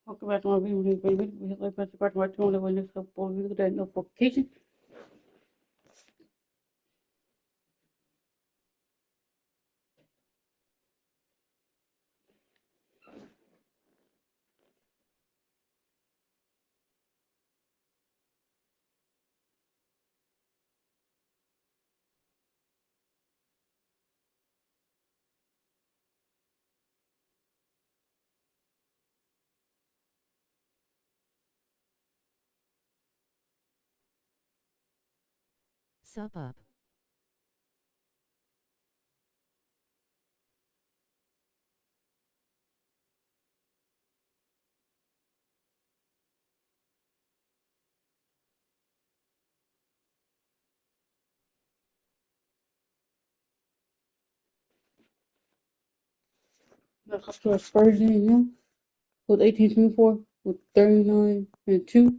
Welcome back to my video. We have like back to my channel. When this couple of videos that notification. Sup up. The customer Spurs in you with 18-24 with 39-2.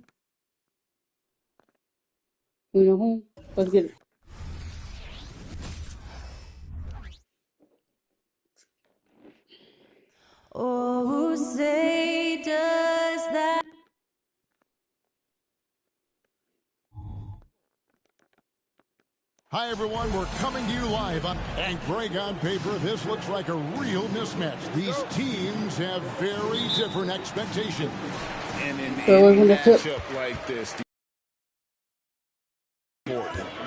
We are home. Let's get it. Oh, who say does that? Hi, everyone. We're coming to you live on... And Greg, on paper, this looks like a real mismatch. These teams have very different expectations. And in any matchup like this,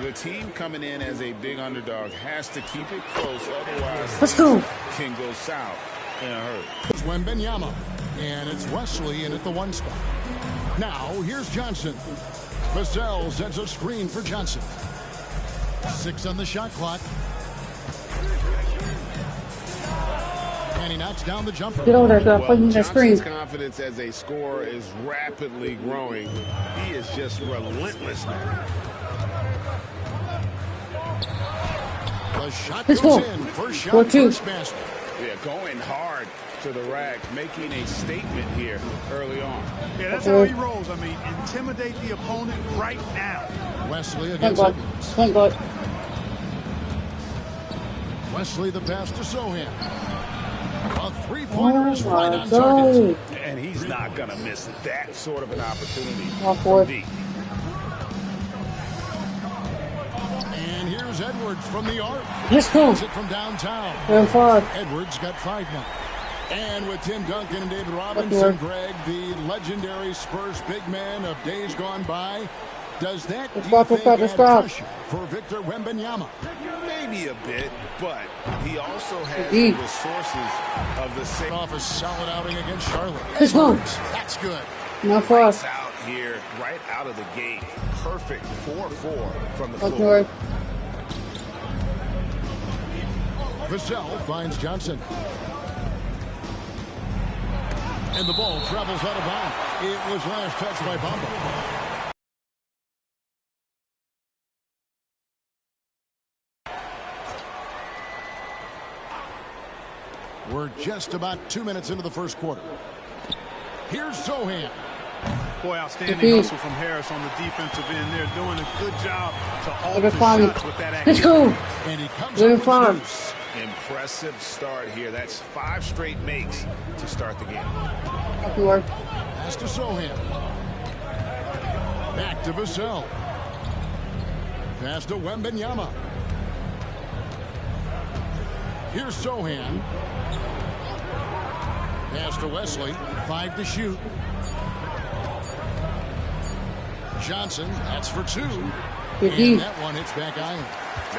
the team coming in as a big underdog has to keep it close. Otherwise, Let's go. Can go south in a hurry. It's Wembanyama, and it's Wesley in at the 1 spot. Now, here's Johnson. Vassell sends a screen for Johnson. 6 on the shot clock. And he knocks down the jumper. Get over there, girl. Well, That screen. Johnson's confidence as a scorer is rapidly growing. He is just relentless now. The shot goes in. First shot, first basket. Yeah, going hard to the rack, making a statement here early on. Yeah, that's how he rolls. I mean, intimidate the opponent right now. Wesley against Edwards. Point guard. Wesley the pass to Sohan. A three-pointer is right on target. And he's not going to miss that sort of an opportunity from deep. And here's Edwards from the arc. Let's go. It from downtown. Edwards got 5 now. And with Tim Duncan and David Robinson, Greg, the legendary Spurs big man of days gone by, does that add pressure for Victor Wembanyama? Maybe a bit, but he also has the resources of the same. Off a solid outing against Charlotte. Let's go. That's good. Now for us. Out here, right out of the gate. Perfect 4-4 from the floor. Vassell finds Johnson. And the ball travels out of bounds. It was last touched by Bamba. We're just about 2 minutes into the first quarter. Here's Sohan. Boy, outstanding hustle from Harris on the defensive end. They're doing a good job to alter shots with that action. Let's go. And he comes up with juice. Impressive start here. That's 5 straight makes to start the game. Pass to Sohan. Back to Vassell. Pass to Wembanyama. Here's Sohan. Pass to Wesley. 5 to shoot. Johnson, that's for 2. And that one hits back iron.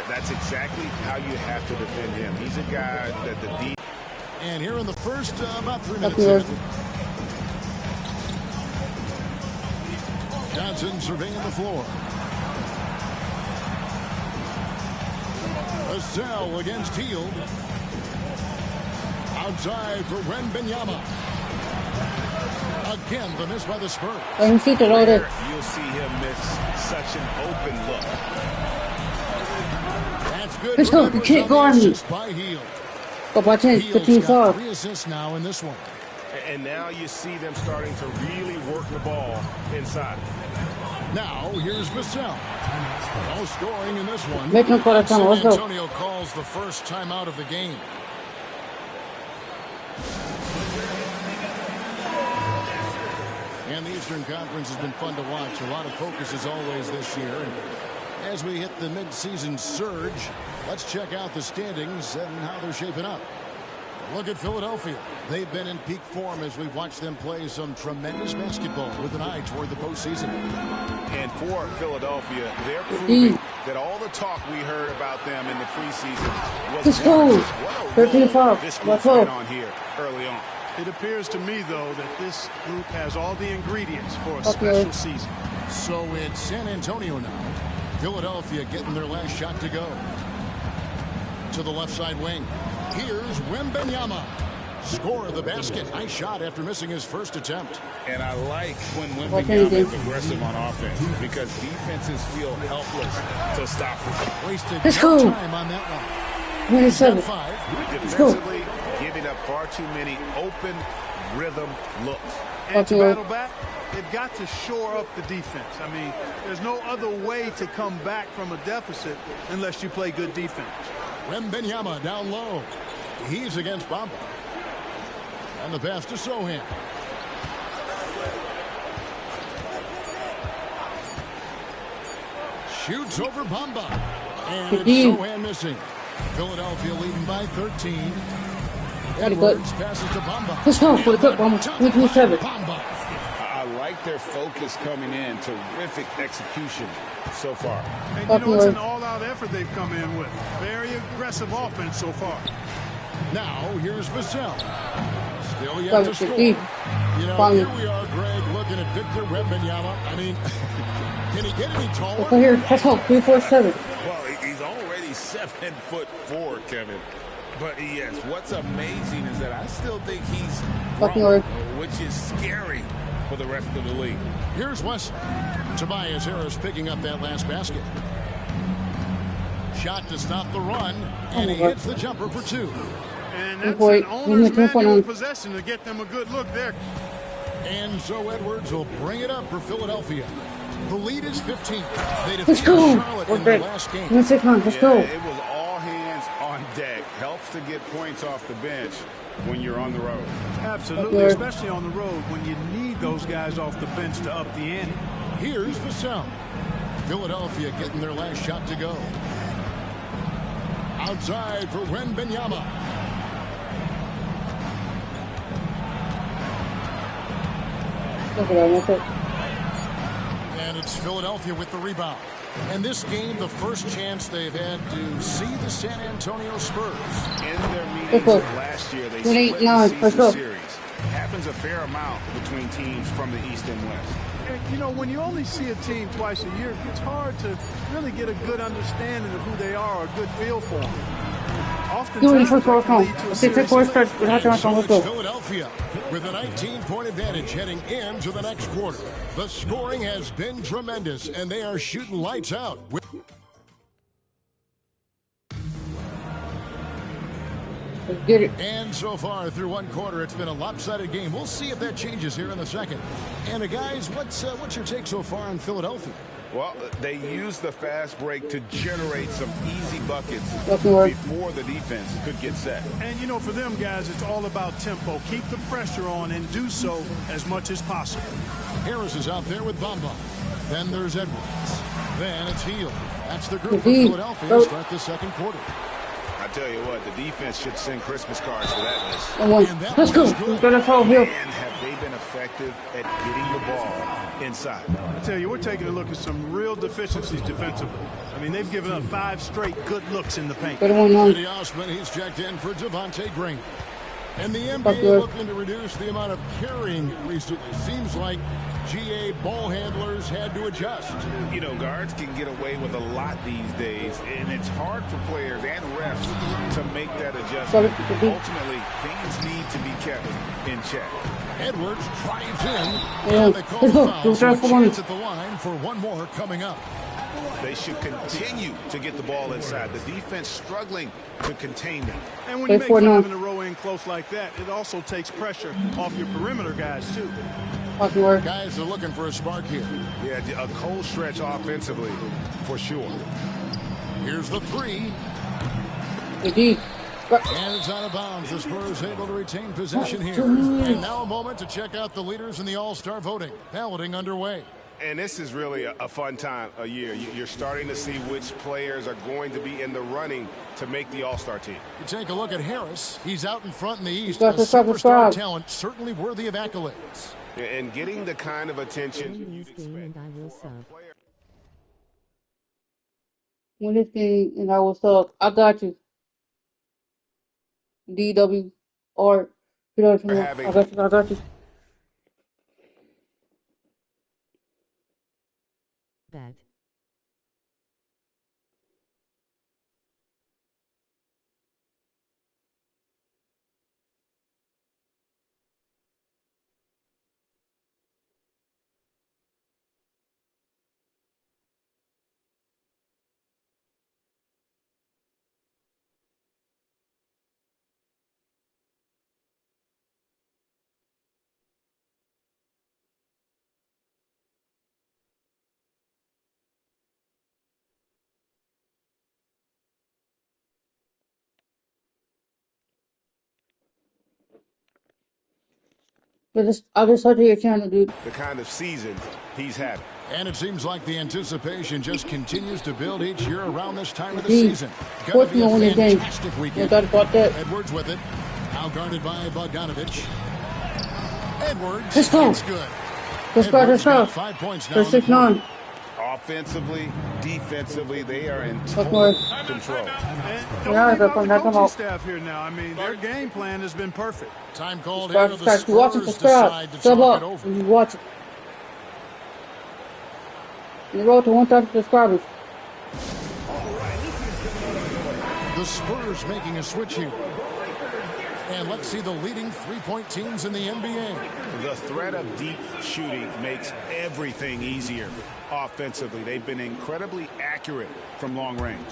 That's exactly how you have to defend him. He's a guy that the deep. And here in the first, about 3 minutes in. Johnson surveying the floor. Vassell against Hield. Outside for Wembanyama. Again, the miss by the Spurs. You'll see him miss such an open look. That's good. Let's go. You can't go on me. By Hield. Go by 10. Hield's 15 got 3 assists now in this one. And now you see them starting to really work the ball inside. Now, here's Vassell. No scoring in this one. Make him call a time. Let's go. San Antonio calls the first timeout of the game. And the Eastern Conference has been fun to watch. A lot of focus as always this year. And as we hit the midseason surge, let's check out the standings and how they're shaping up. Look at Philadelphia. They've been in peak form as we've watched them play some tremendous basketball with an eye toward the postseason. And for Philadelphia, they're proving that all the talk we heard about them in the preseason was Let's go. 13-5. This Let's group's go. been on here early on. It appears to me, though, that this group has all the ingredients for a special season. So it's San Antonio now. Philadelphia getting their last shot to go. To the left side wing. Here's Wembanyama. Score of the basket. Nice shot after missing his first attempt. And I like when Wembanyama is aggressive on offense because defenses feel helpless to stop him. Wasted Let's no go. time on that one. 27. 5. Defensively, giving up far too many open rhythm looks. And to battle back, they've got to shore up the defense. I mean, there's no other way to come back from a deficit unless you play good defense. Wembanyama down low. He's against Bamba. And the pass to Sohan. Shoots over Bamba. And it's Sohan missing. Philadelphia leading by 13. Edwards passes to Bamba. Let's go for the quick one. 27. Bamba. I like their focus coming in. Terrific execution so far. And you know, it's an all-out effort they've come in with. Very aggressive offense so far. Now, here's Vassell. Still yet to score. You know, here we are, Greg, looking at Victor Wembanyama. I mean, can he get any taller? Over here. Let's go. 3-4-7. Well, he's already 7'4", Kevin. But yes, what's amazing is that I still think he's grown, which is scary for the rest of the league. Here's West. Tobias Harris picking up that last basket. Shot to stop the run, and he hits the jumper for 2. And that's an owner's manual possession to get them a good look there. And so Edwards will bring it up for Philadelphia. The lead is 15. They Let's go. Charlotte in the last game. Let's go. It was all hands on deck. Helps to get points off the bench when you're on the road. Absolutely, especially on the road when you need those guys off the bench to up the ante. Here's Vassell. Philadelphia getting their last shot to go. Outside for Wembanyama. And it's Philadelphia with the rebound. And this game, the first chance they've had to see the San Antonio Spurs. In their meetings last year, they split the season series. Happens a fair amount between teams from the East and West. And, you know, when you only see a team twice a year, it's hard to really get a good understanding of who they are or a good feel for them. Philadelphia with a 19-point advantage heading into the next quarter. The scoring has been tremendous, and they are shooting lights out. And so far through one quarter, it's been a lopsided game. We'll see if that changes here in the second. And guys, what's your take so far on Philadelphia? Well, they used the fast break to generate some easy buckets before the defense could get set. And, you know, for them guys, it's all about tempo. Keep the pressure on and do so as much as possible. Harris is out there with Bamba. Then there's Edwards. Then it's Hield. That's the group for Philadelphia to start the second quarter. I tell you what, the defense should send Christmas cards for that miss. Let's go. And have they been effective at getting the ball inside? I tell you, we're taking a look at some real deficiencies defensively. I mean, they've given up 5 straight good looks in the paint. Eddie Osman, he's checked in for Devontae Green. And the NBA looking to reduce the amount of carrying recently. Seems like GA ball handlers had to adjust. You know, guards can get away with a lot these days, and it's hard for players and refs to make that adjustment. Ultimately, things need to be kept in check. Edwards drives in, and they call the foul, so a chance at the line for one more coming up. They should continue to get the ball inside. The defense struggling to contain them. And when you make 5 in a row in close like that, it also takes pressure off your perimeter guys, too. Guys are looking for a spark here. Yeah, a cold stretch offensively, for sure. Here's the 3. And it's out of bounds. The Spurs able to retain possession here. And now moment to check out the leaders in the All-Star voting. Balloting underway. And this is really a fun time of year. You're starting to see which players are going to be in the running to make the All-Star team. You take a look at Harris. He's out in front in the East. Got A to superstar talent, certainly worthy of accolades. And getting the kind of attention Win you'd this game expect. and I will sub. Win this game and I will sub. I got you. DWR. I got you. Bet. I just heard your channel, dude. The kind of season he's having. And it seems like the anticipation just continues to build each year around this time of the Indeed. season. Of Gonna course be we'll win a the game. fantastic No weekend. doubt about that. Edwards with it. Now guarded by Bogdanovich. Edwards. Let's go. It's good. Let's go, Edwards let's go. got 5 points now. For in the 6-9. Offensively, defensively, they are in Of total course. control. And don't Yeah, leave they're out from the that coaching amount. staff here now. I mean, their game plan has been perfect. Time called here. The Subscribe. If you watch it, Spurs subscribe. decide to Sub talk up it over. when you watch it. We road to 1,000 subscribers. The Spurs making a switch here. And let's see the leading three-point teams in the NBA. The threat of deep shooting makes everything easier offensively. They've been incredibly accurate from long range.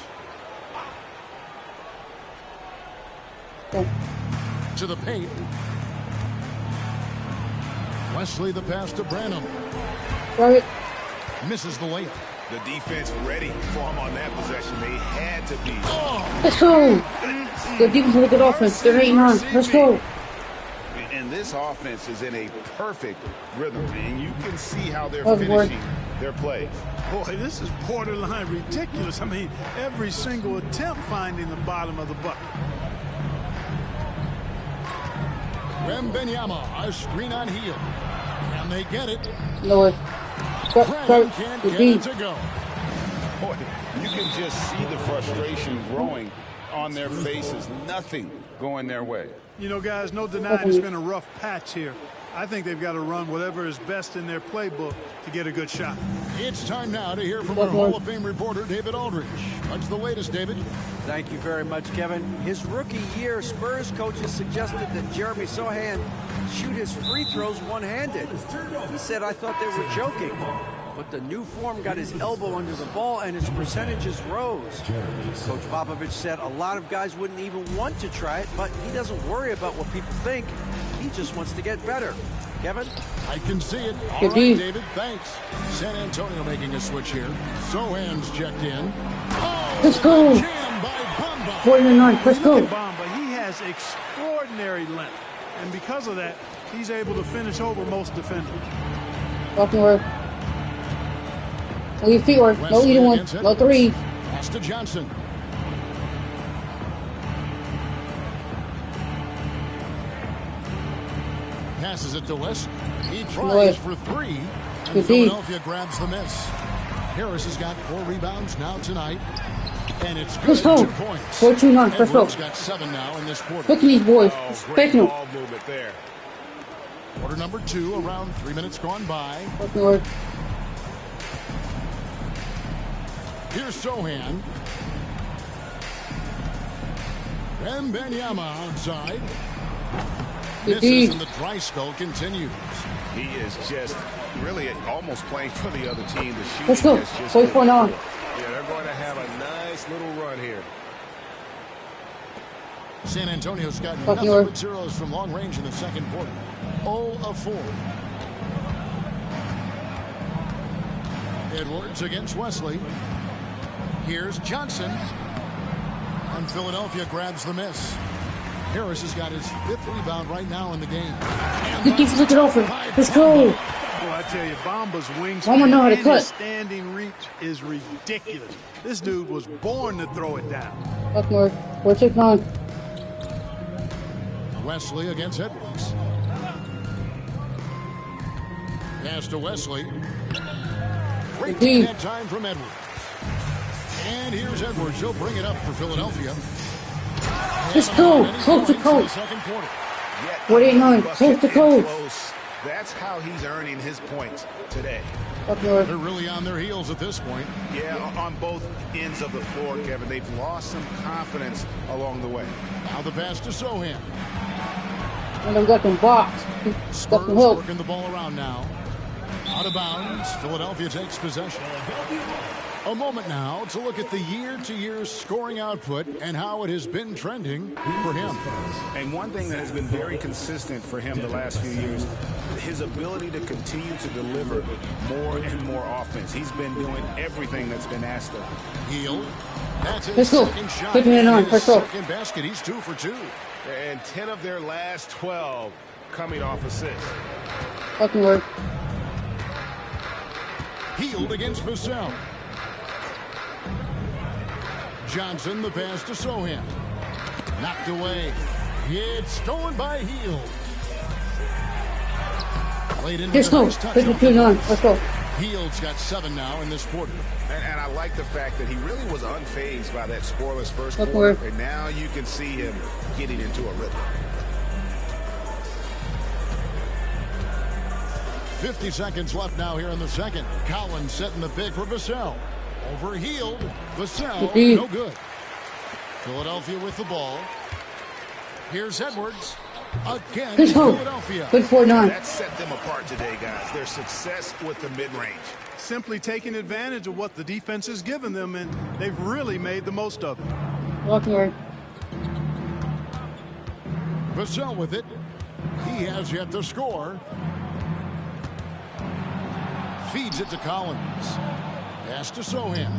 To the paint. Wesley the pass to Branham. Right. Misses the layup. The defense ready for him on that possession. They had to be. Let's go. Good defense and a good offense. They're 8-9. Let's go. And this offense is in a perfect rhythm, and you can see how they're That's good. finishing their plays. Boy, this is borderline ridiculous. I mean, every single attempt finding the bottom of the bucket. Wembanyama, a screen on heel. Can they get it? No way. Branham can't The get D. it to go. Boy, you can just see the frustration growing on their faces. Nothing going their way. You know, guys, no denying it's been a rough patch here. I think they've got to run whatever is best in their playbook to get a good shot. It's time now to hear from our Hall of Fame reporter, David Aldridge. What's the latest, David? Thank you very much, Kevin. His rookie year, Spurs coaches suggested that Jeremy Sohan shoot his free throws one-handed. He said, I thought they were joking. But the new form got his elbow under the ball and his percentages rose. Coach Popovich said a lot of guys wouldn't even want to try it, but he doesn't worry about what people think. He just wants to get better. Kevin? I can see it. All Good right, D. David, thanks. San Antonio making a switch here. Sohan's checked in. Oh, Let's go. Jam by Bamba. 49. Let's Look go. at Bamba. He has extraordinary length. And because of that, he's able to finish over most defenders. Walking work. No feet work. No Wesley either one. against No Edwards. three. Pass to Johnson. Passes it to West. He tries for three. And Good D. Philadelphia grabs the miss. Harris has got 4 rebounds now tonight. And it's good. Let's go. 2 points. 4-2-9. Let's go. Edwards got 7 now in this quarter. Look at these boys. Oh, Respect great them. ball movement there. Quarter number 2, around 3 minutes gone by. Walking work. Here's Sohan. Wembanyama outside. Good Misses D. and the dry spell continues. He is just really almost playing for the other team. The shooting Let's go. has just 44 now. been- Yeah, they're going to have a nice little run here. San Antonio's got Fucking nothing work. but zeros from long range in the second quarter. 0 of 4. Edwards against Wesley. Here's Johnson. And Philadelphia grabs the miss. Harris has got his 5th rebound right now in the game. He keeps looking over. Let's go. Oh, I tell you, Bamba's wingspan Mama know how to and cut. his standing reach is ridiculous. This dude was born to throw it down. Buckmore. 4-6-9. Wesley against Edwards. Pass to Wesley. Great Indeed. that time from Edwards. And here's Edwards. He'll bring it up for Philadelphia. Let's go. Coast to coast. 4-8-9. Coast to coast. That's how he's earning his points today. Buckmore. They're really on their heels at this point. Yeah, on both ends of the floor, Kevin. They've lost some confidence along the way. Now the pass to Sohan. And I've got them boxed. Got Spurs some help. working the ball around now. Out of bounds. Philadelphia takes possession. A moment now to look at the year-to-year scoring output and how it has been trending for him. And one thing that has been very consistent for him the last few years, his ability to continue to deliver more and more offense. He's been doing everything that's been asked of him. Heel. That's his Let's go. second shot. Put me in on. His Let's go. second basket. He's 2 for 2. And 10 of their last 12 coming off assists. Buckmore. Healed against Vassell. Johnson, the pass to Sohan. Knocked away. It's stolen by Heel. Late into Let's the go. first touch. 52-9. Let's go. Heald's got 7 now in this quarter. And I like the fact that he really was unfazed by that scoreless first Look quarter. where- And now you can see him getting into a rhythm. 50 seconds left now here in the second. Collins setting the pick for Vassell. Overhealed. Vassell, Indeed. no good. Philadelphia with the ball. Here's Edwards. Again, Let's go. Philadelphia. Good 4-9. That set them apart today, guys. Their success with the mid-range. Simply taking advantage of what the defense has given them, and they've really made the most of it. Buckmore. Vassell with it. He has yet to score. Feeds it to Collins. Pass to Sohan.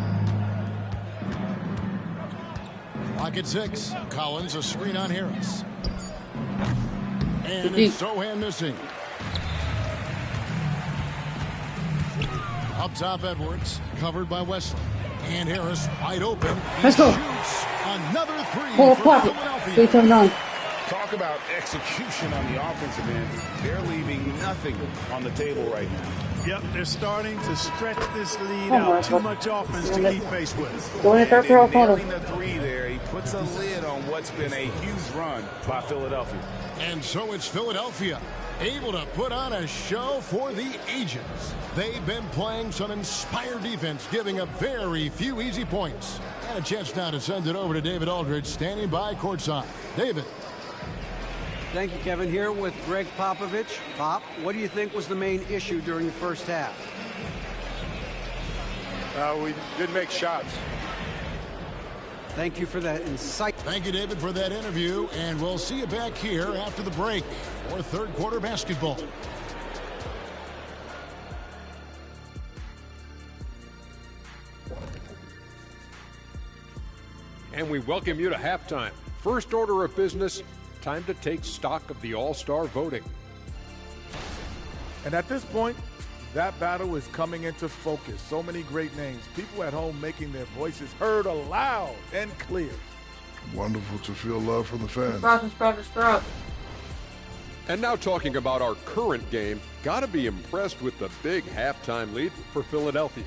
Clock at 6. Collins a screen on Harris. And it's Sohan missing. Up top Edwards. Covered by Wesley. And Harris wide open. He Let's go. shoots another 3 Full for pocket. Philadelphia. 3-7-9. Talk about execution on the offensive end. They're leaving nothing on the table right now. Yep, they're starting to stretch this lead Oh, out. my Too God. much offense to keep pace with. Going to third And row in corner. nailing the 3 there, he puts a lid on what's been a huge run by Philadelphia. And so it's Philadelphia, able to put on a show for the ages. They've been playing some inspired defense, giving up very few easy points. And a chance now to send it over to David Aldridge, standing by courtside. David. Thank you, Kevin. Here with Greg Popovich. Pop, what do you think was the main issue during the first half? We didn't make shots. Thank you for that insight. Thank you, David, for that interview. And we'll see you back here after the break for third quarter basketball. And we welcome you to halftime. First order of business, time to take stock of the All-Star voting. And at this point, that battle is coming into focus. So many great names. People at home making their voices heard aloud and clear. Wonderful to feel love from the fans. Sprout. And now talking about our current game, got to be impressed with the big halftime lead for Philadelphia.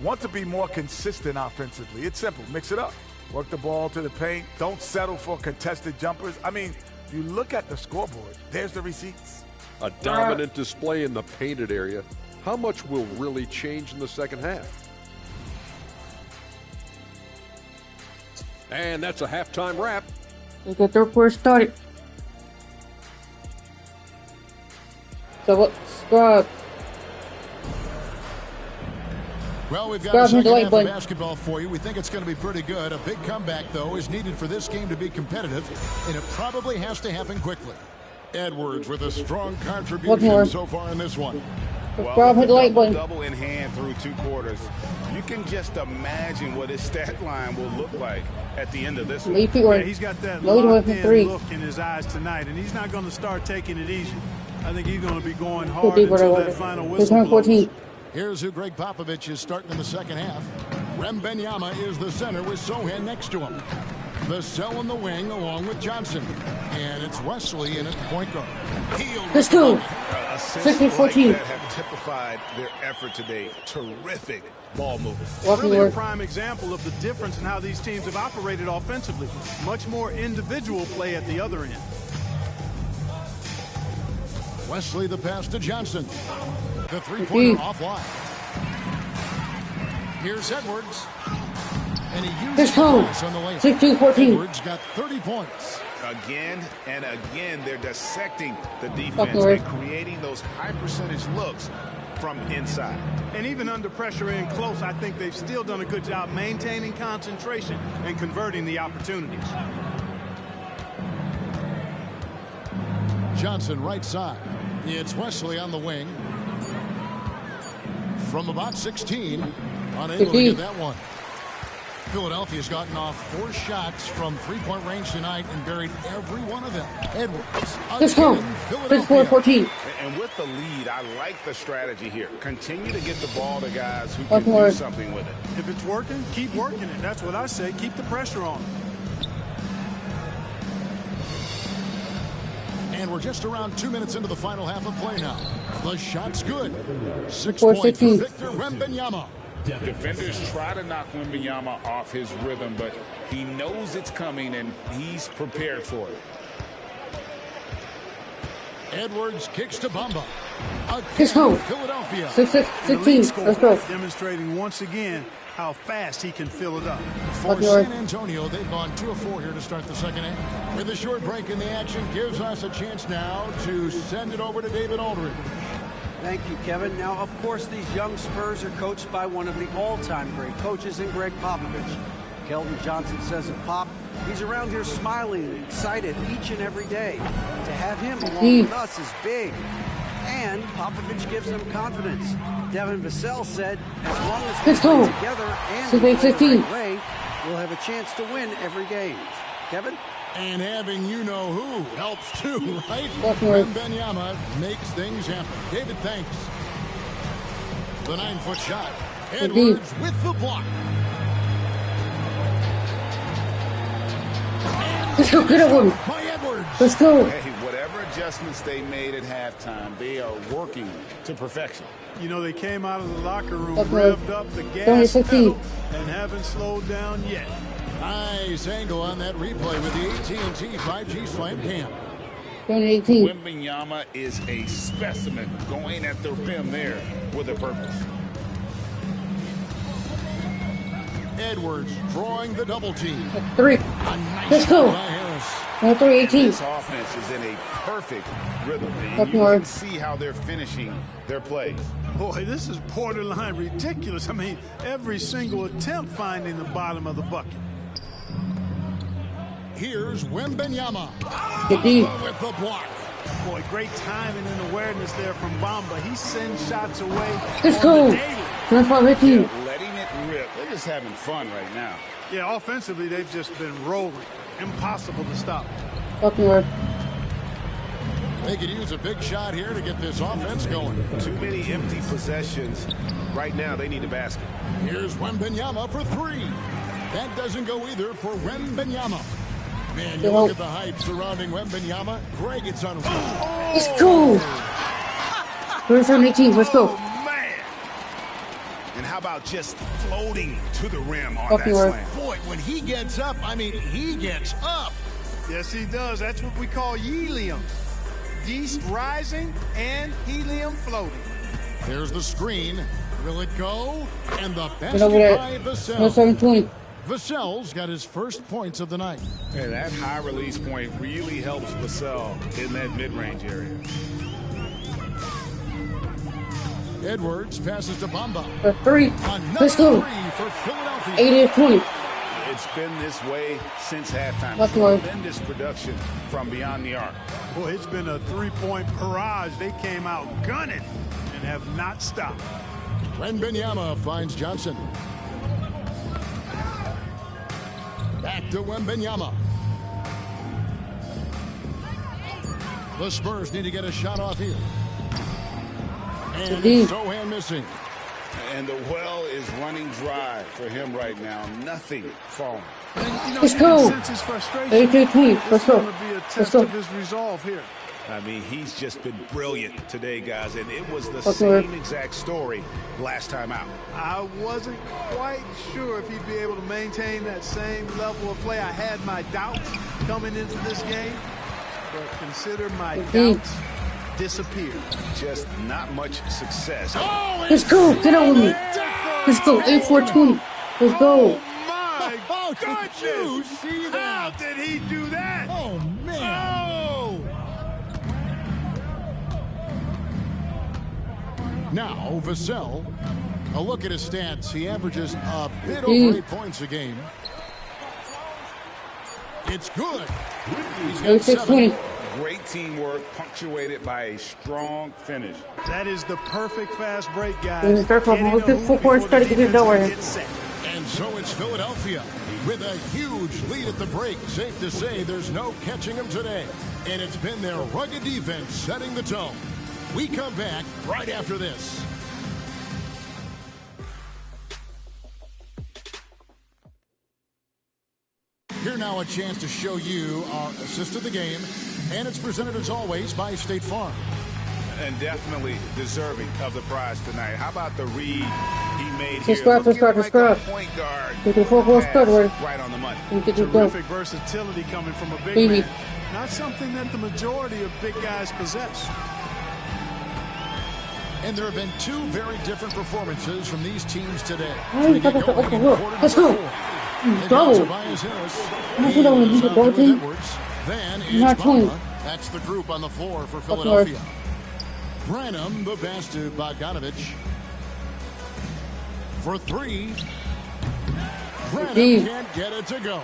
Want to be more consistent offensively. It's simple. Mix it up. Work the ball to the paint. Don't settle for contested jumpers. I mean, you look at the scoreboard. There's the receipts. A dominant display in the painted area. How much will really change in the second half? And that's a halftime wrap. We got third quarter started. So what? Scrub. Well, we've got Grab a second the light half of button. basketball for you. We think it's going to be pretty good. A big comeback, though, is needed for this game to be competitive, and it probably has to happen quickly. Edwards with a strong One more. contribution so far in this one. Rob, hit the like button. Double in hand through 2 quarters. You can just imagine what his stat line will look like at the end of this one. Yeah, he's got that locked-in look in his eyes tonight, and he's not going to start taking it easy. I think he's going to be going hard until that final whistle blows. Here's who Greg Popovich is starting in the second half. Wembanyama is the center with Sohan next to him. Vassell in the wing along with Johnson. And it's Wesley in at the point guard. Let's go. 16-14. Like have typified their effort today. Terrific ball movement. Really a prime example of the difference in how these teams have operated offensively. Much more individual play at the other end. Wesley the pass to Johnson. The three-pointer offline. Here's Edwards. And he uses the pass on the layup. 16-14. Edwards got 30 points. Again and again, they're dissecting the defense and creating those high-percentage looks from inside. And even under pressure in close, I think they've still done a good job maintaining concentration and converting the opportunities. Johnson right side. It's Wesley on the wing. From about 16, unable to get that one. Philadelphia's gotten off 4 shots from three-point range tonight and buried every one of them. Edwards. Let's go. 14. And with the lead, I like the strategy here. Continue to get the ball to guys who can do something with it. If it's working, keep working it. That's what I say. Keep the pressure on. And we're just around 2 minutes into the final half of play now. The shot's good. 6 points for Victor Wembanyama. Defenders try to knock Wembanyama off his rhythm, but he knows it's coming and he's prepared for it. Edwards kicks to Bamba. Let's go. Philadelphia. 16. Let's go. Demonstrating once again how fast he can fill it up. For San Antonio, they've gone 2 of 4 here to start the second half. With a short break in the action, gives us a chance now to send it over to David Aldridge. Thank you, Kevin. Now, of course, these young Spurs are coached by one of the all-time great coaches in Greg Popovich. Keldon Johnson says of Pop, he's around here smiling and excited each and every day. To have him along with us is big. And Popovich gives them confidence. Devin Vassell said, as long as we play together and we play the right way, we'll have a chance to win every game. Kevin? And having you-know-who helps too, right? Wembanyama makes things happen. David, thanks. The 9-foot shot. Edwards with the block. Let's go, get one. By Edwards. Let's go. Hey, whatever adjustments they made at halftime, they are working to perfection. You know, they came out of the locker room, revved up the gas pedal, and haven't slowed down yet. Nice angle on that replay with the AT&T 5G Slam Cam. 18. Wembanyama is a specimen going at the rim there with a purpose. Edwards drawing the double team. 3. Nice. Let's go. 3-18. This offense is in a perfect rhythm. And you can see how they're finishing their plays. Boy, this is borderline ridiculous. I mean, every single attempt finding the bottom of the bucket. Here's Wembanyama. With the block. Boy, great timing and awareness there from Bamba. He sends shots away. Let's go. 15. Letting it rip. They're just having fun right now. Yeah, offensively, they've just been rolling. Impossible to stop. They could use a big shot here to get this offense going. Too many empty possessions. Right now, they need a basket. Here's Wembanyama for 3. That doesn't go either for Wembanyama. Man, you look at the hype surrounding Wembanyama. Greg, it's unreal. Let's go. 18. Let's go. Man. And how about just floating to the rim on that slam? Boy, when he gets up, I mean, he gets up. Yes, he does. That's what we call helium. Yeast rising and helium floating. There's the screen. Will it go? And the basket by Vassell. 7-20. Vassell's got his first points of the night. And that high release point really helps Vassell in that mid-range area. Edwards passes to Bamba. For 3. Another Let's go. 3 for Philadelphia. 80-20. It's been this way since halftime. Tremendous production from beyond the arc. Boy, it's been a three-point barrage. They came out gunning and have not stopped. Wembanyama finds Johnson. Back to Wembanyama. The Spurs need to get a shot off here. And Sohan missing. And the well is running dry for him right now. Nothing falling. Let's go. Senses frustration. 32-20. Let's go. It's going to be a test of his resolve here. I mean, he's just been brilliant today, guys, and it was the same exact story last time out. I wasn't quite sure if he'd be able to maintain that same level of play. I had my doubts coming into this game, but consider my doubts disappeared. Just not much success. Oh, let's go. Get out with me. Let's go. 8-4-20. Let's go. My goodness. Did you see that? How did he do that? Oh, man. Oh! Now, Vassell, a look at his stats. He averages a bit over 8 points a game. It's good. He's got 7. Great teamwork, punctuated by a strong finish. That is the perfect fast break, guys. And so it's Philadelphia with a huge lead at the break. Safe to say there's no catching them today. And it's been their rugged defense setting the tone. We come back right after this. Here now a chance to show you our assist of the game. And it's presented as always by State Farm. And definitely deserving of the prize tonight. How about the read he made here? Subscribe. Point guard. Right on the money. Terrific versatility coming from a big man. Not something that the majority of big guys possess. And there have been 2 very different performances from these teams today. Let's go. Go. Then it's Bamba. That's the group on the floor for Philadelphia. Branham, the pass to Bogdanovich. For 3. Branham can't get it to go.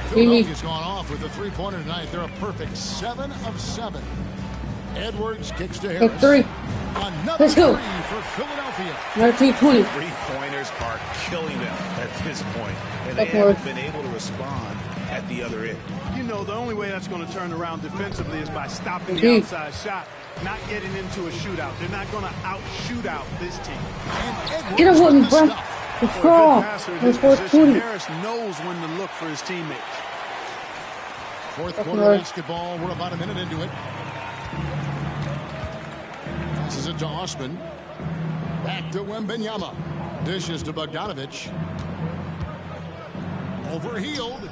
Philadelphia's gone off with a 3-pointer tonight. They're a perfect 7 of 7. Edwards kicks to Harris. 3. Another 3 for Philadelphia. 19-20. 3-pointers are killing them at this point, and they haven't been able to respond at the other end. You know, the only way that's going to turn around defensively is by stopping the outside shot, not getting into a shootout. They're not going to out-shoot out this team. Get it with me, bro. Let's go. Harris knows when to look for his teammates. Fourth quarter basketball. We're about a minute into it. Passes it to Osman. Back to Wembanyama. Dishes to Bogdanovich. Overhealed.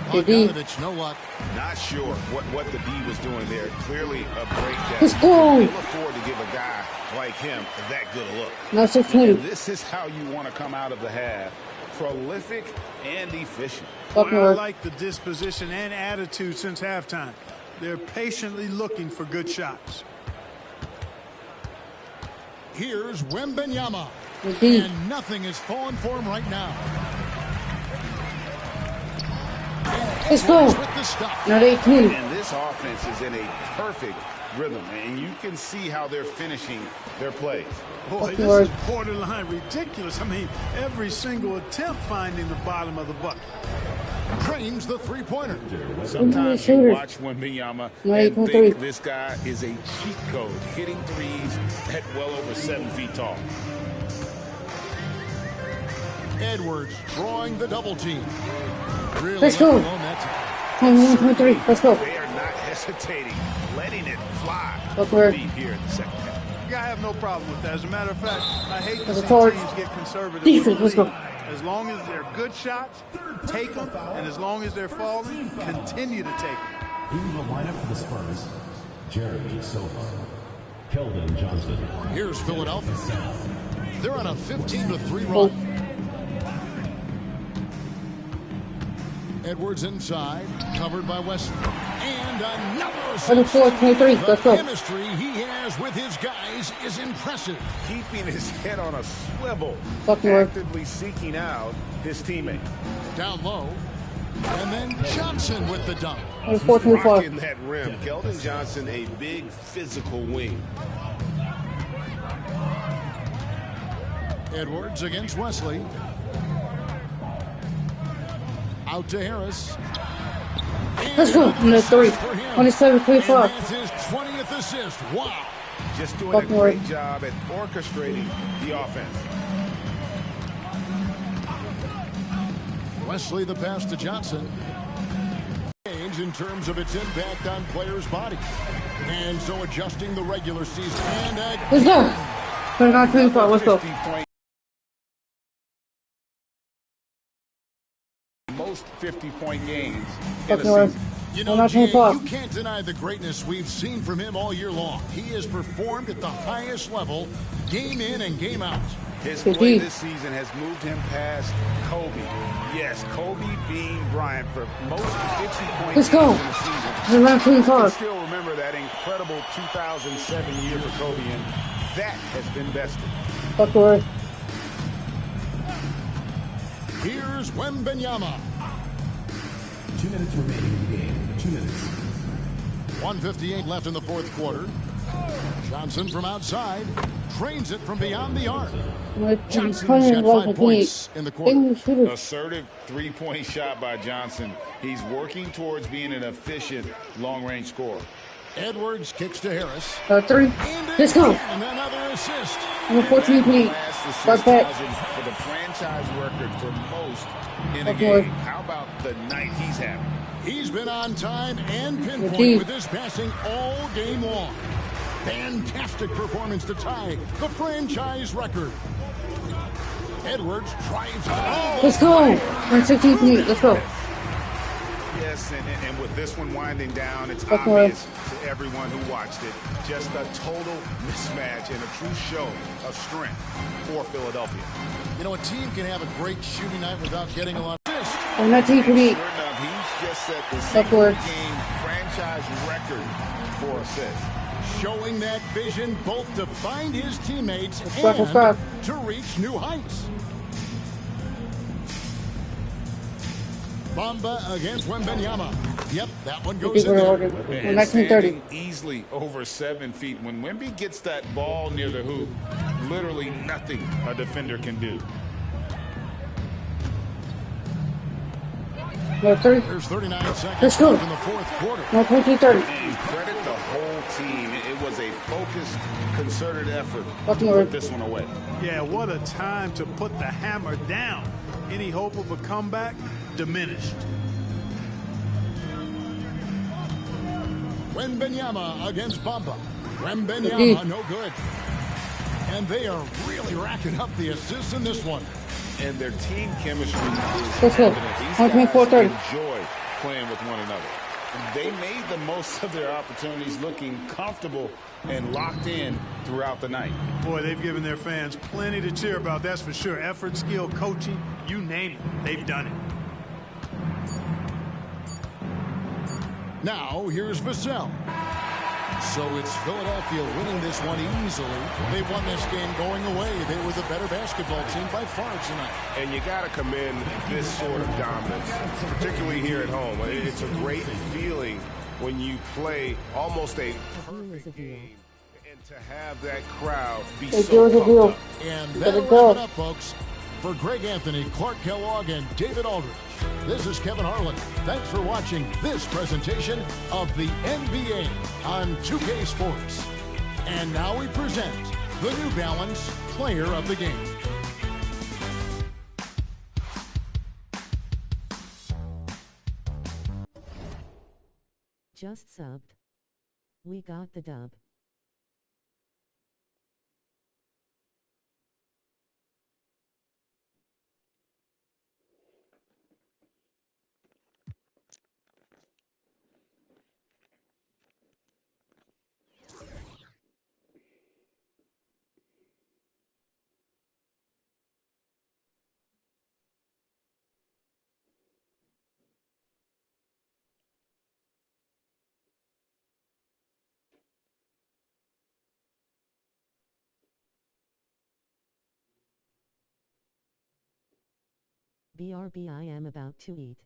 Bogdanovich, no luck. Not sure what the D was doing there. Clearly a breakdown. Let's go. They afford to give a guy like him that good a look. Now 6-20. This is how you want to come out of the half. Prolific and efficient. Well, I like the disposition and attitude since halftime. They're patiently looking for good shots. Here's Wembanyama. And nothing is falling for him right now. Let's go. Not 18. And this offense is in a perfect rhythm, and you can see how they're finishing their plays. Boy, this is borderline ridiculous. I mean, every single attempt finding the bottom of the bucket. Drains the 3-pointer. Sometimes you watch Wembanyama and think this guy is a cheat code, hitting threes at well over 7 feet tall. Edwards drawing the double team. Really let's go. 21-23. Let's go. They are not hesitating, letting it fly deep here in the second half. I have no problem with that. As a matter of fact, I hate to see teams get conservative. Defense, let's go. As long as they're good shots, take them. And as long as they're falling, continue to take them. In the lineup for the Spurs, Jeremy Sohan, Keldon Johnson. Here's Philadelphia. They're on a 15-3 run. Edwards inside, covered by Westbrook. And another assist. 24-23. Let's go. Chemistry he has says with his guys is impressive. Keeping his head on a swivel, Fucking work. actively seeking out his teammate. Down low. And then Johnson with the dunk. He's 4-24. Rocking that rim. Keldon Johnson, a big physical wing. Edwards against Wesley. Out to Harris. Let's go. Another 3. 27-25. That's his 20th assist. Wow. Just doing Fucking a great work. job at orchestrating the offense. Wesley the pass to Johnson. Change in terms of its impact on players' bodies. And so adjusting the regular season. And Let's go. 29-25. Let's go. 50-point. Most 50-point games in a Fucking work. season. You know, Well, Jay, not you can't deny the greatness we've seen from him all year long. He has performed at the highest level, game in and game out. His play this season has moved him past Kobe. Yes, Kobe being Bryant for most 50-point Let's games go. in the season. Around I can 25. still remember that incredible 2007 year for Kobe, and that has been bested. Fucking work. Here's Wembanyama. 2 minutes remaining in the game. 2 minutes. 1:58 left in the fourth quarter. Johnson from outside drains it from beyond the arc. Johnson's got 5 points in the quarter. Assertive three-point shot by Johnson. He's working towards being an efficient long-range scorer. Edwards kicks to Harris. 3. Let's go. And another assist. Number 14 Pete. Last assist Right back. ties him for the franchise record for most in a Okay. game. How about the night he's having? He's been on time and pinpoint Indeed. with his passing all game long. Fantastic performance to tie the franchise record. Edwards drives all the Let's go. 16 Pete. Let's go. Yes, and with this one winding down, it's Okay. obvious to everyone who watched it. Just a total mismatch and a true show of strength for Philadelphia. You know, a team can have a great shooting night without getting a lot of assists. 19 Pete. Sure enough, he's just set the Upwards. single-game franchise record for assists. Showing that vision both to find his teammates Let's and to reach new heights. Bamba against Wembanyama. Yep, that one goes in there. And 1930. standing easily over 7 feet. When Wemby gets that ball near the hoop, literally nothing a defender can do. No 3. There's 39 seconds Let's go. left in the fourth quarter. No 20-30. And credit the whole team. It was a focused, concerted effort to Fucking put work. this one away. Yeah, what a time to put the hammer down. Any hope of a comeback diminished. Wembanyama against Bamba. Wembanyama, no good. And they are really racking up the assists in this one. And their team chemistry is Let's go. evident. These 24-30. guys enjoy playing with one another. They made the most of their opportunities, looking comfortable and locked in throughout the night. Boy, they've given their fans plenty to cheer about, that's for sure. Effort, skill, coaching, you name it, they've done it. Now, here's Vassell. So it's Philadelphia winning this one easily. They won this game going away. They were the better basketball team by far tonight. And you got to commend this sort of dominance, particularly here at home. It's a great feeling when you play almost a perfect game and to have that crowd be so pumped up. And that'll wrap it up, folks. For Greg Anthony, Clark Kellogg, and David Aldridge, this is Kevin Harlan. Thanks for watching this presentation of the NBA on 2K Sports. And now we present the New Balance Player of the Game. Just subbed. We got the dub. BRB, I am about to eat.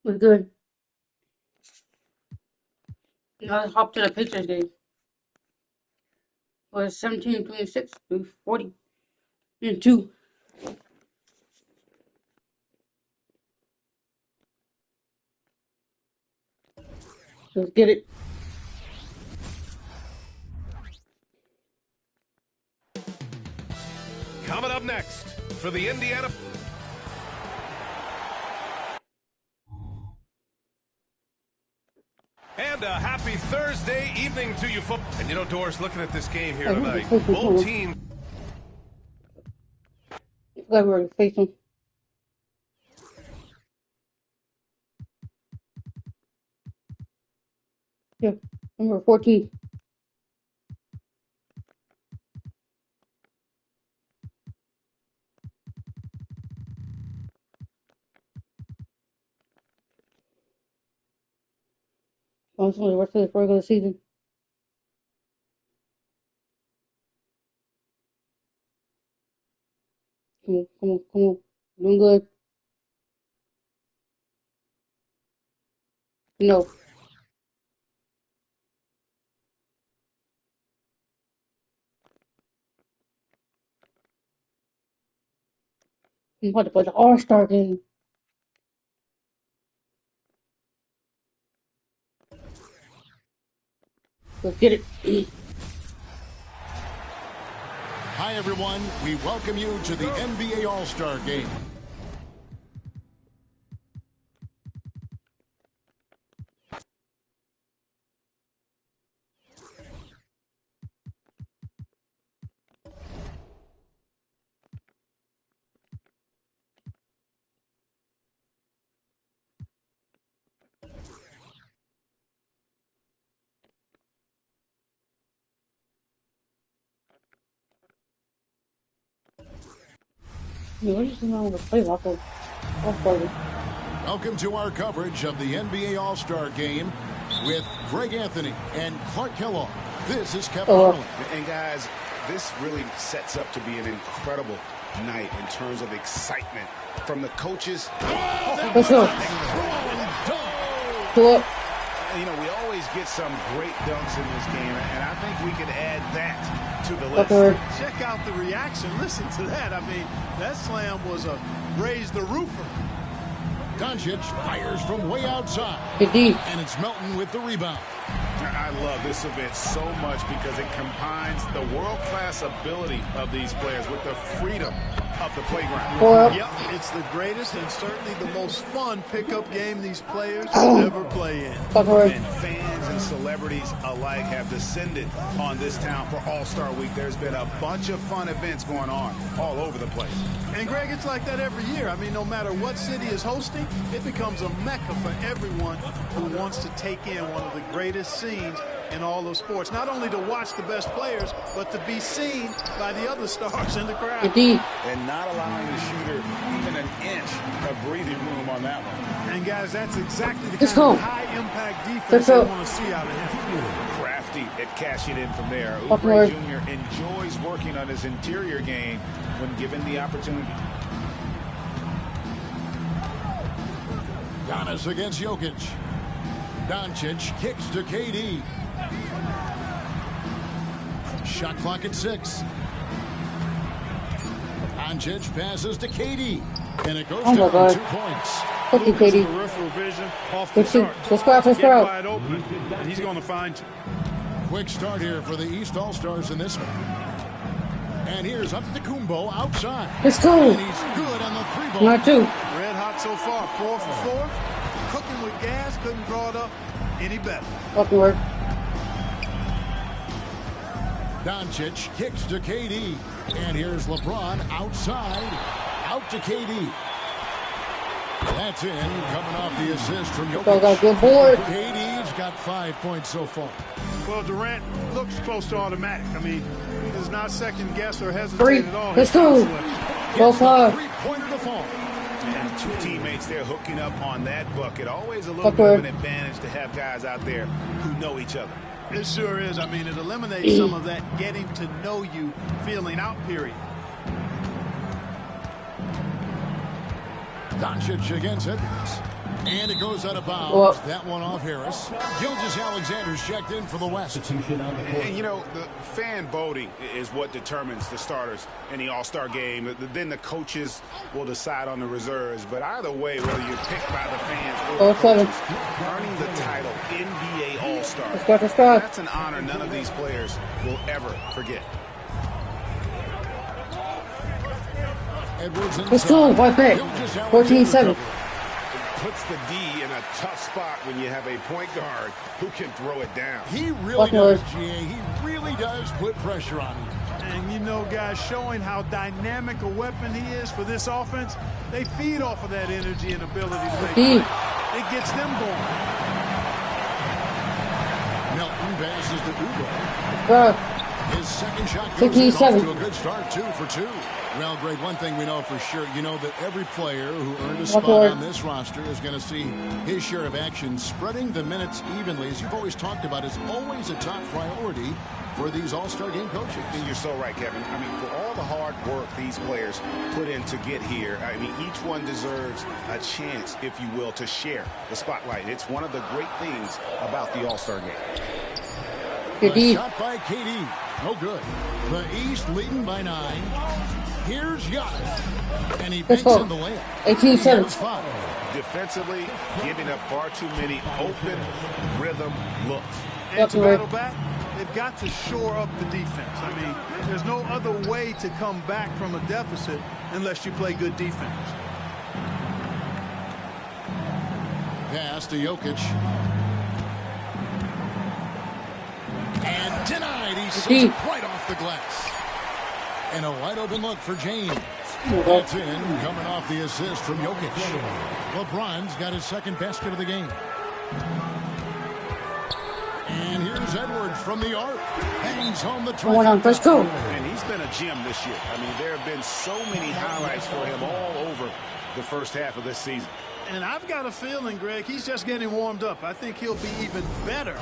We're good. Now let's hop to the Pacers game. Was 17-26 to 40-2. Let's get it. Coming up next for the Indiana. And a happy Thursday evening to you folks. And you know, Doris, looking at this game here tonight, both teams. Glad we're facing. Yeah, number 14. Honestly, the rest of the regular season. Come on, come on, come on. Doing good. No. I'm about to play the All-Star game. Let's get it. Hi, everyone. We welcome you to the NBA All-Star Game. Welcome to our coverage of the NBA All-Star Game with Greg Anthony and Clark Kellogg. This is Kevin Harlan. And guys, this really sets up to be an incredible night in terms of excitement from the coaches. Let's go. Go up. You know, we always get some great dunks in this game, and I think we can add that to the list. Check out the reaction. Listen to that. I mean, that slam was a raise the roofer. Doncic fires from way outside. And it's Melton with the rebound. I love this event so much because it combines the world-class ability of these players with the freedom of the playground. Yep, it's the greatest and certainly the most fun pickup game these players will ever play in. And fans and celebrities alike have descended on this town for All-Star Week. There's been a bunch of fun events going on all over the place. And Greg, it's like that every year. I mean, no matter what city is hosting, it becomes a mecca for everyone who wants to take in one of the greatest scenes in all of sports. Not only to watch the best players, but to be seen by the other stars in the crowd. And not allowing the shooter even an inch of breathing room on that one. And guys, that's exactly the kind of high-impact defense they want to see out of him. Crafty at cashing in from there. Oubre Jr. enjoys working on his interior game when given the opportunity. Giannis against Jokic. Doncic kicks to KD. Shot clock at 6. Doncic passes to KD. And it goes down 2 points. Thank you, KD. Peripheral vision off the start. Let's go out, let's go out. Wide open, and he's going to find you. Quick start here for the East All-Stars in this one. And here's Antetokounmpo outside. Let's go. And he's good on the 3-ball. Not 2. Red hot so far, 4 for 4. Cooking with gas, couldn't draw it up any better. Fucking work. Doncic kicks to KD. And here's LeBron outside. Out to KD. That's in. Coming off the assist from Jokic. Got good board. KD's got 5 points so far. Well, Durant looks close to automatic. I mean, he does not second guess or hesitate Three. at all. Let's go. Well, Three-pointer to fall. And two teammates there hooking up on that bucket. Always a little bit of an advantage to have guys out there who know each other. It sure is. I mean, it eliminates some of that getting to know you feeling out period. Doncic against Edwards. And it goes out of bounds. That one off Harris. Gilgeous-Alexander's checked in for the West. And, you know, the fan voting is what determines the starters in the All-Star game. Then the coaches will decide on the reserves. But either way, whether you're picked by the fans or coaches, earning the title NBA All-Star, that's an honor none of these players will ever forget. Edwards let's go, right back. 14-7. Puts the D in a tough spot when you have a point guard who can throw it down. He really does, GA. He really does put pressure on you. And you know, guys, showing how dynamic a weapon he is for this offense, they feed off of that energy and ability to make plays. It gets them going. Melton passes to Ugo. His second shot goes off to a good start, 2 for 2. Well, Greg, one thing we know for sure, you know that every player who earned a spot on this roster is going to see his share of action. Spreading the minutes evenly, as you've always talked about, is always a top priority for these All-Star game coaches. And you're so right, Kevin. I mean, for all the hard work these players put in to get here, I mean, each one deserves a chance, if you will, to share the spotlight. It's one of the great things about the All-Star game. A shot by KD. No good. The East leading by 9. Here's Giannis, and he makes in the layup. 18-7. Defensively, giving up far too many open rhythm looks. And to battle back, they've got to shore up the defense. I mean, there's no other way to come back from a deficit unless you play good defense. Pass to Jokic. And denied. He sends it right off the glass. And a wide open look for James. That's in, coming off the assist from Jokic. LeBron's got his second basket of the game. And here's Edwards from the arc. Hangs home the try. Let's go. And he's been a gem this year. I mean, there have been so many highlights for him all over the first half of this season. And I've got a feeling, Greg, he's just getting warmed up. I think he'll be even better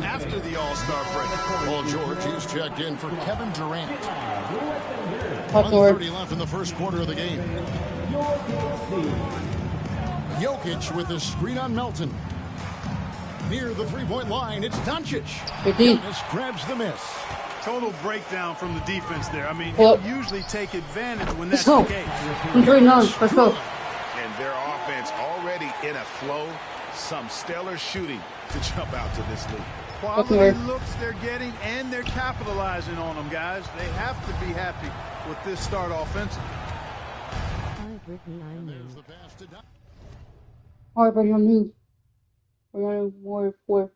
after the All-Star break. Paul George is checked in for Kevin Durant. 1:30 left in the first quarter of the game. Jokic with the screen on Melton. Near the three-point line, it's Doncic. Giannis grabs the miss. Total breakdown from the defense there. I mean, you usually take advantage when that's the case. Let's go. And their offense already in a flow. Some stellar shooting to jump out to this lead. Quality looks they're getting, and they're capitalizing on them, guys. They have to be happy with this start offensively. All right, Brittany, on news. We're going to more for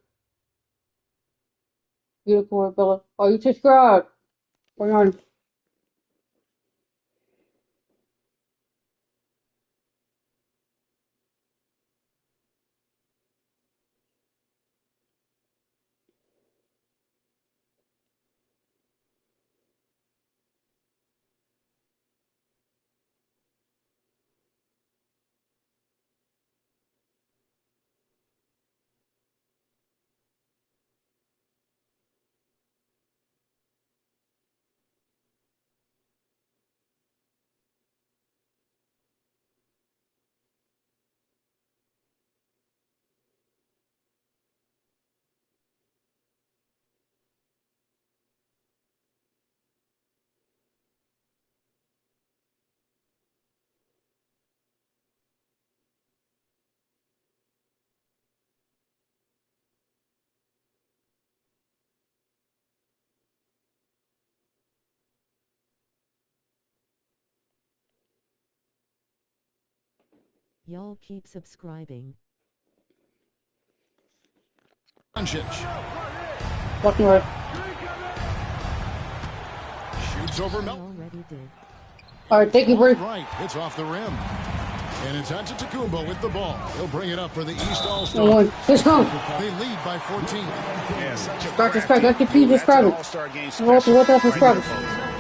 beautiful Bella. Oh, you subscribe. We're on. Y'all keep subscribing. Doncic. Walking right. Shoots over Mel. Already did. All right, thank you, Bree. Right, it's off the rim. And it's Antetokounmpo with the ball. He'll bring it up for the East All-Star. Let's go. They lead by 14. Yeah, such a Start to start. Let's get P describe it. What else describe it?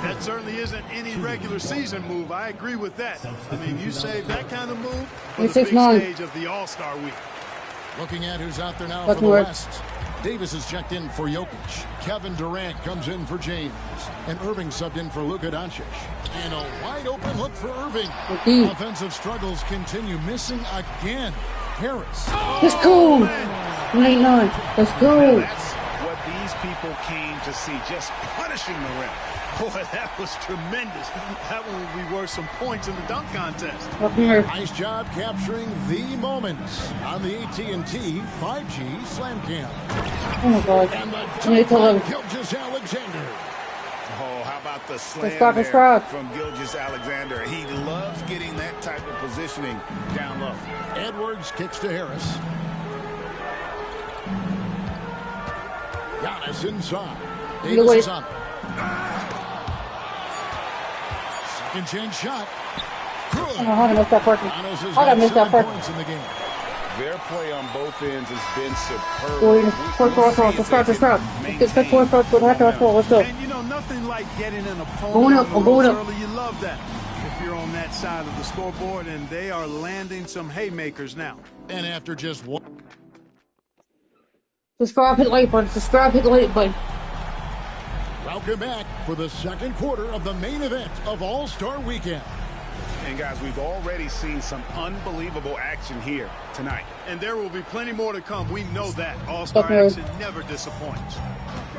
That certainly isn't any regular season move. I agree with that. I mean, you save that kind of move for the big stage of the All-Star week. Looking at who's out there now for the West. Davis is checked in for Jokic. Kevin Durant comes in for James. And Irving subbed in for Luka Doncic. And a wide open look for Irving. Offensive struggles continue, missing again. Harris. Let's go. 99. Let's go. That's what these people came to see, just punishing the rim. Boy, that was tremendous. That one would be worth some points in the dunk contest. Nice job capturing the moments on the AT&T 5G Slam Cam. Oh my God. And the Gilgeous-Alexander. Oh, how about the slam there from Gilgeous-Alexander? He loves getting that type of positioning down low. Edwards kicks to Harris. Giannis inside. Davis is on it. Second chance shot. Good. Oh, how did I miss that person? How did I miss that person? In the game. Their play on both ends has been superb. Let's go. And you know, nothing like getting an opponent early. You love that. If you're on that side of the scoreboard, and they are landing some haymakers now. And after just one. Subscribe, hit the like button. Subscribe, hit the like button. Welcome back for the second quarter of the main event of All-Star Weekend. And guys, we've already seen some unbelievable action here tonight. And there will be plenty more to come. We know that. All-Star action never disappoints.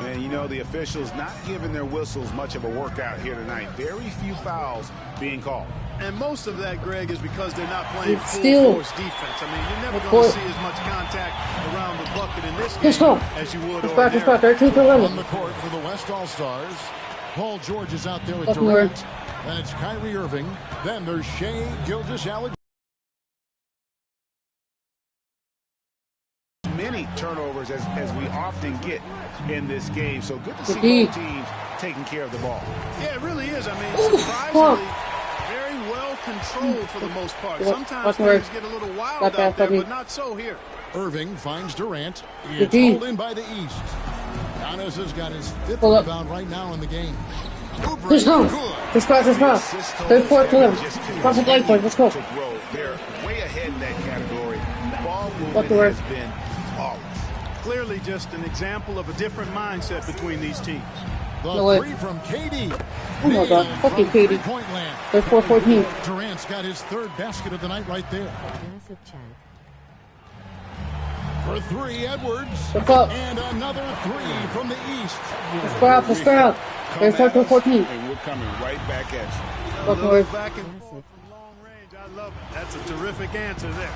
And you know, the officials not giving their whistles much of a workout here tonight. Very few fouls being called. And most of that, Greg, is because they're not playing full-force defense. I mean, you're never going to see as much contact around the bucket in this game as you would ordinarily. On the court for the West All-Stars, Paul George is out there with Durant. Then it's Kyrie Irving. Then there's Shai Gilgeous-Alexander. Many turnovers as we often get in this game. So good to see both teams taking care of the ball. Yeah, it really is. I mean, surprisingly, very well controlled for the most part. Sometimes things get a little wild out there, but not so here. Irving finds Durant. It's pulled in by the East. Giannis has got his fifth rebound right now in the game. Let's go. Let's go. Third, fourth, to Perfect light point. Let's go. They're way ahead in that category. Ball movement has been flawless. Clearly just an example of a different mindset between these teams. The three from KD. Oh my God. Fucking KD. Third, fourth, 14. Durant's got his third basket of the night right there. Massive chat. For three, Edwards. And another three from the East. Subscribe. There's 14. And we're coming right back at you. Back and forth from long range. I love it. That's a terrific answer there.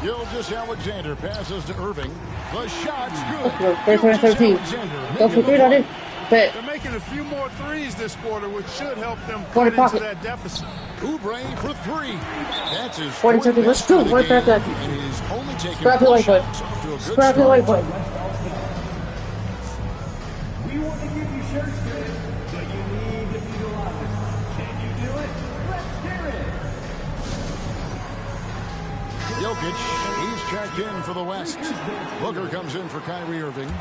Gilgeous-Alexander passes to Irving. The shot's good. There's 13. Don't forget on it. They're making a few more threes this quarter, which should help them cut into that deficit. Oubre for three. That's his 40 seconds. Let's go. Right back at you. And he's only taking Scrap your light button. Scrap your light button. We want to give you shirts today, but you need to be the loudest. Can you do it? Let's hear it. Jokic, he's checked in for the West. Booker comes in for Kyrie Irving.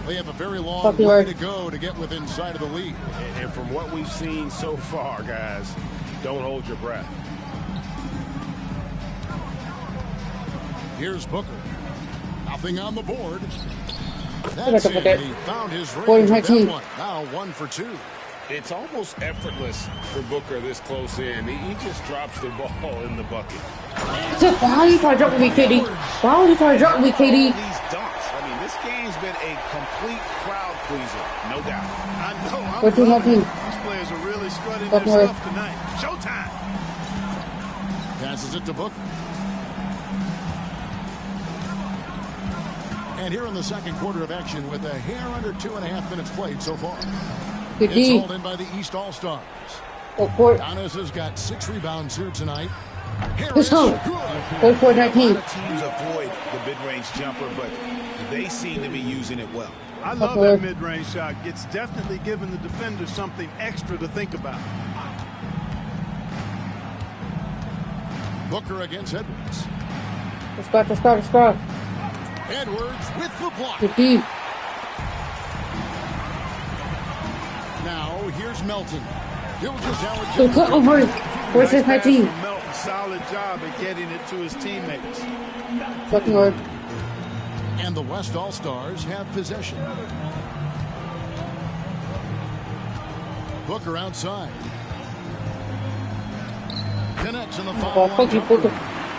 They have a very long way to go to get within sight of the lead. And from what we've seen so far, guys, don't hold your breath. Here's Booker. Nothing on the board. That's it. He found his range with that one. Now 1 for 2. It's almost effortless for Booker this close in. He just drops the ball in the bucket. Why are you trying to drop me, KD? Why are you trying to drop me, KD? These dunks. I mean, this game's been a complete crowd pleaser, no doubt. I know. I'm loving it. These players are really strutting their stuff tonight. Showtime. Passes it to Booker. And here in the second quarter of action with a hair under 2.5 minutes played so far. It's hauled in by the East All-Stars. Giannis has got 6 rebounds here tonight. Harris, good. 19. Teams avoid the mid-range jumper, but they seem to be using it well. I love that mid-range shot. It's definitely giving the defender something extra to think about. Booker against Edwards. Let's go. Edwards with the block. Good D. Now here's Melton. Gilgeous Good cut over. Where's his Nice pass team? from Melton. Solid job at getting it to his teammates. Fucking hard. And the West All-Stars have possession. Booker outside. Connects in the foul line. Fuck you, Booker.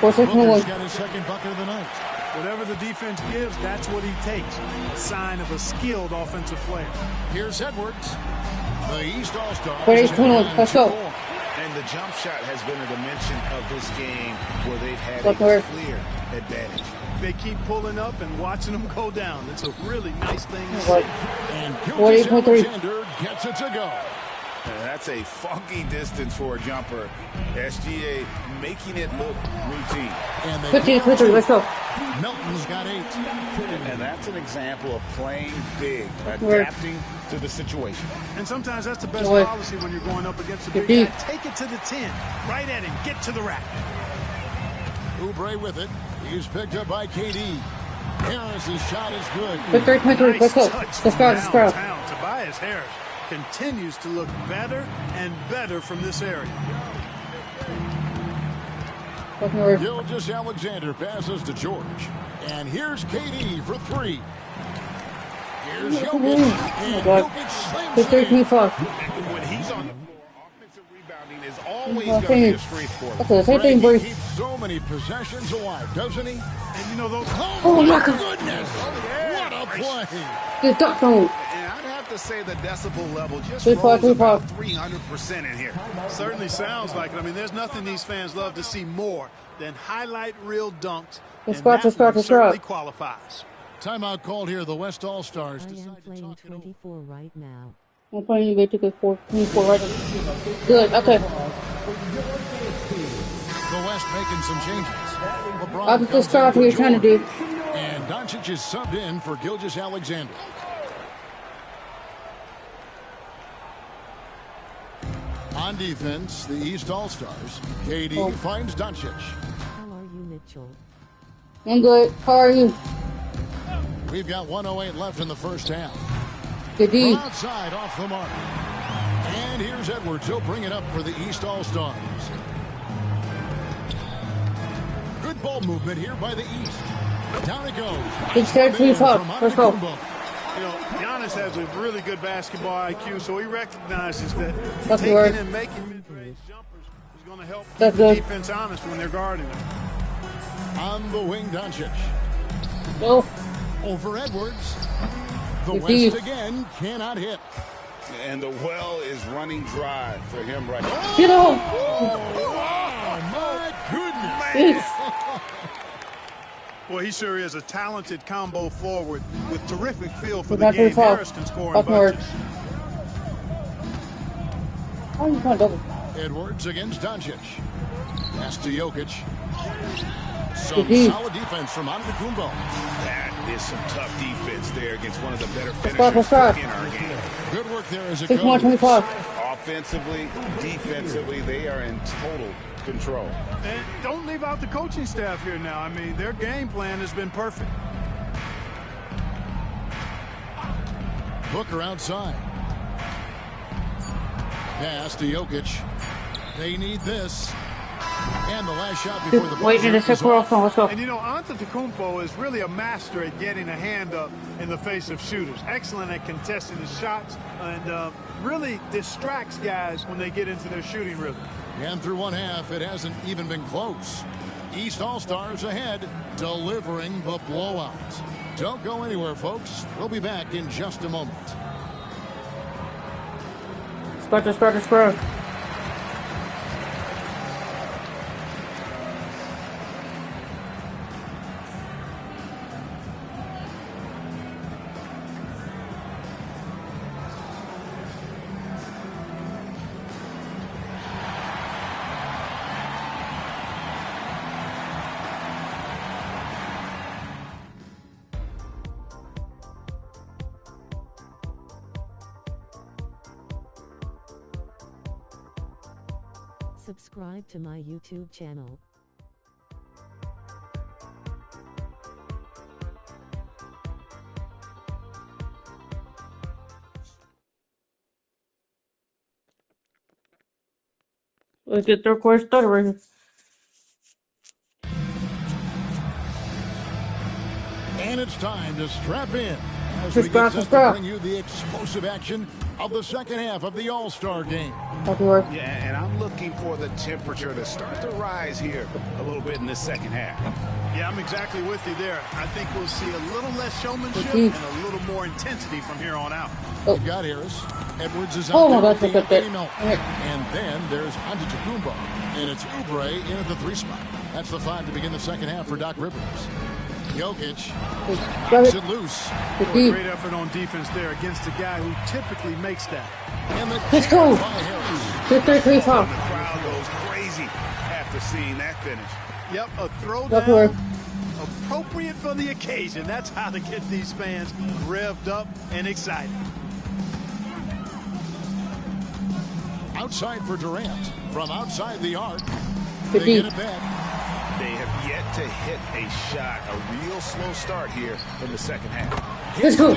Booker's got his second bucket of the night. Whatever the defense gives, that's what he takes. A sign of a skilled offensive player. Here's Edwards. The East All-Stars. 28-21. Let's go. And the jump shot has been a dimension of this game where they've had Look a where- clear advantage. They keep pulling up and watching them go down. It's a really nice thing to What? see. And 48.3. Alexander gets it to go. That's a funky distance for a jumper. SGA making it look routine. And they 15-23. Let's go. Melton's got 8. And that's an example of playing big, adapting to the situation. And sometimes that's the best What? policy when you're going up against a Good big D. guy. Take it to the 10. Right at him. Get to the rack. Oubre with it. He's picked up by KD. Harris's shot is good. 53.3. Let's go. touch Let's from go. Let's go. downtown. Tobias Harris continues to look better and better from this area. Fucking hard. Gilgeous Alexander passes to George. And here's KD for 3. Here's Jokic. Oh my And God. Jokic slams it in. 53.5. When he's on the floor, offensive rebounding is always Oh, going to be hey. a strength for him. Okay, the same thing, He Bruce. keeps so many possessions alive, doesn't he? And you know those. Oh, my God. Goodness! What a play! Good duck zone. And I'd have to say the decibel level just Good rose play, good about play. 300% in here. Certainly sounds like it. I mean, there's nothing these fans love to see more than highlight reel dunks. Let's and go, that let's go, one let's go. certainly qualifies. Timeout called here. The West All-Stars I am decide to playing talk it over. 24 right now. I'm playing basically 24 right now. Good. Okay. The West making some changes. LeBron I'll just comes start in what for you're trying to do. George. And Doncic is subbed in for Gilgeous Alexander. On defense, the East All-Stars. KD finds Doncic. How are you, Mitchell? I'm good. How are you? We've got 1:08 left in the first half. Good D. From outside, off the mark. And here's Edwards. He'll bring it up for the East All-Stars. Good ball movement here by the East. Down it goes. Big start to From You Let's go. Antetokounmpo. know, Giannis has a really good basketball IQ, so he recognizes that That's taking right. and making mid-range jumpers is going to help keep That's the good. defense honest when they're guarding him. On the wing, Doncic. Go. Over Edwards. The Good West D. again cannot hit. And the well is running dry for him right now. Get off. Oh, my goodness. Yes. Well, he sure is a talented combo forward with terrific feel for the That's game. pretty tough. Harris can score in Fucking hard. bunches. How are you trying to double? Edwards against Doncic. Pass to Jokic. Some Good. solid defense from Antetokounmpo. That is some tough defense there against one of the better Let's go. finishers in our game. Good work there as it 61-25. Offensively, defensively, they are in total control. And don't leave out the coaching staff here now. I mean, their game plan has been perfect. Booker outside. Pass to Jokic. They need this. And the last shot before the Wait, buzzer in a is off. second. Let's go. And you know, Antetokounmpo is really a master at getting a hand up in the face of shooters. Excellent at contesting the shots and really distracts guys when they get into their shooting rhythm. And through one half, it hasn't even been close. East All-Stars ahead, delivering the blowout. Don't go anywhere, folks. We'll be back in just a moment. Spread. Subscribe to my YouTube channel. Let's get their course started right here. And it's time to strap in as we get set to bring you the explosive action of the second half of the All-Star game. Yeah, and I'm looking for the temperature to start to rise here a little bit in the second half. Yeah, I'm exactly with you there. I think we'll see a little less showmanship and a little more intensity from here on out. You've got Harris. Edwards is out there with the And then there's Antetokounmpo. And it's Oubre in at the 3 spot. That's the 5 to begin the second half for Doc Rivers. Jokic knocks it loose. Great effort on defense there against a guy who typically makes that. Let's go. 2-3-3 foul. The crowd goes crazy after seeing that finish. Yep, a throwdown appropriate for the occasion. That's how to get these fans revved up and excited. Outside for Durant. From outside the arc. They get it back. They have yet to hit a shot. A real slow start here in the second half. Let's go.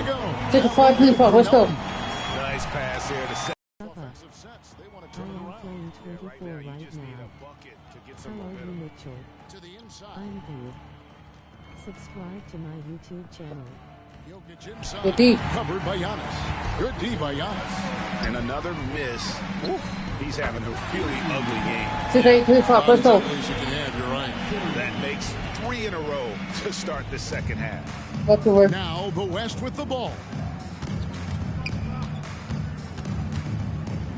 Take a 5-point foul. Let's go. Nice pass here to set. Offensive sets. They want to turn it around. Playing 24 right now. How are you, Mitchell? To the inside. I'm good. Subscribe to my YouTube channel. Jokic inside. Good D. Covered by Giannis. Good D by Giannis. And another miss. Oof. He's having a really ugly game. 2-3-3 foul. Let's go. You're right. That makes 3 in a row to start the second half. Now the West with the ball.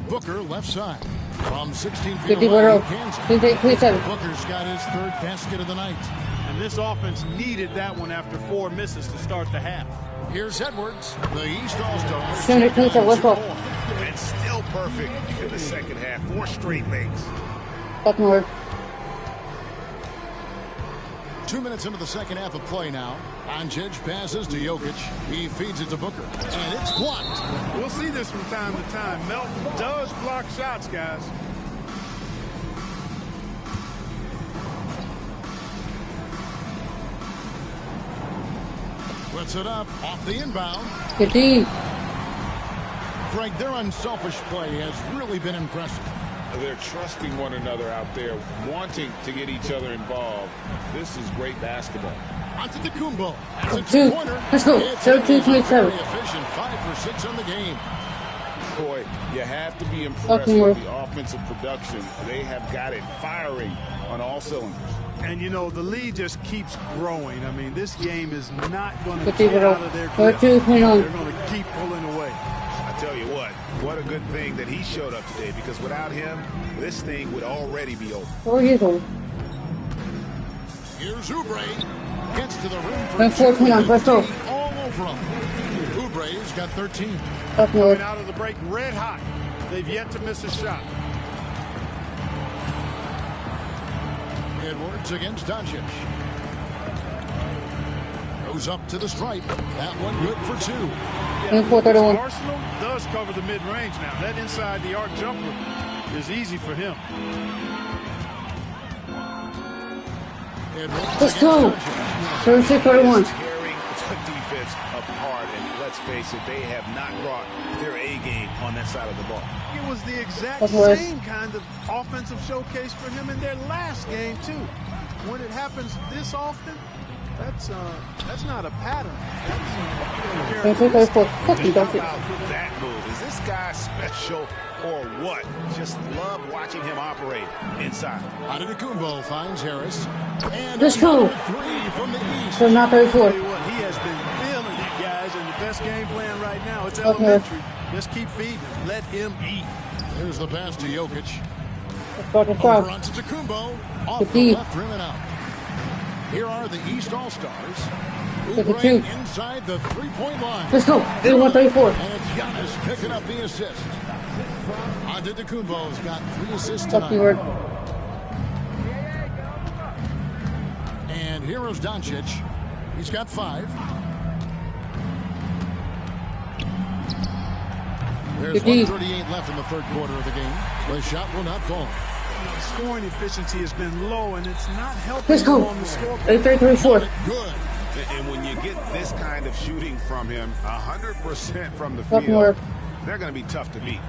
Booker left side. From 16 feet away, Kansas. Booker's got his 3rd basket of the night. And this offense needed that one after 4 misses to start the half. Here's Edwards, the East All-Stars. And still perfect in the second half. 4 straight makes. 2 minutes into the second half of play now. Doncic passes to Jokic. He feeds it to Booker. And it's blocked. We'll see this from time to time. Melton does block shots, guys. Puts it up off the inbound. Good D. Greg, their unselfish play has really been impressive. They're trusting one another out there, wanting to get each other involved. This is great basketball. Antetokounmpo. That's a 2-pointer. Let's go. 17-27. Very efficient. 5 for 6 on the game. Boy, you have to be impressed with the offensive production. They have got it firing on all cylinders. And, you know, the lead just keeps growing. I mean, this game is not going to get out of their grip. They're going to keep pulling away. I tell you what a good thing that he showed up today, because without him, this thing would already be over. 4 years old. Here's Oubre. Gets to the rim for 14 on first goal. All over him. Oubre's got 13. Coming out of the break red hot. They've yet to miss a shot. Edwards against Doncic. Goes up to the stripe. That one good for 2. Yeah, Arsenal does cover the mid-range now. That inside the arc jumper is easy for him. Let's go. 36-41. Tearing the defense apart, and let's face it, they have not brought their A game on that side of the ball. It was the exact same kind of offensive showcase for him in their last game too. When it happens this often, that's not a pattern. That's that move. Is this guy special or what? Just love watching him operate inside. Antetokounmpo finds Harris. And let's go. 3 from the east. So not 34. He has been feeling it, guys, and the best game plan right now. It's elementary. Just keep feeding him. Let him eat. There's the pass to Jokic. Over on to Antetokounmpo. Off the left rim and out. Here are the East All-Stars. Oubre inside the 3-point line. Let's go. 31-34. And it's Giannis picking up the assist. Antetokounmpo's got 3 assists tonight. And here's Doncic. He's got 5. There's 1:38 left in the third quarter of the game. The shot will not fall. Scoring efficiency has been low, and it's not helping him on the scoreboard. 33-34. Good. And when you get this kind of shooting from him, 100% from the Fucking field, work. they're going to be tough to beat.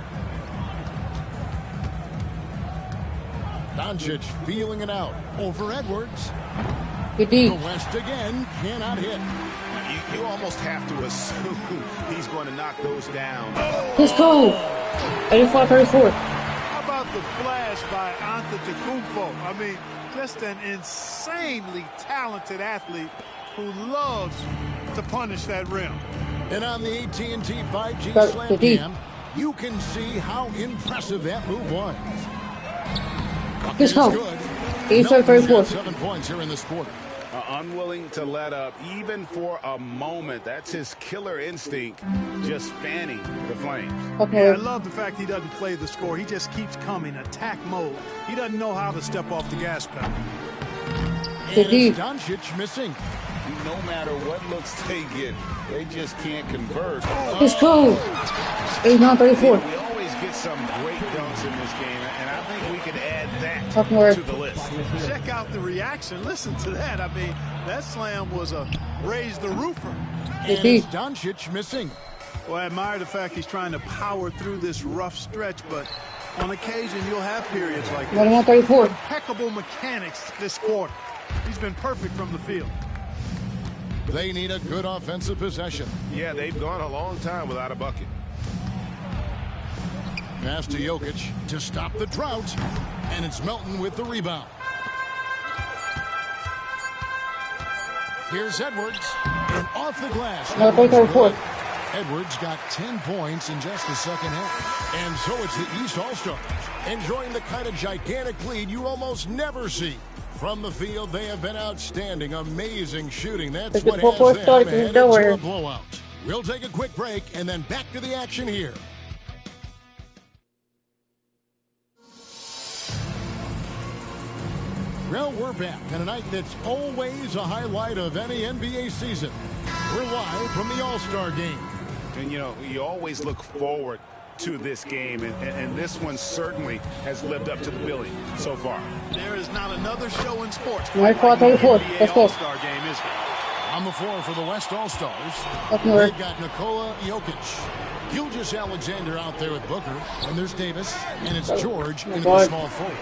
Doncic feeling it out over Edwards. Good The D. West again cannot hit. You almost have to assume he's going to knock those down. Let's go. 85-34. How about the flash by Antetokounmpo? I mean, just an insanely talented athlete who loves to punish that rim. And on the AT&T 5G Start Slam the D. Cam, you can see how impressive that move was. Let's go. Good. 87-34. 7 points here in this quarter. Unwilling to let up even for a moment. That's his killer instinct, just fanning the flames. Okay. I love the fact he doesn't play the score. He just keeps coming, attack mode. He doesn't know how to step off the gas pedal. And it's Doncic missing. No matter what looks they get, they just can't convert. Let's go. 89-34. We always get some great dunks in this game, and I think we could add that Fucking work. to the list. Check out the reaction. Listen to that. I mean, that slam was a raise the roofer. And it's Doncic missing. Well, I admire the fact he's trying to power through this rough stretch, but on occasion you'll have periods like that. 91-34. Impeccable mechanics this quarter. He's been perfect from the field. They need a good offensive possession. Yeah, they've gone a long time without a bucket. Pass to Jokic to stop the drought. And it's Melton with the rebound. Here's Edwards. And off the glass. Edwards got 10 points in just the second half. And so it's the East All-Stars enjoying the kind of gigantic lead you almost never see. From the field, they have been outstanding. Amazing shooting. That's what has them headed to a blowout. We'll take a quick break and then back to the action here. Well, we're back on a night that's always a highlight of any NBA season. We're live from the All-Star game. And, you know, you always look forward to this game, and this one certainly has lived up to the billing so far. There is not another show in sports. Let's go. All-Star game, is there? On the floor for the West All-Stars, Work. they've got Nikola Jokic, Gilgeous-Alexander out there with Booker, and there's Davis, and it's George in the small forward.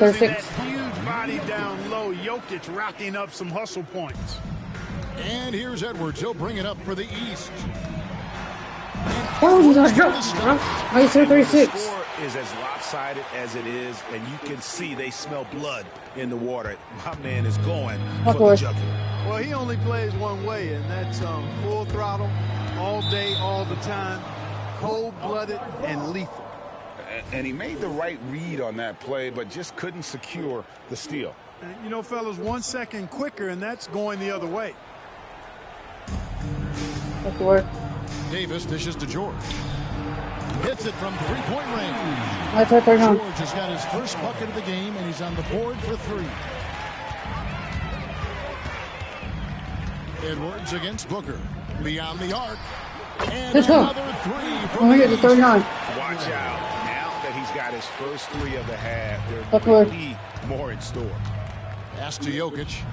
Using that huge body down low, Jokic racking up some hustle points. And here's Edwards. He'll bring it up for the East. Oh, he's on drop. 36. The score is as lopsided as it is, and you can see they smell blood in the water. My man is going for the jugular. Well, he only plays one way, and that's full throttle, all day, all the time, cold-blooded and lethal. And he made the right read on that play, but just couldn't secure the steal. And, you know, fellas, 1 second quicker, and that's going the other way. Let's work. Davis dishes to George. Hits it from three-point range. Let's work right now. George has got his first bucket of the game, and he's on the board for 3. Edwards against Booker. Beyond the arc. And let's go. Another 3 from Oh, here's the 39. Watch out. Now that he's got his first 3 of the half, there will be more in store. Pass to Jokic.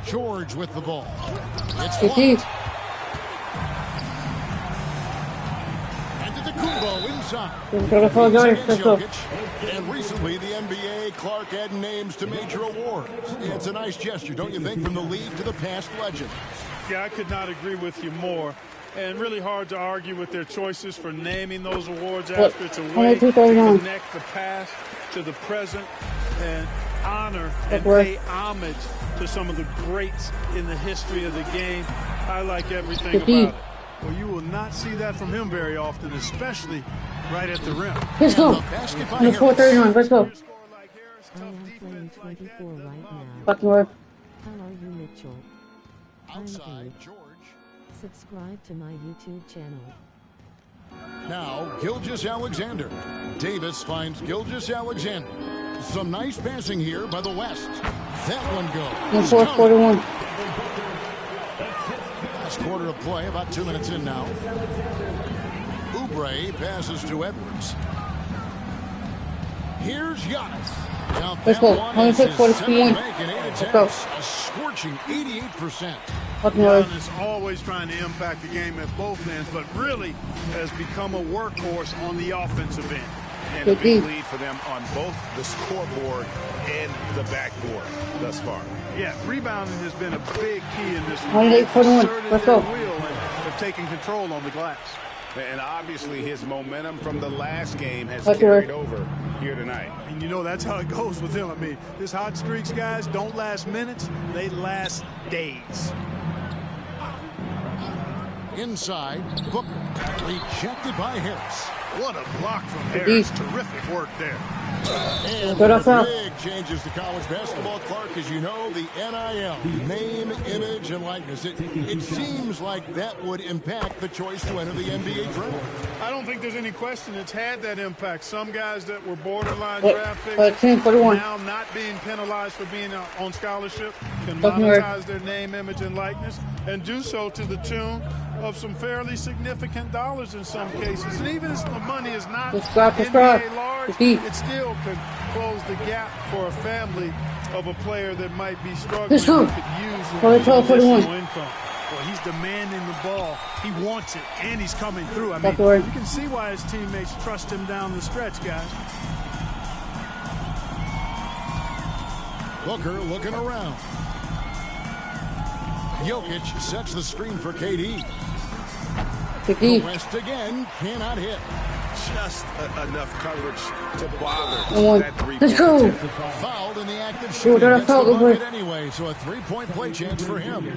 George with the ball. It's blocked. Antetokounmpo inside. And recently, the NBA, Clark added names to major awards. It's a nice gesture, don't you think, from the league to the past legends? Yeah, I could not agree with you more. And really hard to argue with their choices for naming those awards after. It's a way to connect the past to the present and honor and pay homage to some of the greats in the history of the game. I like everything about it. Well, you will not see that from him very often, especially right at the rim. Let's go. 4:39. Let's go. I am playing 24 right now. Fucking work. How are you, Mitchell? Outside, George. Subscribe to my YouTube channel. Now, Gilgeous-Alexander. Davis finds Gilgeous-Alexander. Some nice passing here by the West. That one goes. 4:41. Last quarter of play, about 2 minutes in now. Oubre passes to Edwards. Here's Giannis. Now Let's that go. one How many is picks his for the seventh team? make in 8 Let's attempts. go. A scorching 88%. Giannis always trying to impact the game at both ends, but really has become a workhorse on the offensive end. And a big lead for them on both the scoreboard and the backboard thus far. Yeah, rebounding has been a big key in this one. 108-41. Let's go. Have taken control on the glass. And obviously his momentum from the last game has Let's carried work. over here tonight. And you know that's how it goes with him. I mean, his hot streaks, guys, don't last minutes. They last days. Inside, Booker. Rejected by Harris. What a block from Harris. Terrific work there. And Good off now. big changes to college basketball, Clark, as you know, the NIL, name, image, and likeness. It seems like that would impact the choice to enter the NBA draft. I don't think there's any question it's had that impact. Some guys that were borderline draft picks 10-41. now not being penalized for being on scholarship can Fucking work. monetize their name, image, and likeness, and do so to the tune of some fairly significant dollars in some cases. And even if the money is not NBA large, it still could close the gap for a family of a player that might be struggling Let's go. and could use For the 12-41. additional income. Well, he's demanding the ball. He wants it, and he's coming through. I mean, That's the word. you can see why his teammates trust him down the stretch, guys. Booker looking around. Jokic sets the screen for KD. The West again cannot hit. Just enough coverage to bother that Let's three-point go. attempt. Fouled in the act of Dude, shooting. that's Gets the foul, bucket Oubre. anyway, so a three-point play chance for him.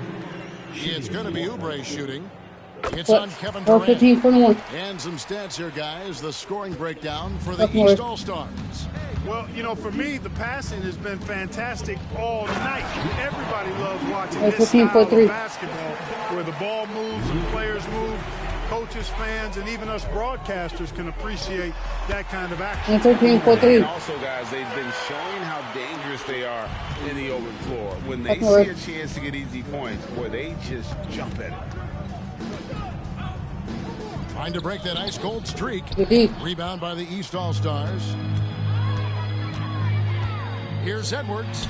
It's going to be Oubre shooting. It's What? on Kevin Oh, Durant. 15-41. And some stats here, guys. The scoring breakdown for the Up East north. All-Stars. Well, you know, for me, the passing has been fantastic all night. Everybody loves watching Hey, this style 15-43. of basketball where the ball moves and players move. Coaches, fans, and even us broadcasters can appreciate that kind of action. And 13-43. And also, guys, they've been showing how dangerous they are in the open floor. When they Up see north. a chance to get easy points, boy, they just jump at it. Trying to break that ice-cold streak. Good. Rebound by the East All-Stars. Here's Edwards.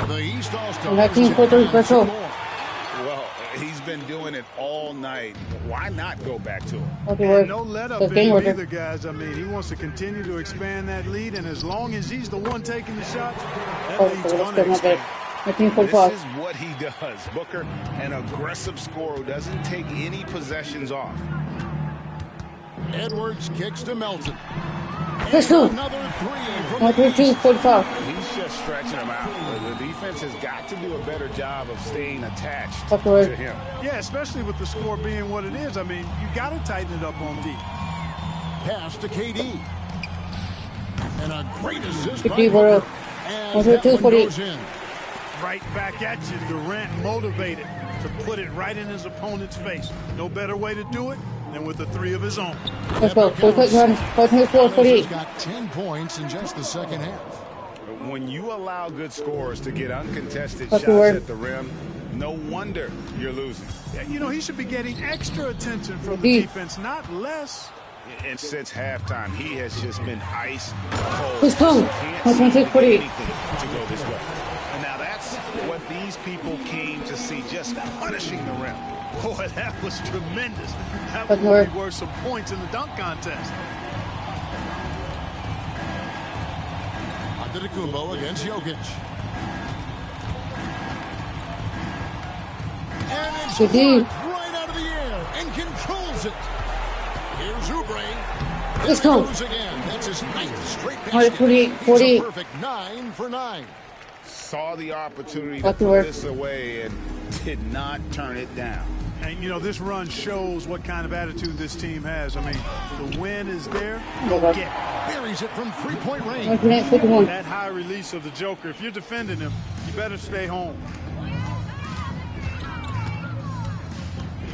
The East All-Stars. 19-43. Let's go. Well, he's been doing it all night. Why not go back to him? Okay, And work. no let up That's in game it worker. either, guys. I mean, he wants to continue to expand that lead, and as long as he's the one taking the shots, that Oh, lead's let's going go. to My bad. expand. 19-45. This is what he does. Booker, an aggressive scorer who doesn't take any possessions off. Edwards kicks to Melton. Let's go. Another three from the East. 132-45. He's just stretching him out. The defense has got to do a better job of staying attached That's right. to him. Yeah, especially with the score being what it is. I mean, you got to tighten it up on D. Pass to KD. And a great assist by KD, bro. Booker. And 132, that one 48. goes in. Right back at you. Durant motivated to put it right in his opponent's face. No better way to do it than with the three of his own. Let's go. Full quick run. Giannis 48. has got 10 points in just the second half. When you allow good scorers to get uncontested That's shots the word. at the rim, no wonder you're losing. Yeah, you know, he should be getting extra attention from the D. defense, not less. And since halftime, he has just been ice cold. Let's go. Can't 126, seem to get 48. anything to go this way. And now that's what these people came to see, just punishing the rim. Boy, that was tremendous. That That's would be more. worth some points in the dunk contest. Antetokounmpo against Jokic. And it's Good blocked D. right out of the air and controls it. Here's Oubre. Let's There go. he goes again. That's his ninth straight basket. 128, He's a 48. perfect 9 for 9. Saw the opportunity to That's the put word. this away and did not turn it down. And, you know, this run shows what kind of attitude this team has. I mean, the win is there. Go Okay. get it. Buries it from three-point range. 151. That high release of the Joker, if you're defending him, you better stay home.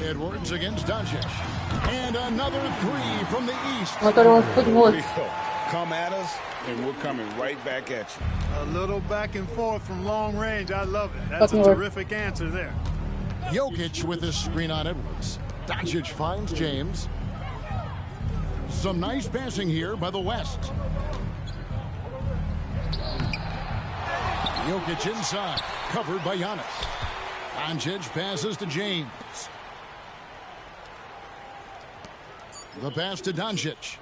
Edwards against Doncic. And another three from the East. 131. Come at us, and we're coming right back at you. A little back and forth from long range. I love it. That's a Fucking work. terrific answer there. Jokic with his screen on Edwards. Doncic finds James. Some nice passing here by the West. Jokic inside, covered by Giannis. Doncic passes to James. The pass to Doncic.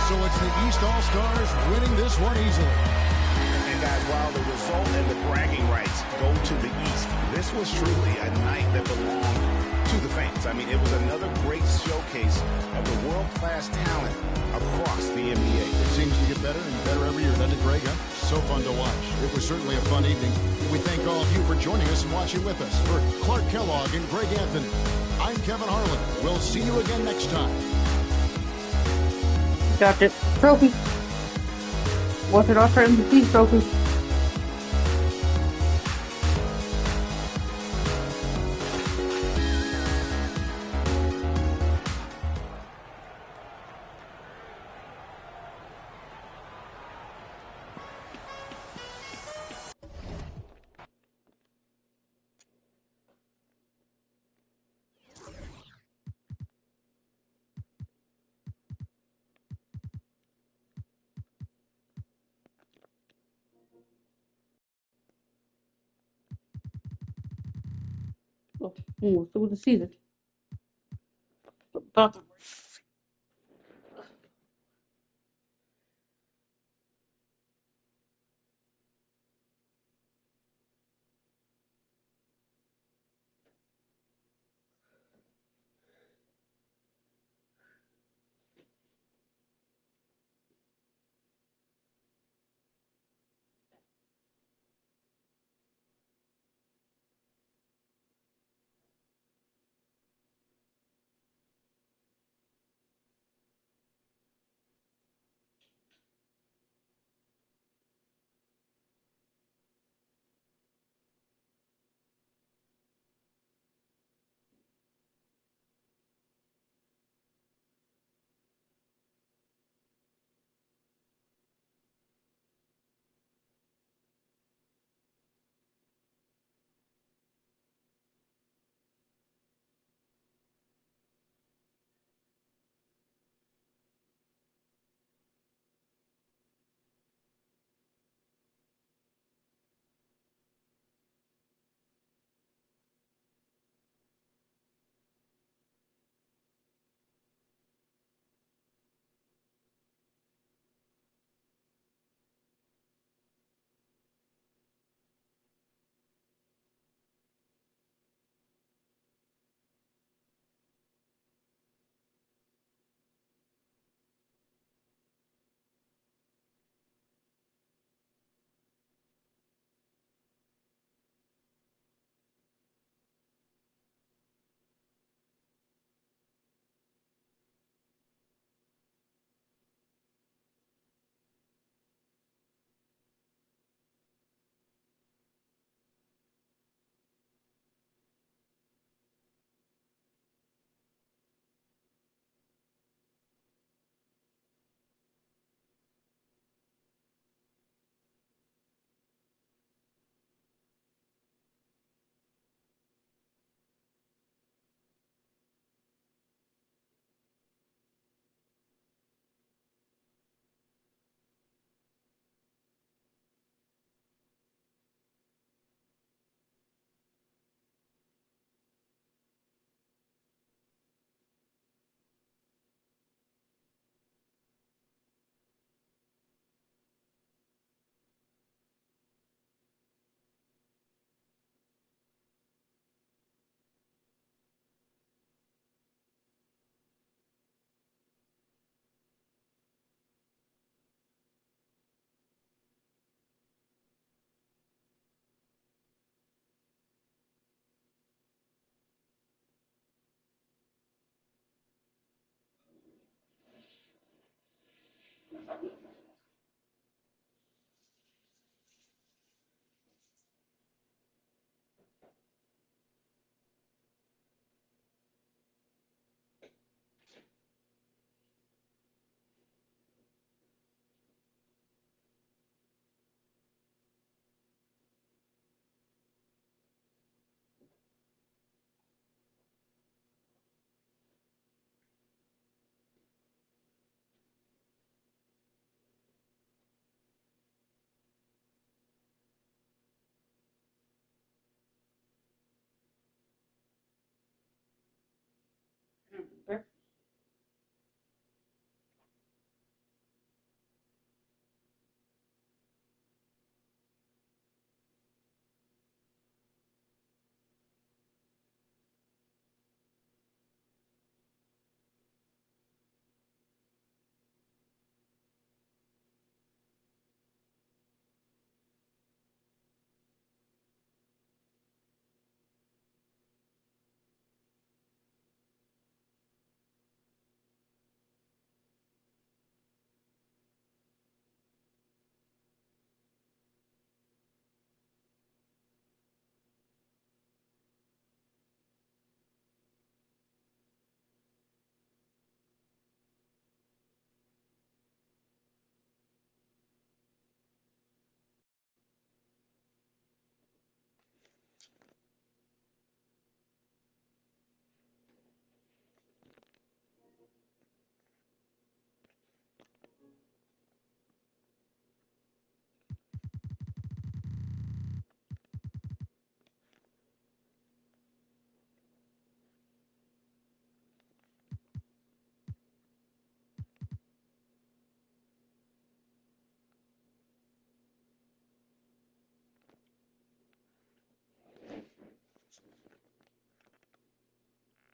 So it's the East All-Stars winning this one easily. And guys, while the result and the bragging rights go to the East, this was truly a night that belonged to the fans. I mean, it was another great showcase of the world-class talent across the NBA. It seems to get better and better every year, doesn't it, Greg? Huh? So fun to watch. It was certainly a fun evening. We thank all of you for joining us and watching with us. For Clark Kellogg and Greg Anthony, I'm Kevin Harlan. We'll see you again next time. Got it. Trophy. What's it offer MVP trophy? Almost through the season. But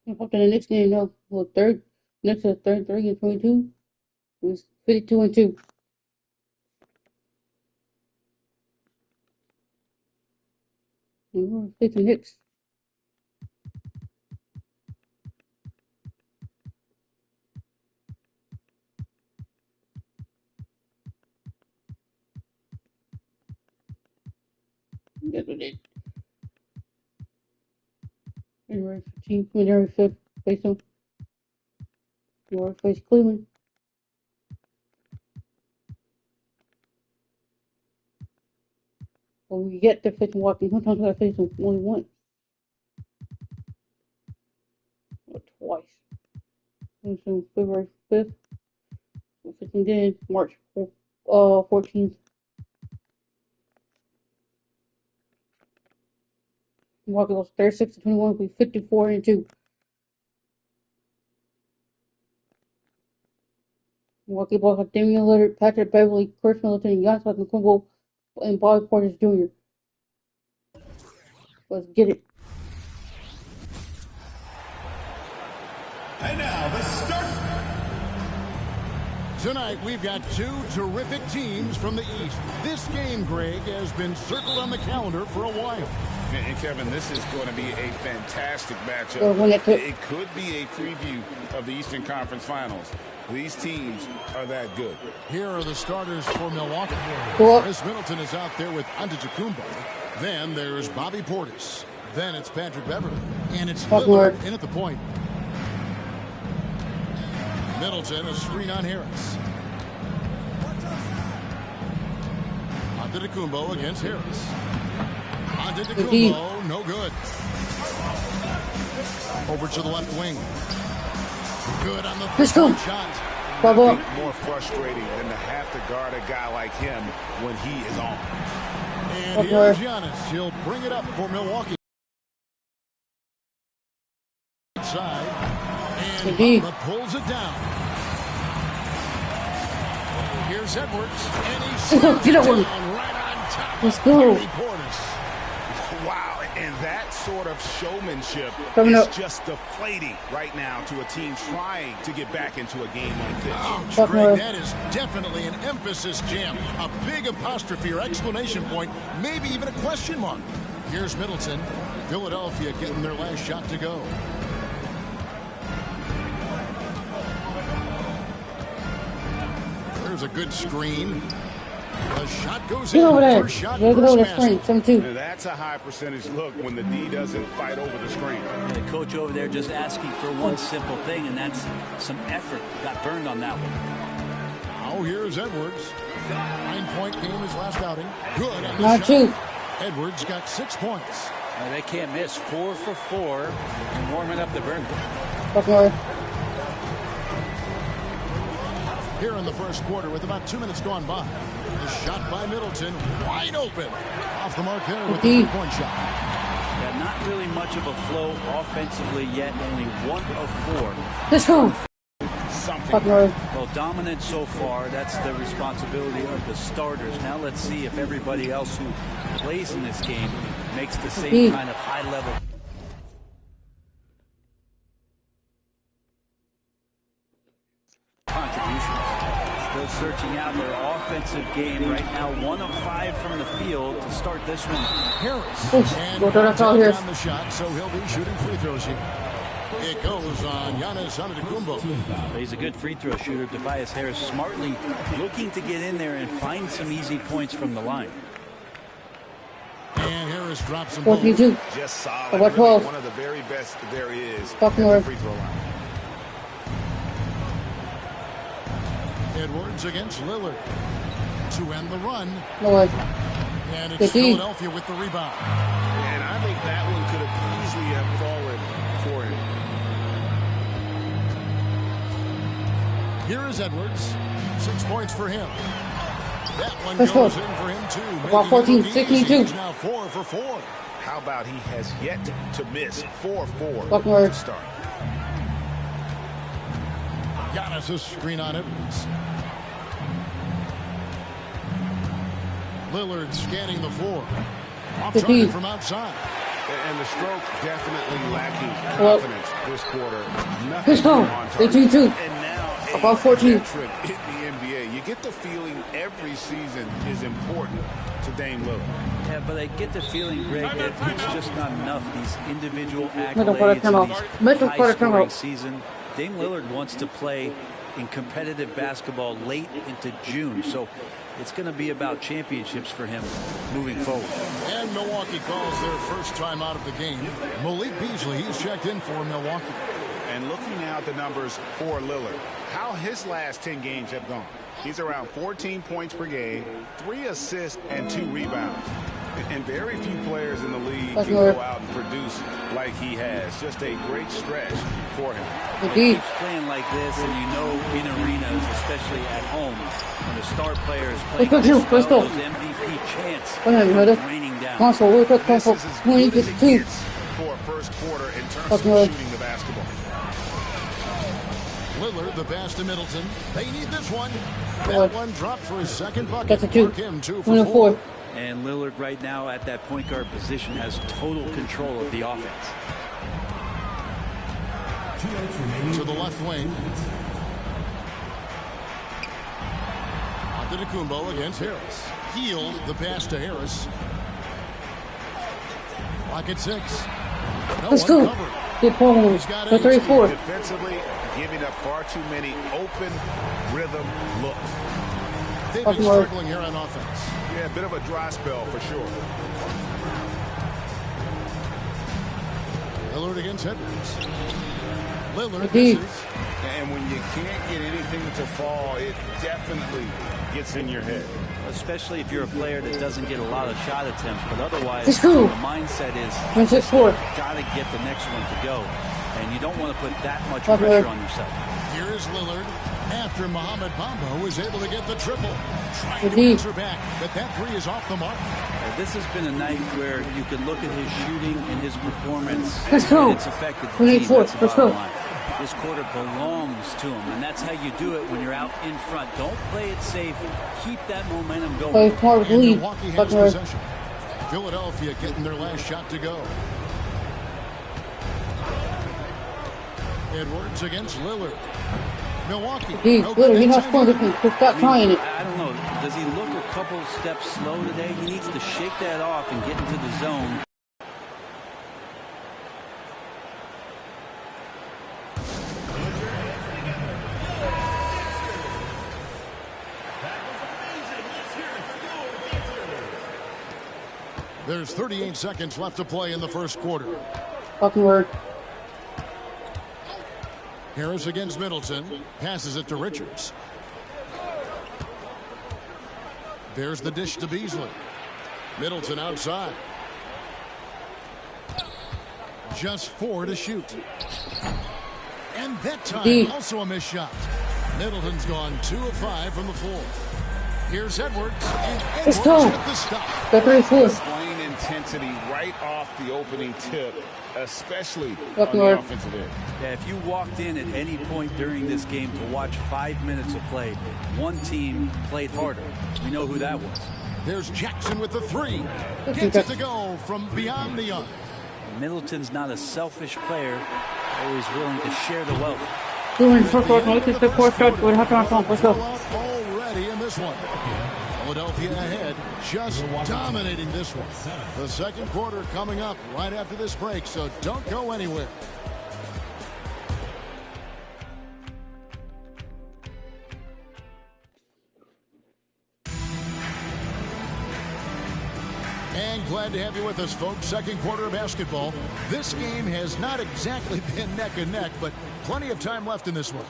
Up to the next game now. Well, next to 33 and 22. It was 52 and 2. And we're facing Knicks. That's what it. January 15th, January 5th, face them. New York face Cleveland. When we get to face Milwaukee, sometimes we gotta face them only once. Or twice. So February 5th. We're facing again March 14th. Milwaukee lost 36 to 21, we 54 and 2. Milwaukee ball had Damian Lillard, Patrick Beverly, Chris Middleton, Giannis Antetokounmpo, and Bobby Portis Jr. Let's get it. And now the start. Tonight, we've got two terrific teams from the East. This game, Greg, has been circled on the calendar for a while. And Kevin, this is going to be a fantastic matchup. It could be a preview of the Eastern Conference Finals. These teams are that good. Here are the starters for Milwaukee. Chris Middleton is out there with Antetokounmpo. Then there's Bobby Portis. Then it's Patrick Beverly. And it's Lillard in at the point. Middleton, a screen on Harris. Antetokounmpo against Harris. Antetokounmpo, no good. Over to the left wing. Good on the first shot. More frustrating than to have to guard a guy like him when he is on. And here's Giannis. He'll bring it up for Milwaukee. Side. And Bamba pulls it down. Here's Edwards. And he slams it down right on top. Let's go. Wow, and that sort of showmanship is just deflating right now to a team trying to get back into a game like this. Ouch, Greg, that is definitely an emphasis jam. A big apostrophe or exclamation point, maybe even a question mark. Here's Middleton. Philadelphia getting their last shot to go. There's a good screen. The shot goes in. First shot, first basket. That's a high percentage look when the D doesn't fight over the screen. The coach over there just asking for one simple thing, and that's some effort. Got burned on that one. Now here's Edwards. 9-point game his last outing. Good on the shot. Edwards got 6 points. They can't miss. 4 for 4 and warming up the burn. Here in the first quarter with about 2 minutes gone by. The shot by Middleton, wide open. Off the mark there with the 3-point shot. Yeah, not really much of a flow offensively yet. Only 1 of 4. Let's go. Well, dominant so far. That's the responsibility of the starters. Now let's see if everybody else who plays in this game makes the same kind of high level. Still searching out their offensive game right now. 1 of 5 from the field to start this one. Harris. And down the shot, so he'll be shooting free throws here. It goes on Giannis Antetokounmpo. He's a good free throw shooter. Tobias Harris smartly looking to get in there and find some easy points from the line. And Harris drops some 42. Just solid. Really one of the very best there is at the free throw line. Edwards against Lillard to end the run. And it's Philadelphia with the rebound. And I think that one could have easily have fallen for him. Here is Edwards. 6 points for him. That one goes in for him too. About 14, 62. He's now 4 for 4. How about he has yet to miss 4-4 to start. Giannis' screen on Edwards. Lillard scanning the floor. Off target from outside. And the stroke definitely lacking confidence this quarter. Let's go. 18-2. And now about 14. In the NBA, you get the feeling every season is important to Dame Lillard. Yeah, but I get the feeling, Greg, that it's just not enough. These individual accolades in these high-scoring season. Dame Lillard wants to play in competitive basketball late into June, so it's going to be about championships for him moving forward. And Milwaukee calls their first time out of the game. Malik Beasley, he's checked in for Milwaukee. And looking now at the numbers for Lillard, how his last 10 games have gone. He's around 14 points per game, 3 assists, and 2 rebounds. And very few players in the league can go out and produce like he has. Just a great stretch for him. He keeps playing like this, and you know in arenas, especially at home, when the star player is playing this well, those MVP chants are raining down. This is as good as it gets for a first quarter in terms of shooting the basketball. Lillard, the pass to Middleton. They need this one. That one dropped for his second bucket. That's a 2. Him 2 for 4. And Lillard right now at that point guard position has total control of the offense. To the left wing. Antetokounmpo against Harris. Healed the pass to Harris. Lock at 6. Let's go. Good points. 3-4. Defensively, giving up far too many open rhythm looks. They've been struggling here on offense. Yeah, a bit of a dry spell for sure. Lillard against Edwards. Lillard misses. And when you can't get anything to fall, it definitely gets in your head. Especially if you're a player that doesn't get a lot of shot attempts, but otherwise the mindset is got to get the next one to go. And you don't want to put that much pressure on yourself. Here is Lillard after Mohamed Bamba was able to get the triple. Trying to answer back, but that 3 is off the mark. This has been a night where you can look at his shooting and his performance. Let's go. And it's affected the team. Let's go. This quarter belongs to him, and that's how you do it when you're out in front. Don't play it safe. Keep that momentum going. Milwaukee has possession. Philadelphia getting their last shot to go. Edwards against Lillard. Milwaukee. Lillard, he has fun with me. Stop trying it. I don't know. Does he look a couple steps slow today? He needs to shake that off and get into the zone. There's 38 seconds left to play in the first quarter. Fucking word. Harris against Middleton. Passes it to Richards. There's the dish to Beasley. Middleton outside. Just 4 to shoot. And that time, also a missed shot. Middleton's gone 2 of 5 from the floor. Here's Edwards. And Edwards hit the stop. Playing intensity right off the opening tip, especially on the offensive end. Yeah, if you walked in at any point during this game to watch 5 minutes of play, one team played harder. We know who that was. There's Jackson with the 3. Gets it to go from beyond the arc. Middleton's not a selfish player, always willing to share the wealth. Already in this one. Philadelphia ahead, just dominating this one. The second quarter coming up right after this break, so don't go anywhere. And glad to have you with us, folks. Second quarter of basketball. This game has not exactly been neck and neck, but plenty of time left in this one.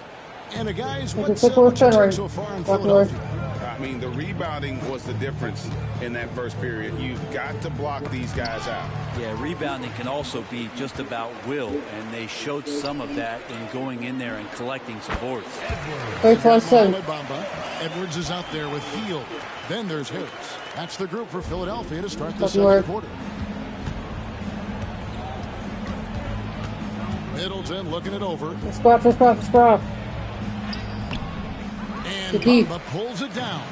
And guys, what's your take so far in Philadelphia? I mean, the rebounding was the difference in that first period. You've got to block these guys out. Yeah, rebounding can also be just about will, and they showed some of that in going in there and collecting some boards. Edwards is out there with Hield. Then there's Harris. That's the group for Philadelphia to start the second quarter. Middleton looking it over. Scrap. And Bamba pulls it down.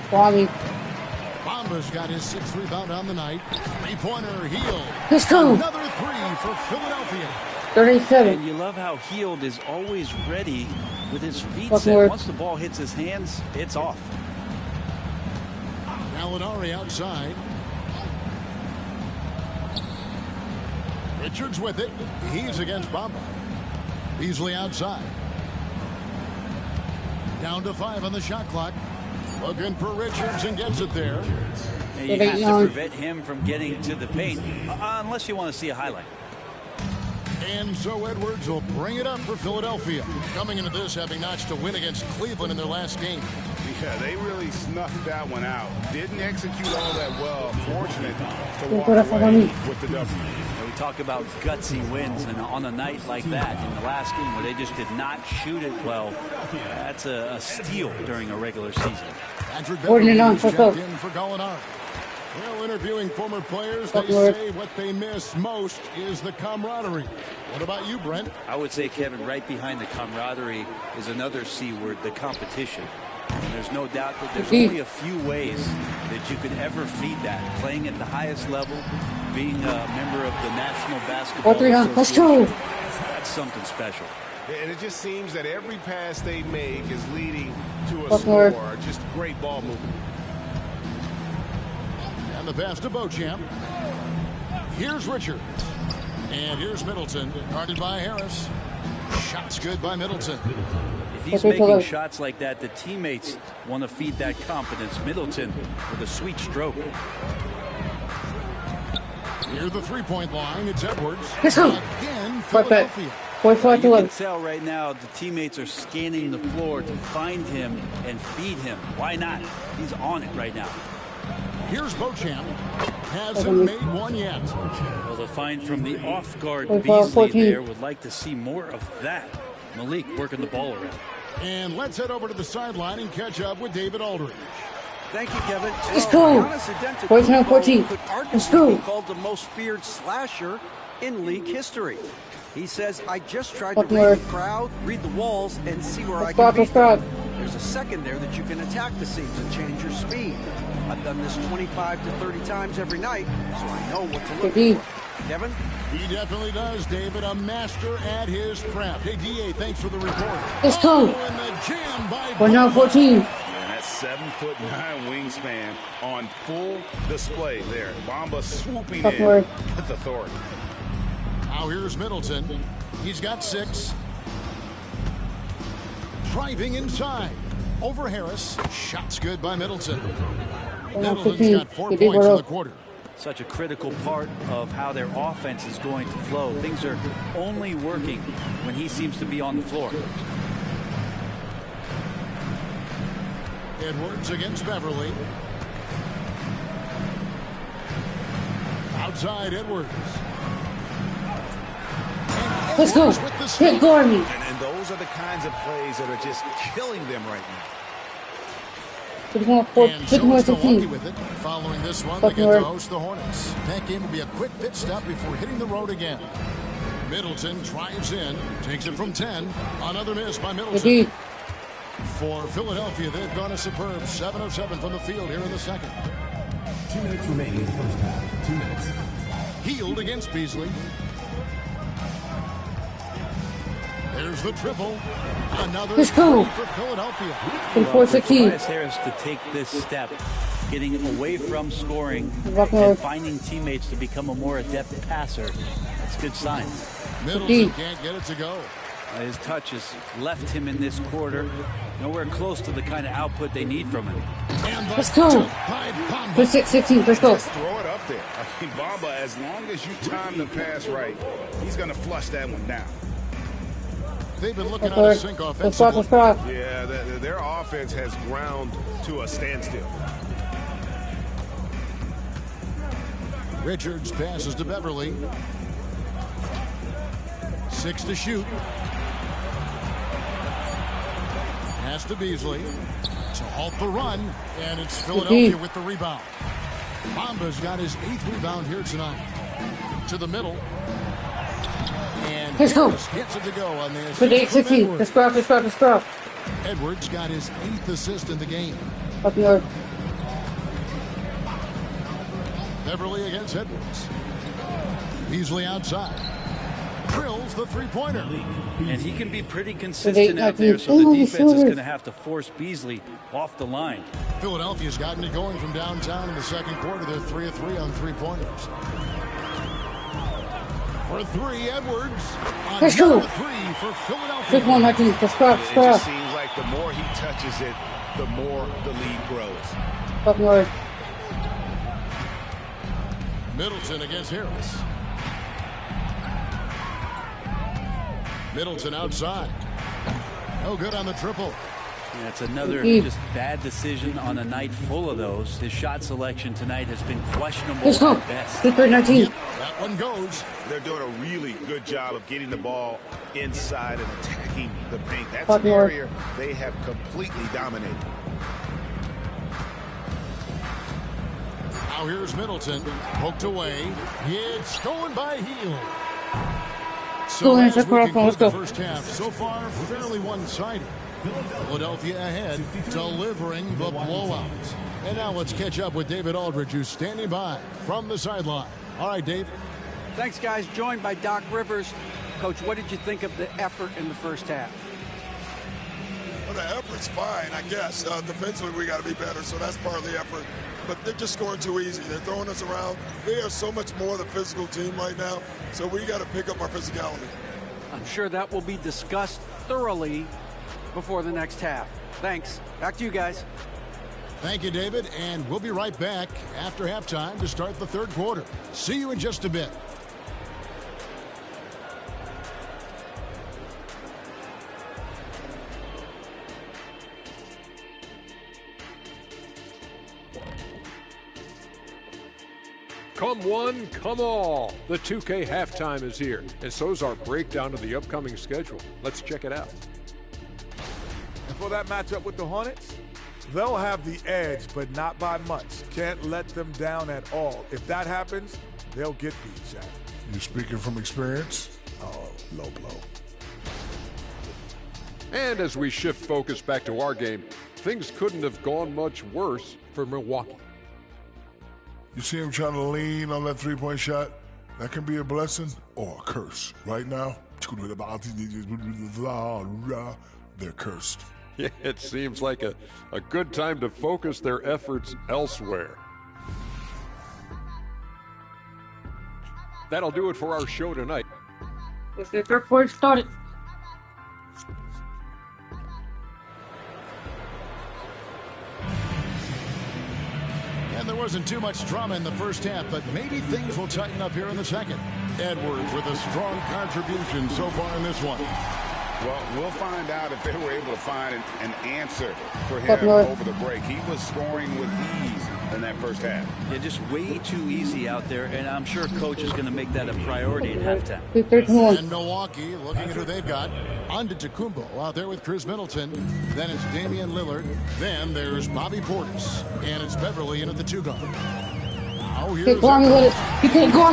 Bomba's got his 6th rebound on the night. 3-pointer, Hield. Let's go. Another 3 for Philadelphia. 37. And you love how Hield is always ready with his feet What's set. more? Once the ball hits his hands, it's off. Gallinari outside. Richards with it. He's against Bamba. Beasley outside. Down to 5 on the shot clock. Looking for Richards and gets it there. And you have to prevent him from getting to the paint, unless you want to see a highlight. And so Edwards will bring it up for Philadelphia. Coming into this, having notched a win against Cleveland in their last game. Yeah, they really snuffed that one out. Didn't execute all that well. Fortunate to walk away with the W. We talk about gutsy wins, and on a night like that in the last game where they just did not shoot it well, that's a steal during a regular season. Patrick Beverley checked in for Gallinari. Well, interviewing former players, they say what they miss most is the camaraderie. What about you, Brent? I would say, Kevin, right behind the camaraderie is another C word, the competition. And there's no doubt that there's only a few ways that you could ever feed that. Playing at the highest level, being a member of the National Basketball Association. Let's go. That's something special. And it just seems that every pass they make is leading to a score. Just great ball movement. And the pass to Beauchamp. Here's Richards. And here's Middleton. Guarded by Harris. Shots good by Middleton. If he's making shots like that, the teammates want to feed that confidence. Middleton with a sweet stroke. Near the three-point line, it's Edwards. Again, Philadelphia. You can tell right now the teammates are scanning the floor to find him and feed him. Why not? He's on it right now. Here's Beauchamp. Hasn't made one yet. Well, the find from the off-guard Beasley there. Would like to see more of that. Malik working the ball around. And let's head over to the sideline and catch up with David Aldridge. Thank you, Kevin. Let's go. 14. Could Let's go. arguably be called the most feared slasher in league history. He says, I just tried to read the crowd, read the walls, and see where I can beat them. There's a second there that you can attack the seams and change your speed. I've done this 25 to 30 times every night, so I know what to look for. Kevin? He definitely does, David. A master at his craft. Hey, D.A., thanks for the report. Let's go. We're now 14. And that 7'9" wingspan on full display there. Bamba swooping in with authority. Now here's Middleton. He's got 6. Driving inside. Over Harris. Shots good by Middleton. Middleton's got 4 points in the quarter. Such a critical part of how their offense is going to flow. Things are only working when he seems to be on the floor. Edwards against Beverly. Outside Edwards. Let's go. Hit Gordon. And those are the kinds of plays that are just killing them right now. And so is Milwaukee with it. Following this one, they get to host the Hornets. That game will be a quick pit stop before hitting the road again. Middleton drives in, takes it from 10. Another miss by Middleton. For Philadelphia, they've gone a superb 7 of 7 from the field here in the second. 2 minutes remaining in the first half. 2 minutes. Hield against Beasley. There's the triple. Another Let's go. for Philadelphia. For Tobias Harris to take this step, getting away from scoring and finding teammates to become a more adept passer, that's a good sign. Middleton can't get it to go. His touch has left him in this quarter nowhere close to the kind of output they need from him. Let's go. 16. Let's go. Just throw it up there. I mean, Bamba, as long as you time the pass right, he's going to flush that one down. They've been looking out of sync offensively. Yeah, their offense has ground to a standstill. Richards passes to Beverly. 6 to shoot. Pass to Beasley to halt the run, and it's Philadelphia with the rebound. Bamba's got his 8th rebound here tonight. To the middle. And let's go. Gets it to go on the assist 8-16. Let's go. Edwards got his 8th assist in the game. Up north. Beverly against Edwards. Beasley outside. Drills the three-pointer. And he can be pretty consistent out there, so the defense is going to have to force Beasley off the line. Philadelphia's gotten it going from downtown in the second quarter. They're 3 of 3 on three-pointers. For three, Edwards. Let's go. 3 for Philadelphia. Just one, Martin. Just cross. It just seems like the more he touches it, the more the lead grows. Fucking word. Middleton against Harris. Middleton outside. No good on the triple. Yeah, it's another just bad decision on a night full of those. His shot selection tonight has been questionable at best. Yep, that one goes. They're doing a really good job of getting the ball inside and attacking the paint. That's an area they have completely dominated. Now here's Middleton, poked away. It's stolen by Hield. So as we conclude the first half, so far fairly one-sided. Philadelphia ahead, delivering the blowout. And now let's catch up with David Aldridge, who's standing by from the sideline. All right, Dave. Thanks, guys. Joined by Doc Rivers. Coach, what did you think of the effort in the first half? Well, the effort's fine, I guess. Defensively, we got to be better, so that's part of the effort. But they're just scoring too easy. They're throwing us around. They are so much more the physical team right now, so we got to pick up our physicality. I'm sure that will be discussed thoroughly before the next half. Thanks. Back to you guys. Thank you, David, and we'll be right back after halftime to start the third quarter. See you in just a bit. Come one, come all. The 2K halftime is here, and so is our breakdown of the upcoming schedule. Let's check it out. And for that matchup with the Hornets, they'll have the edge, but not by much. Can't let them down at all. If that happens, they'll get beat, Shaq. You speaking from experience? Oh, low blow. And as we shift focus back to our game, things couldn't have gone much worse for Milwaukee. You see him trying to lean on that three-point shot? That can be a blessing or a curse. Right now, they're cursed. Yeah, it seems like a good time to focus their efforts elsewhere. That'll do it for our show tonight. Let's get the third started. And there wasn't too much drama in the first half, but maybe things will tighten up here in the second. Edwards with a strong contribution so far in this one. Well, we'll find out if they were able to find an answer for him over the break. He was scoring with ease in that first half. Yeah, just way too easy out there, and I'm sure Coach is going to make that a priority at halftime. And Milwaukee, looking at who they've got, Antetokounmpo out there with Chris Middleton. Then it's Damian Lillard. Then there's Bobby Portis. And it's Beverly in at the 2-guard. You can't go on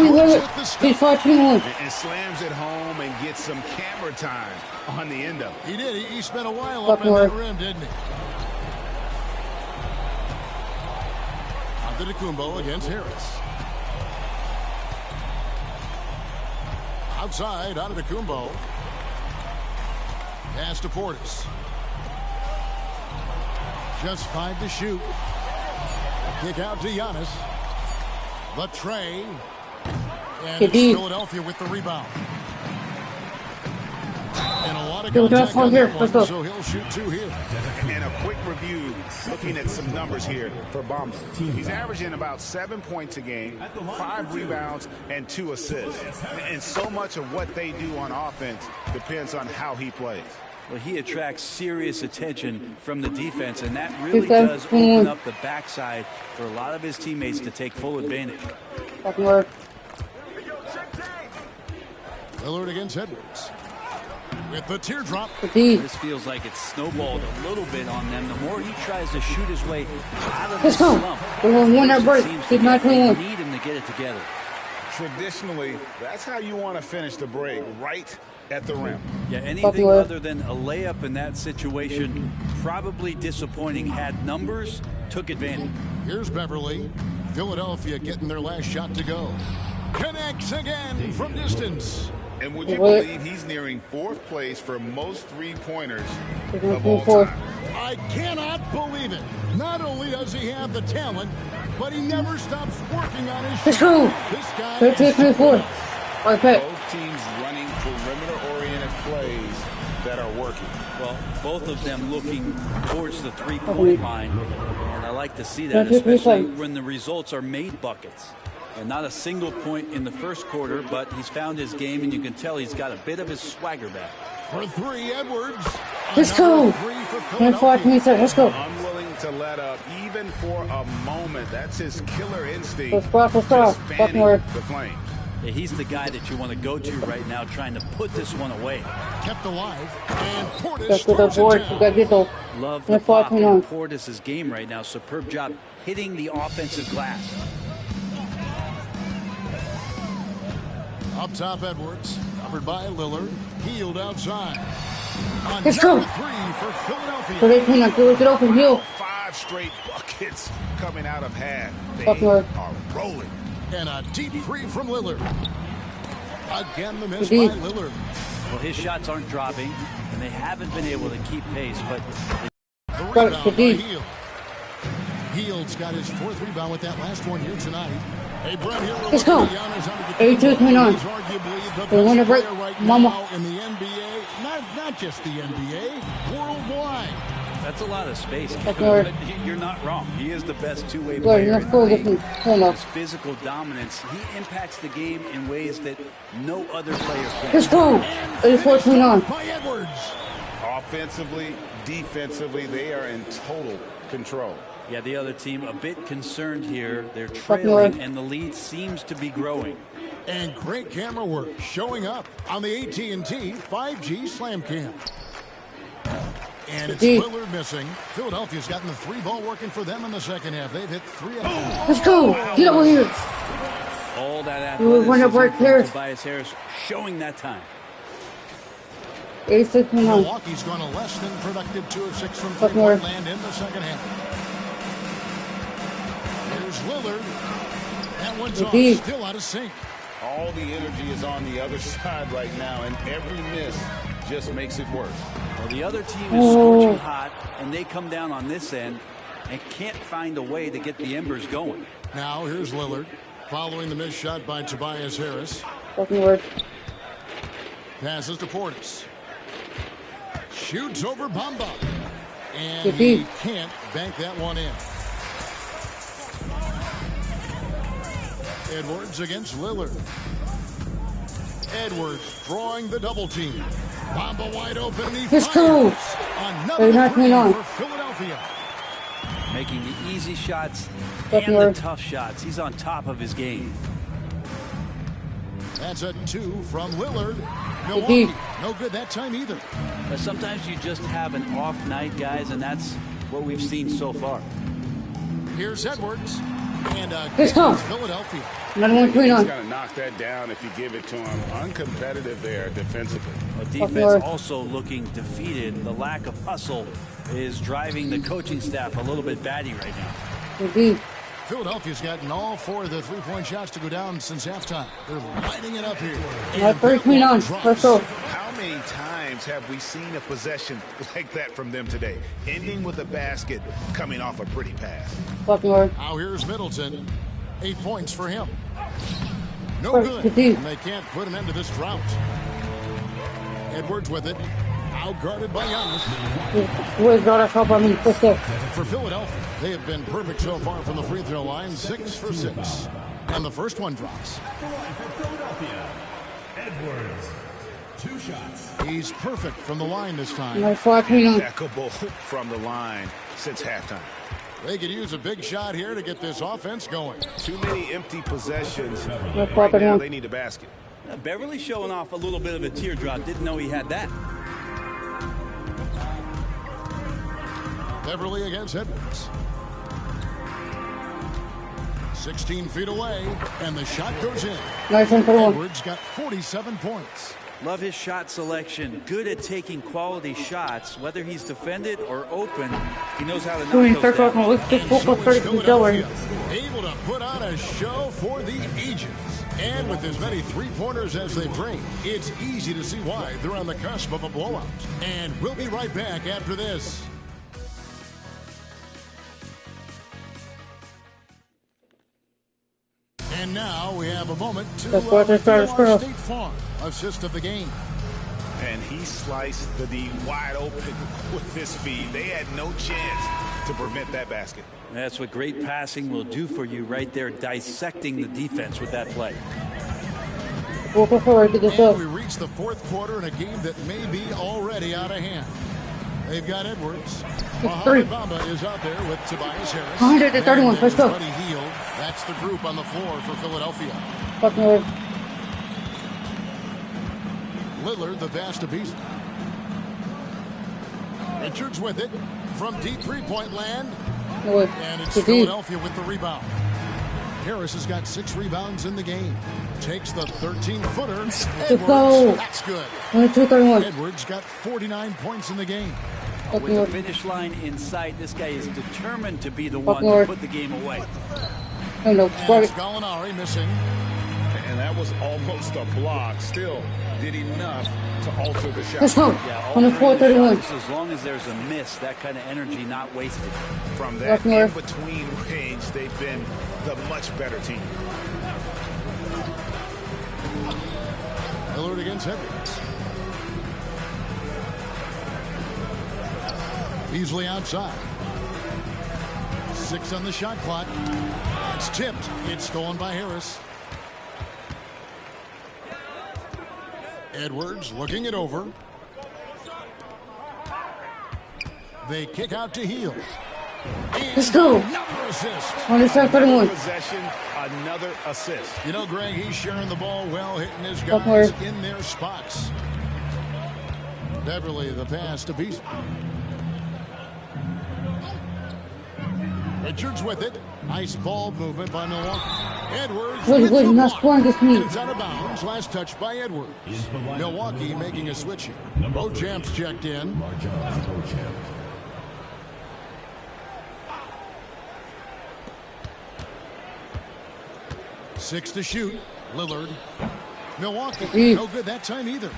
me with it. He's 5-2-1. And slams it home and gets some camera time on the end of it. He did. He spent a while up in that rim, didn't he? Antetokounmpo against Harris. Outside, Antetokounmpo. Pass to Portis. Just 5 to shoot. Kick out to Giannis. The tray. And it's Philadelphia with the rebound. And a lot of contact on that one, so he'll shoot 2 here. And a quick review, looking at some numbers here for Bamba. He's averaging about 7 points a game, 5 rebounds, and 2 assists. And so much of what they do on offense depends on how he plays. Well, he attracts serious attention from the defense, and that really does open up the backside for a lot of his teammates to take full advantage. Lillard against Edwards. With the teardrop. This feels like it's snowballed a little bit on them. The more he tries to shoot his way out of the slump, We're going to break. they need him to get it together. Traditionally, that's how you want to finish the break, right at the rim. Yeah, anything other than a layup in that situation, probably disappointing. Had numbers, took advantage. Here's Beverly. Philadelphia getting their last shot to go. Connects again from distance. And would you believe he's nearing 4th place for most three-pointers of all time? I cannot believe it. Not only does he have the talent, but he never stops working on his shot. This guy is both teams running perimeter-oriented plays that are working. Well, both of them looking towards the three-point line. And I like to see that, especially when the results are made buckets. And not a single point in the first quarter, but he's found his game, and you can tell he's got a bit of his swagger back. For 3, Edwards. Let's go. Let's go. Unwilling to let up, even for a moment. That's his killer instinct. Let's go. The Flames. Yeah, he's the guy that you want to go to right now, trying to put this one away. Kept alive, and Portis Love the pop in Portis' game right now. Superb job hitting the offensive glass. Up top, Edwards, covered by Lillard, healed outside. Let's go. 3 for Philadelphia. Get open, heel. 5 straight buckets coming out of half. They are rolling. And a deep 3 from Lillard. Again, the miss by Lillard. Well, his shots aren't dropping, and they haven't been able to keep pace, but... Hield's got his 4th rebound with that last one here tonight. Hey, Brent, here let's go. 82 coming on. They want to break Mama in the NBA, not just the NBA, worldwide. That's a lot of space. You're not wrong. He is the best two-way player in the league. His physical dominance, he impacts the game in ways that no other player can. Let's go. 84 coming on. By Edwards. Offensively, defensively, they are in total control. Yeah, the other team a bit concerned here. They're trailing, and the lead seems to be growing. And great camera work showing up on the AT&T 5G Slam Cam. And it's Lillard missing. Philadelphia's gotten the 3-ball working for them in the second half. They've hit 3 of them. Let's go. Get over here. All that athleticism, Tobias Harris showing that time. Milwaukee's gone a less than productive 2 of 6 from 3-point land in the second half. There's Lillard. That one's off, still out of sync. All the energy is on the other side right now, and every miss just makes it worse. Well, the other team is scorching hot, and they come down on this end and can't find a way to get the embers going. Now here's Lillard following the missed shot by Tobias Harris. Passes to Portis. Shoots over Bamba. And he can't bank that one in. Edwards against Lillard. Edwards drawing the double team. Bamba wide open. Let's go. Another 3 for Philadelphia. Making the easy shots and the tough shots. He's on top of his game. That's a 2 from Lillard. Milwaukee, no good that time either. But sometimes you just have an off night, guys, and that's what we've seen so far. Here's Edwards. And let's go. Philadelphia. Another 1 3 on. He's going to knock that down if you give it to him. Uncompetitive there defensively. A defense also looking defeated. The lack of hustle is driving the coaching staff a little bit batty right now. Philadelphia's gotten all 4 of the 3-point shots to go down since halftime. They're lighting it up here. Let's go. How many times have we seen a possession like that from them today? Ending with a basket, coming off a pretty pass. Now here's Middleton. 8 points for him. No good. And they can't put an end to this drought. Edwards with it. Outguarded by Giannis. For Philadelphia, they have been perfect so far from the free throw line. 6 for 6. And the first one drops. Edwards. 2 shots. He's perfect from the line this time. Impeccable from the line since halftime. They could use a big shot here to get this offense going. Too many empty possessions. Right now they need a basket. Beverly showing off a little bit of a teardrop. Didn't know he had that. Beverly against Edwards. 16 feet away, and the shot goes in. Nice one, Edwards got 47 points. Love his shot selection. Good at taking quality shots, whether he's defended or open. He knows how to knock those down. Able to put on a show for the ages. And with as many three-pointers as they bring, it's easy to see why they're on the cusp of a blowout. And we'll be right back after this. And now we have a moment to our State Farm assist of the game. And he sliced the D wide open with his feet. They had no chance to prevent that basket. That's what great passing will do for you right there, dissecting the defense with that play. And we reach the fourth quarter in a game that may be already out of hand. They've got Edwards. Mohamed Bamba is out there with Tobias Harris. 131, let's go. Buddy Hield. That's the group on the floor for Philadelphia. Lillard, the pass to Beasley. Richards with it from deep three-point land. And it's Philadelphia with the rebound. Harris has got 6 rebounds in the game. Takes the 13-footer. Edwards, that's good. Edwards got 49 points in the game. With the finish line in sight, this guy is determined to be the one to put the game away. And it's Gallinari missing. And that was almost a block. Still did enough to alter the shot. Let's go. On the 431. As long as there's a miss, that kind of energy not wasted. From that in-between range, they've been the much better team. Lillard against Edwards. Beasley outside. 6 on the shot clock. It's tipped. It's stolen by Harris. Edwards looking it over. They kick out to Hield. Let's go. Another assist. Another possession, another assist. You know, Greg, he's sharing the ball well, hitting his guys in their spots. Beverly, the pass to Beasley. Richards with it. Nice ball movement by Milwaukee. Edwards with the block. And it's out of bounds. Last touch by Edwards. Milwaukee making a switch here. Beauchamp's checked in. 6 to shoot. Lillard. Milwaukee. No good that time either.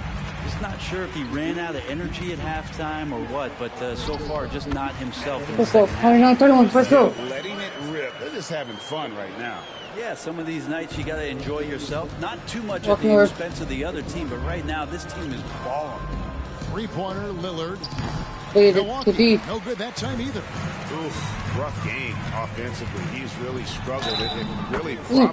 Just not sure if he ran out of energy at halftime or what, but so far just not himself. Let's go. 31. Let's go. Letting it rip. They're just having fun right now. Yeah, some of these nights you got to enjoy yourself. Not too much at the expense of the other team, but right now this team is balling. 3-pointer, Lillard. Milwaukee. No good that time either. Oof, rough game offensively. He's really struggled and really probably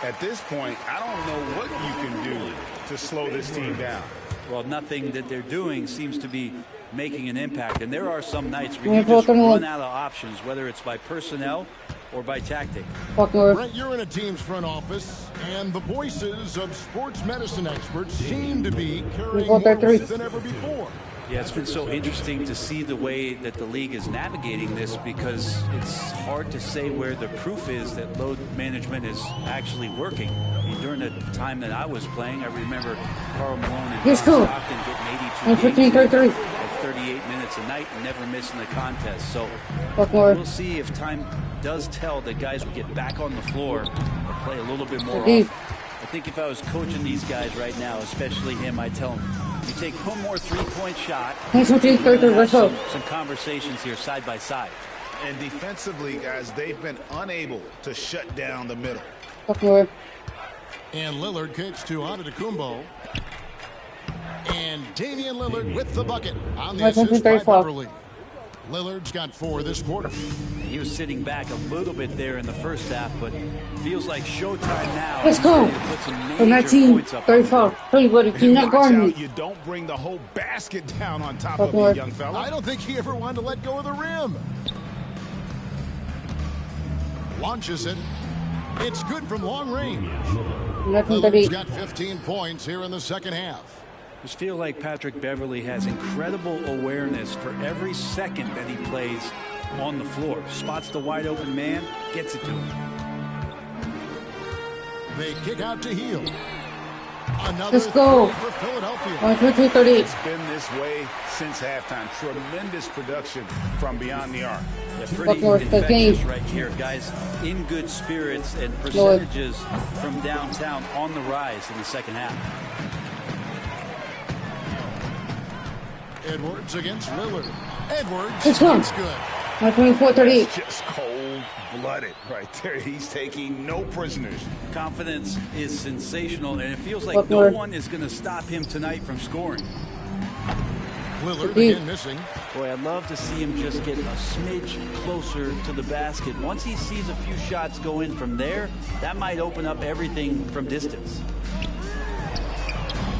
at this point, I don't know what you can do to slow this team down. Well, nothing that they're doing seems to be making an impact. And there are some nights where you just run out of options, whether it's by personnel or by tactic. Brent, you're in a team's front office, and the voices of sports medicine experts seem to be carrying more weight than ever before. Yeah, it's been so interesting to see the way that the league is navigating this, because it's hard to say where the proof is that load management is actually working. I mean, during the time that I was playing, I remember Karl Malone and John Stockton getting 82 games at 38 minutes a night and never missing a contest. So we'll see if time does tell that guys will get back on the floor or play a little bit more often. I think if I was coaching these guys right now, especially him, I'd tell him, you take one more three-point shot, some conversations here side by side. And defensively, guys, they've been unable to shut down the middle. And Lillard kicks to Antetokounmpo. And Damian Lillard with the bucket on the assist by Beverly. Lillard's got 4 this quarter. He was sitting back a little bit there in the first half, but feels like showtime now. Let's go. From that team, 34. Hey, buddy, do not guard me. You don't bring the whole basket down on top of you, young fella. I don't think he ever wanted to let go of the rim. Launches it. It's good from long range. Lillard's got 15 points here in the second half. I just feel like Patrick Beverly has incredible awareness for every second that he plays on the floor. Spots the wide open man, gets it to him. They kick out to Hield. Another Let's go. for Philadelphia. 22-38. It's been this way since halftime. Tremendous production from beyond the arc. Yeah, pretty infectious right here, guys. In good spirits and percentages from downtown on the rise in the second half. Edwards against Lillard. Edwards. Let's go. That's good. 24-38. Just cold-blooded right there. He's taking no prisoners. Confidence is sensational, and it feels like no one is going to stop him tonight from scoring. Lillard again missing. Boy, I'd love to see him just get a smidge closer to the basket. Once he sees a few shots go in from there, that might open up everything from distance.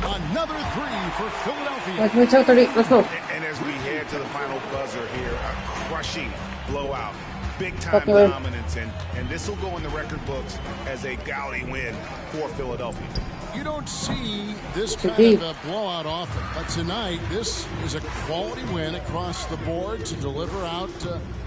Another three for Philadelphia. 22-38. Let's go. And as we head to the final buzzer here, a crushing blowout. Big-time dominance, and this will go in the record books as a gaudy win for Philadelphia. You don't see this kind of a blowout often, but tonight this is a quality win across the board to deliver out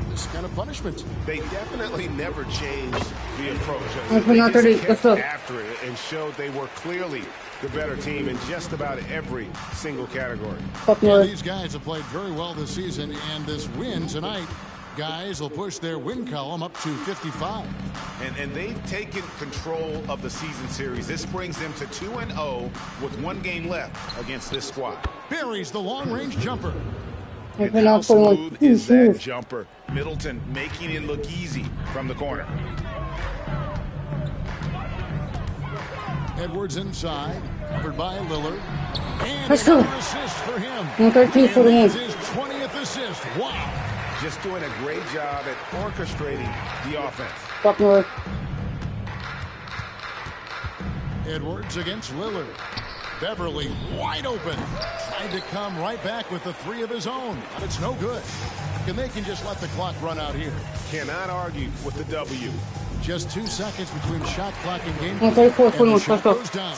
this kind of punishment. They definitely never changed the approach. They just kept after it and showed they were clearly the better team in just about every single category. Yeah, these guys have played very well this season, and this win tonight, guys will push their win column up to 55. And they've taken control of the season series. This brings them to 2-0 with one game left against this squad. Buries the long-range jumper. And how smooth is that jumper? Middleton making it look easy from the corner. Edwards inside, covered by Lillard. And let's go. Assist for him. 13-41. His 20th assist. Wow. Just doing a great job at orchestrating the offense. Fuck North. Edwards against Lillard. Beverly wide open. Trying to come right back with the three of his own, but it's no good. And they can just let the clock run out here. Cannot argue with the W. Just 2 seconds between shot clock and game. 34-41. Shot goes down.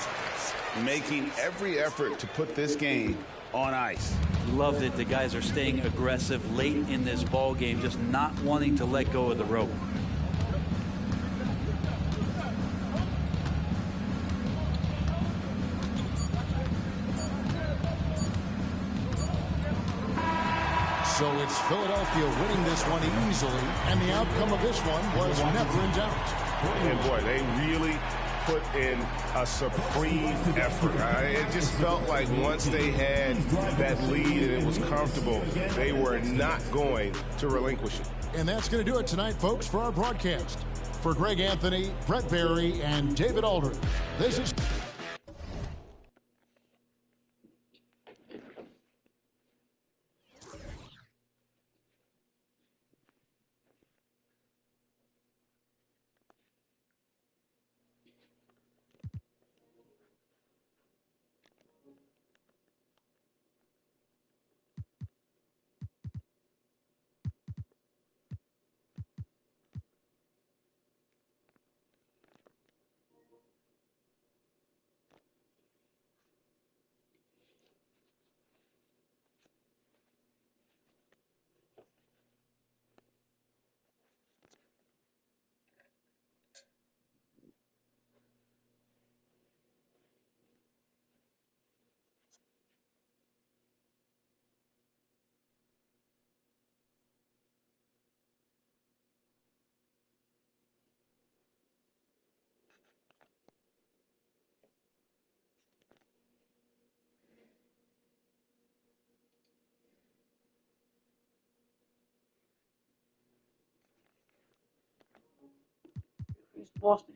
Making every effort to put this game on ice. Love that the guys are staying aggressive late in this ball game, just not wanting to let go of the rope. So it's Philadelphia winning this one easily, and the outcome of this one was never in doubt. And boy, they really put in a supreme effort. It just felt like once they had that lead and it was comfortable, they were not going to relinquish it. And that's going to do it tonight, folks, for our broadcast. For Greg Anthony, Brett Barry, and David Aldridge, this is... Boston.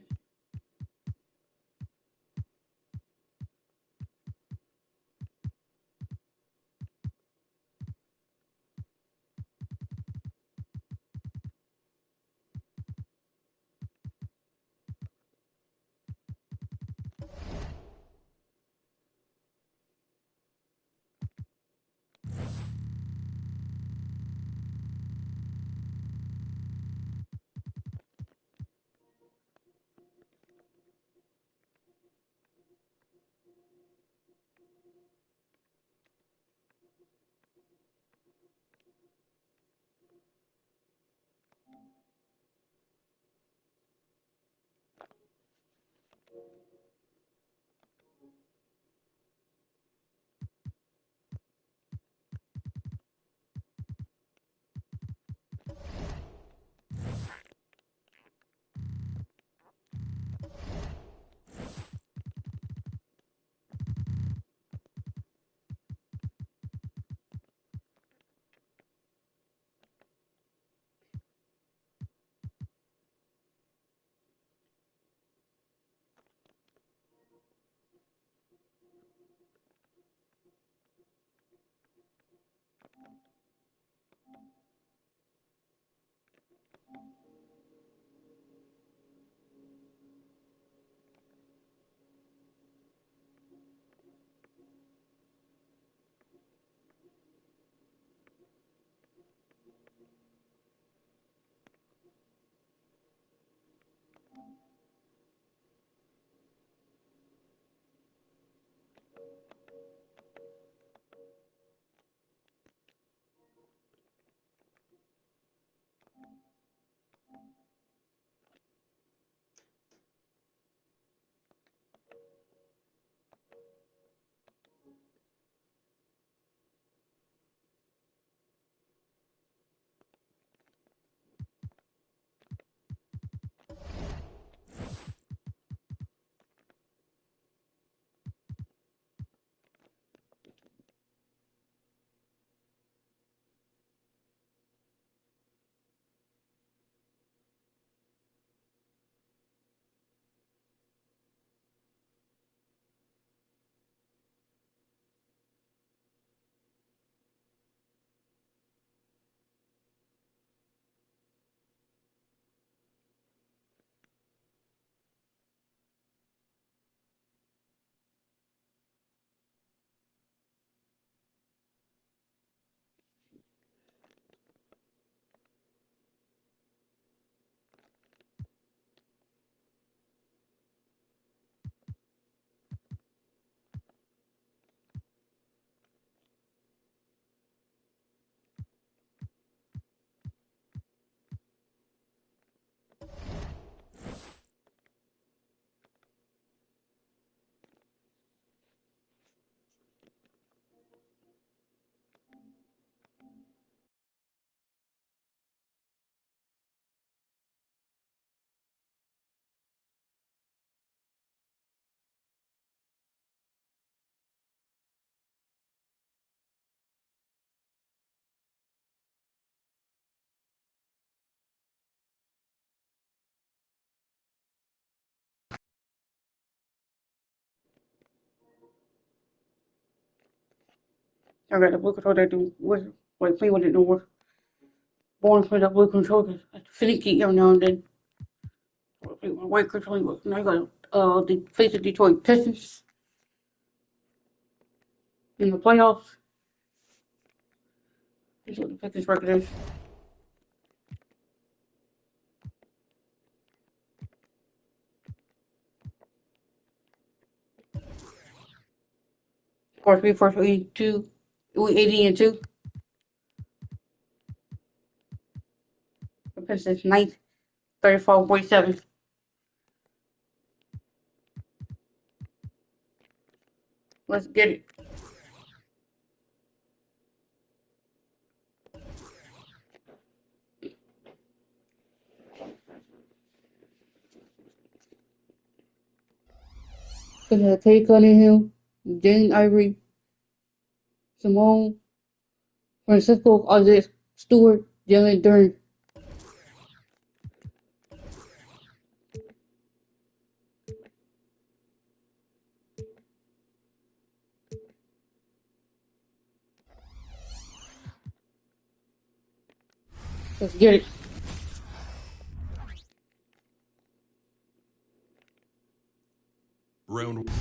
I got the blue controller that do with like play with it no more. Born for the blue controller. Finicky every now and then. My white controller. Now I got the face of Detroit Pistons in the playoffs. This is what the Pistons record is. Fourth 82, 80 and 2. The Pistons 9th, 34-47. Let's get it. We have Kate Cunningham, Jane Ivory, Simone, Francisco, Isaiah Stewart, Jalen Duren. Let's get it.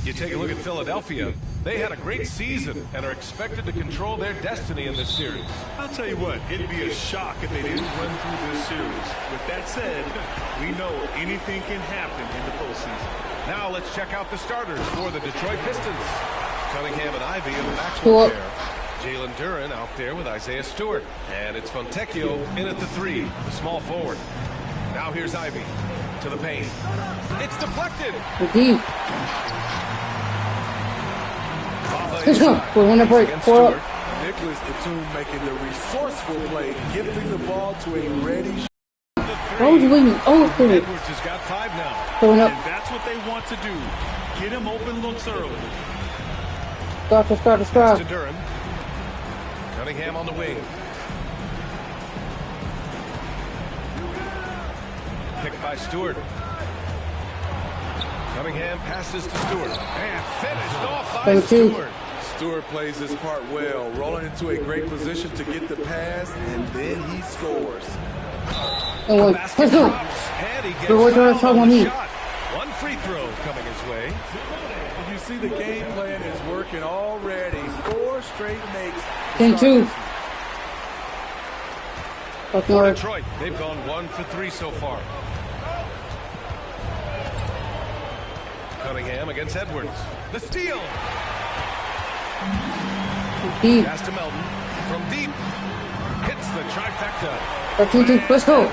You take a look at Philadelphia. They had a great season and are expected to control their destiny in this series. I'll tell you what, it'd be a shock if they didn't run through this series. With that said, we know anything can happen in the postseason. Now let's check out the starters for the Detroit Pistons. Cunningham and Ivy in the backcourt pair. Jalen Duren out there with Isaiah Stewart. And it's Fontecchio in at the 3, the small forward. Now here's Ivy to the paint. It's deflected. Let's go. We're on the break. Nicholas Batum making the resourceful play, giving the ball to a ready. Oh, Edwards has got 5 now. And that's what they want to do. Get him open looks early. Start. To Duren. Cunningham on the wing. Picked by Stewart. Cunningham passes to Stewart. And finished off by Stewart. Stewart plays his part well, rolling into a great position to get the pass, and then he scores. Let's go. And he gets shot. One free throw coming his way. You see the game plan is working already. 4 straight makes. 10-2. For Detroit, they've gone 1 for 3 so far. Cunningham against Edwards. The steal. Deep. Pass to Melton. From deep. Hits the trifecta. Let's go.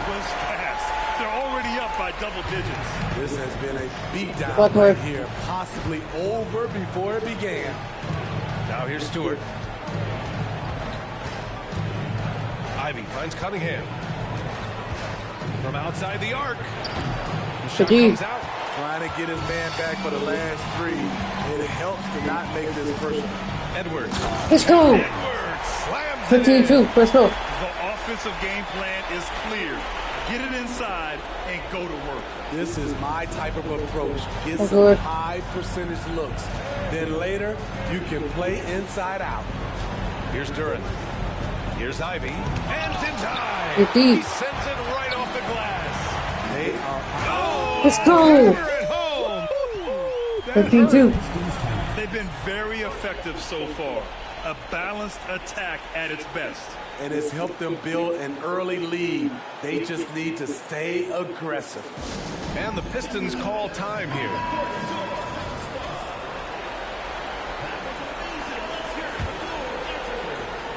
They're already up by double digits. This has been a beatdown right here. Possibly over before it began. Now here's Stewart. Ivy finds Cunningham. From outside the arc. The shot comes out. Trying to get his man back for the last 3. It helps to not make this personal. Edwards. Let's go. Edwards slams it 15-2. Let's go. The offensive game plan is clear. Get it inside and go to work. This is my type of approach. Get some high percentage looks. Then later, you can play inside out. Here's Duren. Here's Ivy. And denied. He sends it right off the glass. They are. Let's go. 15-2. They've been very effective so far. A balanced attack at its best. And it's helped them build an early lead. They just need to stay aggressive. And the Pistons call time here.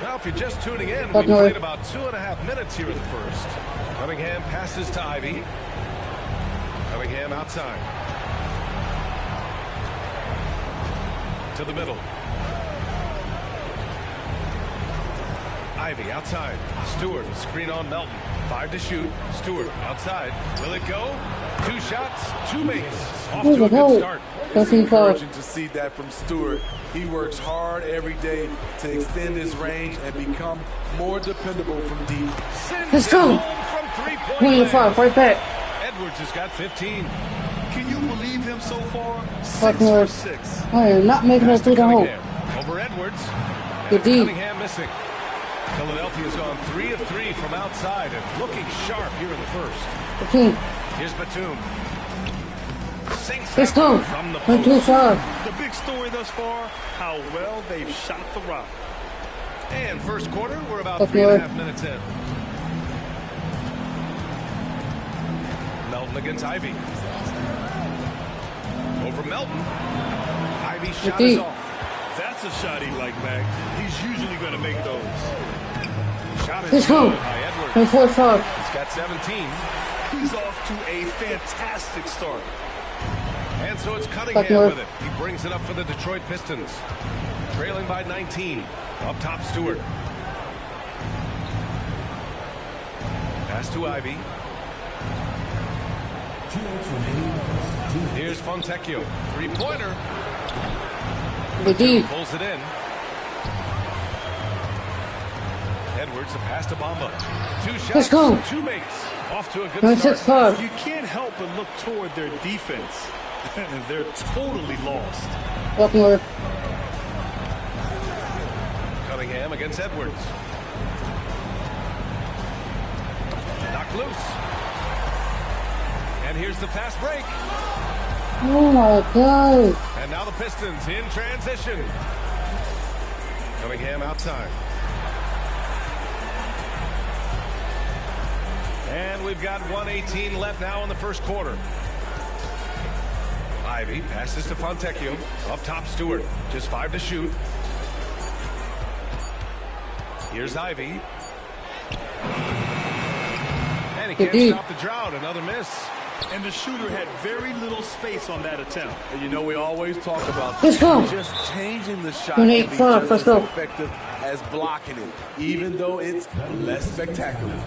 Now, if you're just tuning in, we played about 2.5 minutes here in the first. Cunningham passes to Ivy. Cunningham outside. To the middle. Ivy outside. Stewart, screen on Melton. 5 to shoot. Stewart outside. Will it go? 2 shots, 2 makes. Off to a good start. It's encouraging to see that from Stewart. He works hard every day to extend his range and become more dependable from deep. Let's go. 25, right back. Edwards has got 15. Can you believe him so far? 6 for 6. I am not making us through the hole. Over Edwards. Good D. Cunningham missing. Philadelphia's gone 3 of 3 from outside and looking sharp here in the first. Batum. Here's Batum. Let's go. From the Went too far. The big story thus far, how well they've shot the rock. And first quarter, we're about 3.5 minutes in. Melton against Ivy. Over Melton. Ivy shot is off. That's a shot he like, Mac. He's usually going to make those. Shot is Let's go. by Edwards. Went 4-5. He's got 17. He's off to a fantastic start. And so it's Cunningham with it. He brings it up for the Detroit Pistons. Trailing by 19. Up top, Stewart. Pass to Ivy. Here's Fontecchio. Three-pointer. Pulls it in. Edwards, a pass to Bamba. 2 shots. Let's go. 2 makes. Off to a good start. 6-5. You can't help but look toward their defense. They're totally lost. Cunningham against Edwards. Knocked loose. And here's the fast break. Oh my God. And now the Pistons in transition. Cunningham outside. And we've got 1:18 left now in the first quarter. Ivy passes to Fontecchio. Up top, Stewart. Just 5 to shoot. Here's Ivy. And he can't stop the drought. Another miss. And the shooter had very little space on that attempt. And you know, we always talk about Let's go. just changing the shot can be just as effective as blocking it, even though it's less spectacular.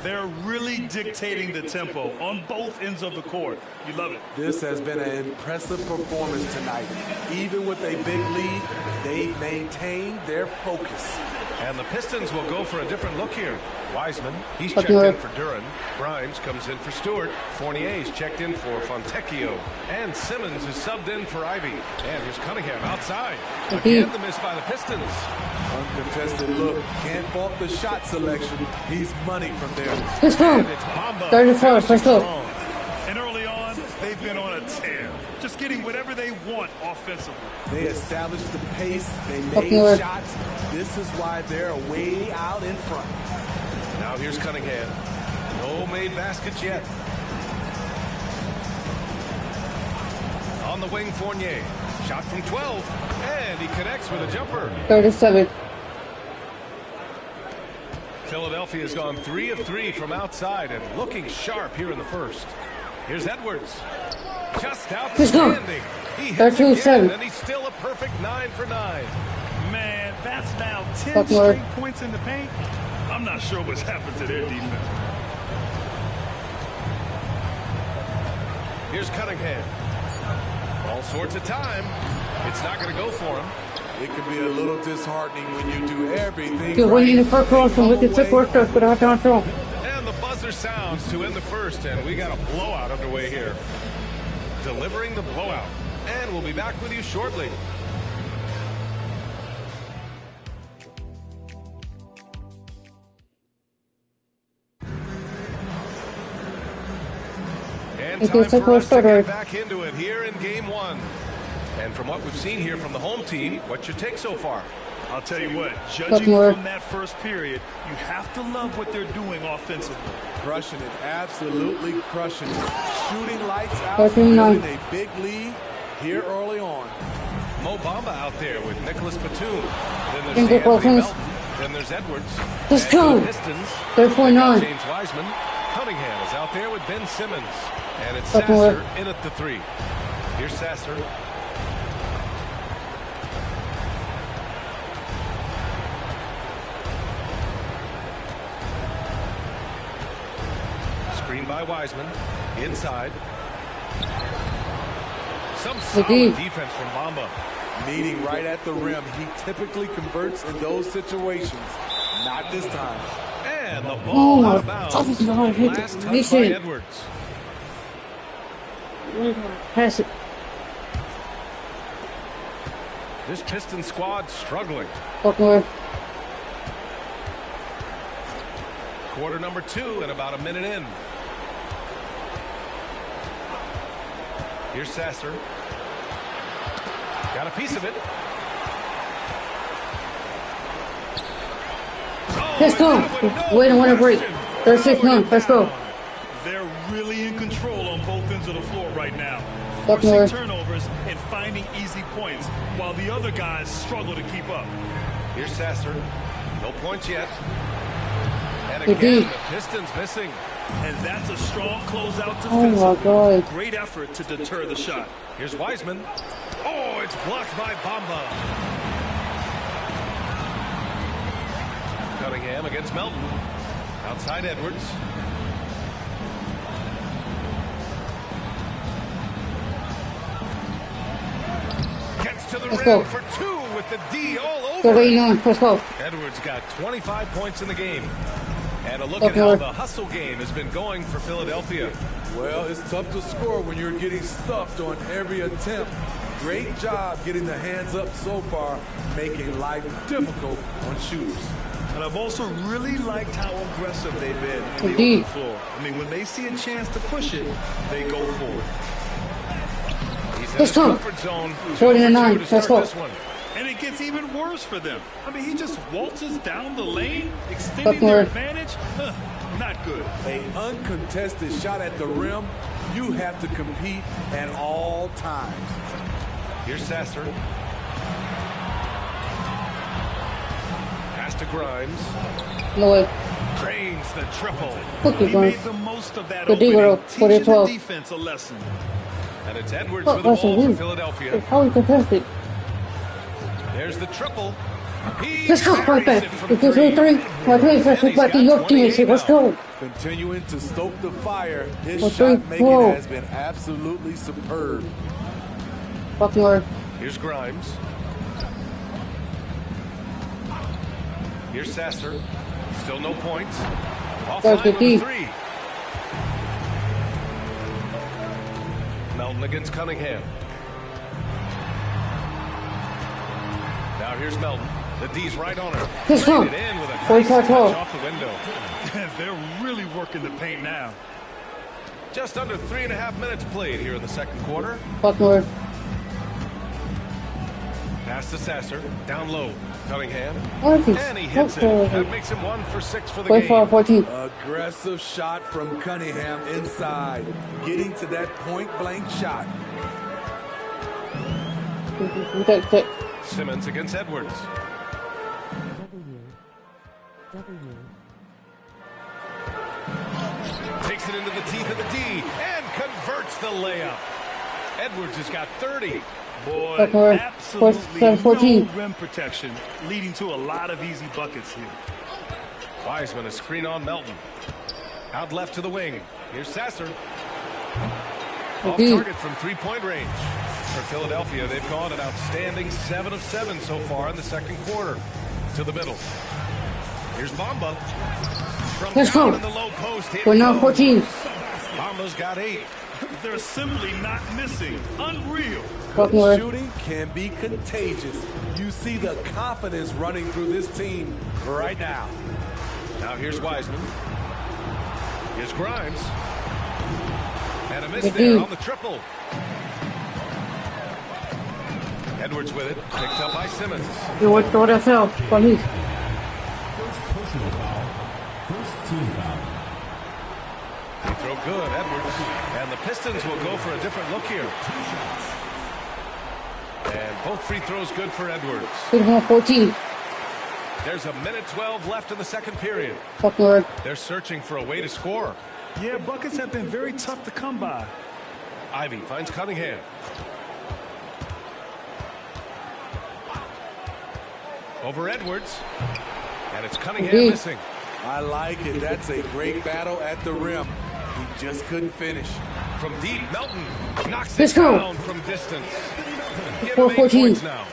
They're really dictating the tempo on both ends of the court. You love it. This has been an impressive performance tonight. Even with a big lead, they maintain their focus. And the Pistons will go for a different look here. Wiseman, he's checked in for Duren. Grimes comes in for Stewart. Fournier's checked in for Fontecchio. And Simmons is subbed in for Ivy. And here's Cunningham outside. Again, the miss by the Pistons. Uncontested look. Can't fault the shot selection. He's money from there. Let's go. 34. Let's go. And early on, they've been on a tear. Just getting whatever they want offensively. They established the pace. They made shots. This is why they're way out in front. Now here's Cunningham. No made baskets yet. On the wing, Fournier. Shot from 12. And he connects with a jumper. 37. Philadelphia's gone 3 of 3 from outside and looking sharp here in the first. Here's Edwards. Just outstanding. He hits again, and he's still a perfect 9 for 9. Man, that's now 10 straight points in the paint. I'm not sure what's happened to their defense. Here's Cunningham. All sorts of time. It's not going to go for him. It can be a little disheartening when you do everything. You're winning the first cross and we can support stuff, but I don't know. And the buzzer sounds to end the first, and we got a blowout underway here. Delivering the blowout. And we'll be back with you shortly. And time for us to get back into it here in game one. And from what we've seen here from the home team, what's your take so far? I'll tell you what, judging from that first period, you have to love what they're doing offensively. Crushing it, absolutely crushing it. Shooting lights out, building a big lead here early on. Mo Bamba out there with Nicholas Batum. Then there's Anthony Melton. Then there's Edwards. Let's go. Pistons. 3.9. James Wiseman. Cunningham is out there with Ben Simmons. And it's Sasser in at the 3. Here's Sasser. Screen by Wiseman. Inside. Some solid defense from Bamba. Meeting right at the rim. He typically converts in those situations. Not this time. And the ball out of bounds. Last touch by Edwards. Pass it. This Pistons squad struggling. Buckner. Quarter number 2 and about a minute in. Here's Sasser. Got a piece of it. Let's go. Wait, I want to break. 36-9. Let's go. They're really in control on both ends of the floor right now. Buckner. Forcing turnovers and finding easy points while the other guys struggle to keep up. Here's Sasser. No points yet. And again, the Pistons missing. And that's a strong closeout to Oh my God. Great effort to deter the shot. Here's Wiseman. Oh, it's blocked by Bamba. Cunningham against Melton. Outside Edwards. Gets to the rim for 2 with the D all over. Let's go. Edwards got 25 points in the game. And a look at how the hustle game has been going for Philadelphia. Well, it's tough to score when you're getting stuffed on every attempt. Great job getting the hands up so far, making life difficult on shooters. And I've also really liked how aggressive they've been on the open floor. I mean, when they see a chance to push it, they go for it. He's in his comfort zone. 49. Let's go. And it gets even worse for them. I mean, he just waltzes down the lane, extending their advantage. Not good. An uncontested shot at the rim, you have to compete at all times. Here's Sasser. Pass to Grimes. No. Drains the triple. He made the most of that opening, teaching the defense a lesson. And it's Edwards with the ball for Philadelphia. How is contested? There's the triple. Let's go right back. If you do 3, my place is back in your team. Let's go. Continuing to stoke the fire, his shot making has been absolutely superb. Buckner. Here's Grimes. Here's Sasser. Still no points. Offline on the 3. Melton against Cunningham. Now here's Melton. The D's right on her. Let's go. It in with a nice touch off the window. They're really working the paint now. Just under 3.5 minutes played here in the second quarter. Buckner. Pass to Sasser. Down low. Cunningham. And he hits it. That makes him 1 for 6 for the game. 14. Aggressive shot from Cunningham inside. Getting to that point-blank shot. Simmons against Edwards. Takes it into the teeth of the D and converts the layup. Edwards has got 30. Boy, absolutely no rim protection, leading to a lot of easy buckets here. Wiseman, a screen on Melton. Out left to the wing. Here's Sasser. Off target from 3-point range. For Philadelphia, they've gone an outstanding 7 of 7 so far in the second quarter. To the middle. Here's Bamba. From down in the low post. We're now 14. Bamba's got 8. They're simply not missing. Unreal. Good shooting can be contagious. You see the confidence running through this team right now. Now here's Wiseman. Here's Grimes. And a miss there on the triple. Edwards with it. Picked up by Simmons. You want to throw that out. Police. First personal foul. First team foul. They throw good, Edwards. And the Pistons will go for a different look here. And both free throws good for Edwards. 14. There's a minute 12 left in the second period. Buckner. They're searching for a way to score. Yeah, buckets have been very tough to come by. Ivy finds Cunningham. Over Edwards. And it's Cunningham missing. I like it. That's a great battle at the rim. He just couldn't finish. From deep, Melton knocks it down from distance. 14 now.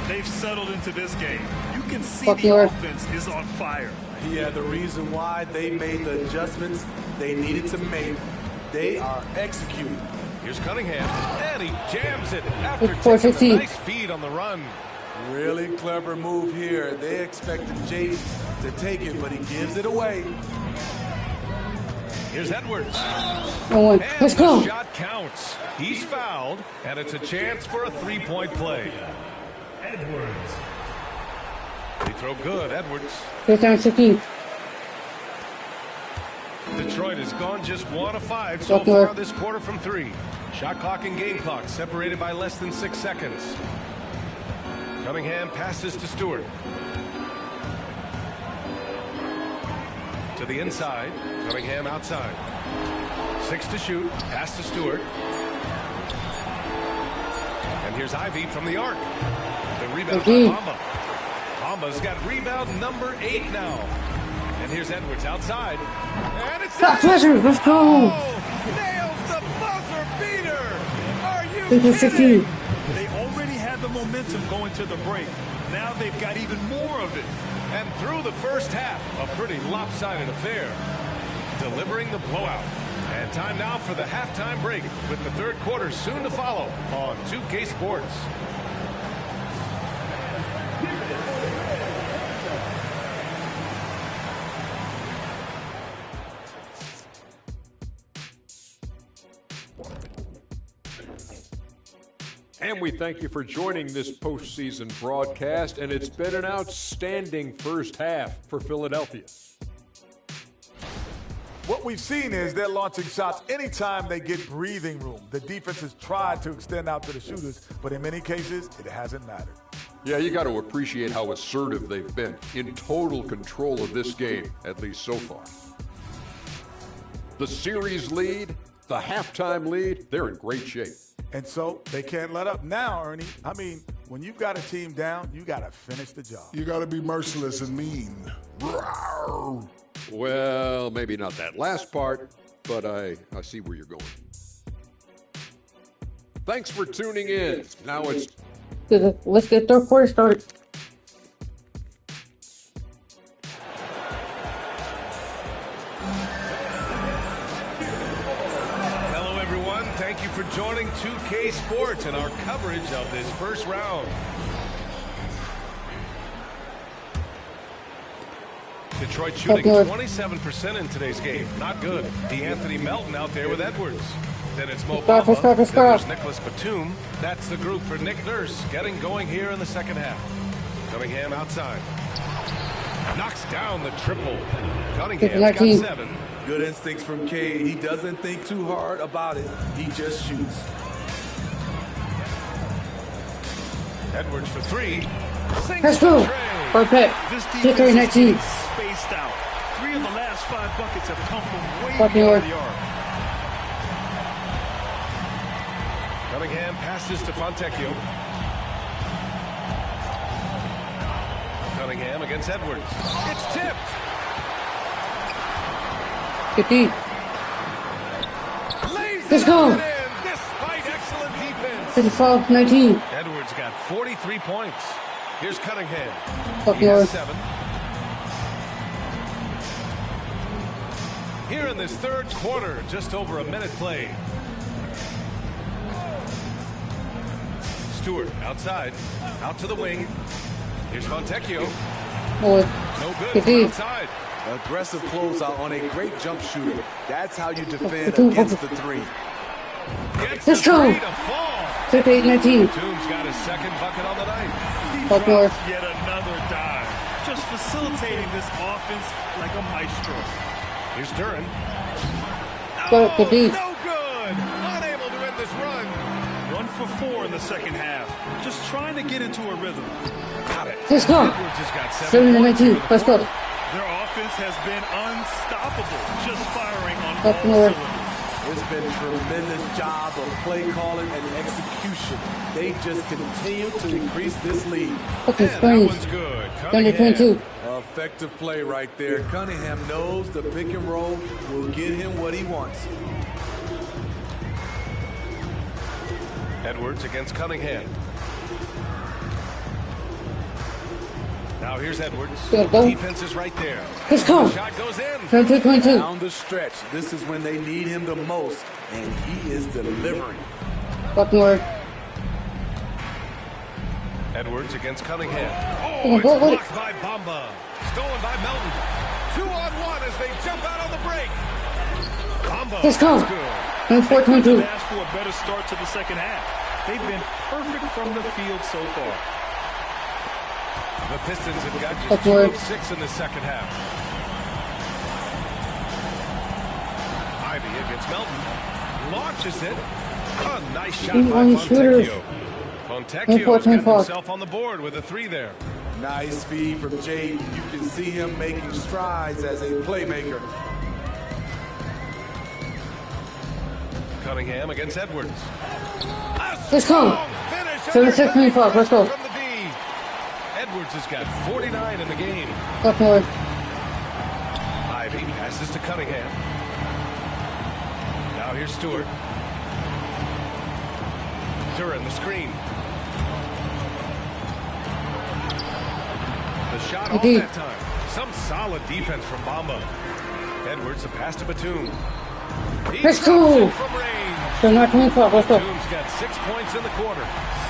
They've settled into this game. You can see the offense is on fire. Yeah, the reason why they made the adjustments they needed to make. They are executing. Here's Cunningham, and he jams it after taking a nice feed on the run. Really clever move here. They expected Jay to take it, but he gives it away. Here's Edwards. And let's go. The shot counts. He's fouled, and it's a chance for a three-point play. Edwards. They throw good, Edwards. 15-16. Detroit has gone just 1 of 5 so far this quarter from 3. Shot clock and game clock separated by less than 6 seconds. Cunningham passes to Stewart. To the inside. Cunningham outside. 6 to shoot. Pass to Stewart. And here's Ivey from the arc. The rebound by Bamba. Bamba's got rebound number 8 now. And here's Edwards outside. And it's let's go. Nails the buzzer beater. Are you 15-16. They already had the momentum going to the break. Now they've got even more of it. And through the first half, a pretty lopsided affair. Delivering the blowout. And time now for the halftime break, with the third quarter soon to follow on 2K Sports. And we thank you for joining this postseason broadcast, and it's been an outstanding first half for Philadelphia. What we've seen is they're launching shots anytime they get breathing room. The defense has tried to extend out to the shooters, but in many cases, it hasn't mattered. Yeah, you got to appreciate how assertive they've been, in total control of this game, at least so far. The series lead, the halftime lead, they're in great shape. And so they can't let up now, Ernie. I mean, when you've got a team down, you got to finish the job. You got to be merciless and mean. Well, maybe not that last part, but I see where you're going. Thanks for tuning in. Now it's... Let's get third quarter started. Hello, everyone. Thank you for joining 2K Sports and our coverage of this first round. Detroit shooting 27% in today's game. Not good. DeAnthony Melton out there with Edwards. Then it's Mo Bamba. Then there's Nicholas Batum. That's the group for Nick Nurse getting going here in the second half. Cunningham outside. Knocks down the triple. Cunningham's got 7. Good instincts from Cade. He doesn't think too hard about it. He just shoots. Edwards for 3. Let's go. Perfect. This defense is spaced out. 3 of the last 5 buckets have come from way beyond the arc. Cunningham passes to Fontecchio. Cunningham against Edwards. It's tipped. 15. Let's go. Despite excellent defense. 55-19. Edwards got 43 points. Here's Cunningham. He has 7. Here in this third quarter, just over a minute played. Stewart outside, out to the wing. Here's Fontecchio. No good from outside. Aggressive closeout on a great jump shooter. That's how you defend against the 3. Let's go. 58-19. Batum's got his second bucket on the night. He drops yet another dive. Just facilitating this offense like a maestro. Here's Duren. No good. Unable to end this run. 1 for 4 in the second half. Just trying to get into a rhythm. Got it. Let's go. Edwards has got 7 19. Let's go. Their offense has been unstoppable. Just firing on all cylinders. It's been a tremendous job of play calling and execution. They just continue to increase this lead. Okay, that one's good. 22. Effective play right there. Cunningham knows the pick and roll will get him what he wants. Edwards against Cunningham. Now here's Edwards. Go. Defense is right there. Let's go. The shot goes in. 22. Down the stretch. This is when they need him the most, and he is delivering. Fucking word. Edwards against Cunningham. Oh, It's blocked by Bamba. Stolen by Melton. 2-on-1 as they jump out on the break. Bamba. Let's go. 24-22. Ask for a better start to the second half. They've been perfect from the field so far. The Pistons have got just 2 of 6 in the second half. Ivy against Melton. Launches it. A nice shot by Fontecchio. Fontecchio's got himself on the board with a 3 there. Nice feed from Jaden. You can see him making strides as a playmaker. Cunningham against Edwards. Let's go. 76-25. Let's go. From the D. Edwards has got 49 in the game. Fucking word. Ivy passes to Cunningham. Now here's Stewart. Duran the screen. The shot off that time. Some solid defense from Bamba. Edwards a pass to Batum. Let's go. From range. So not 25. Let's go. Batum's got 6 points in the quarter.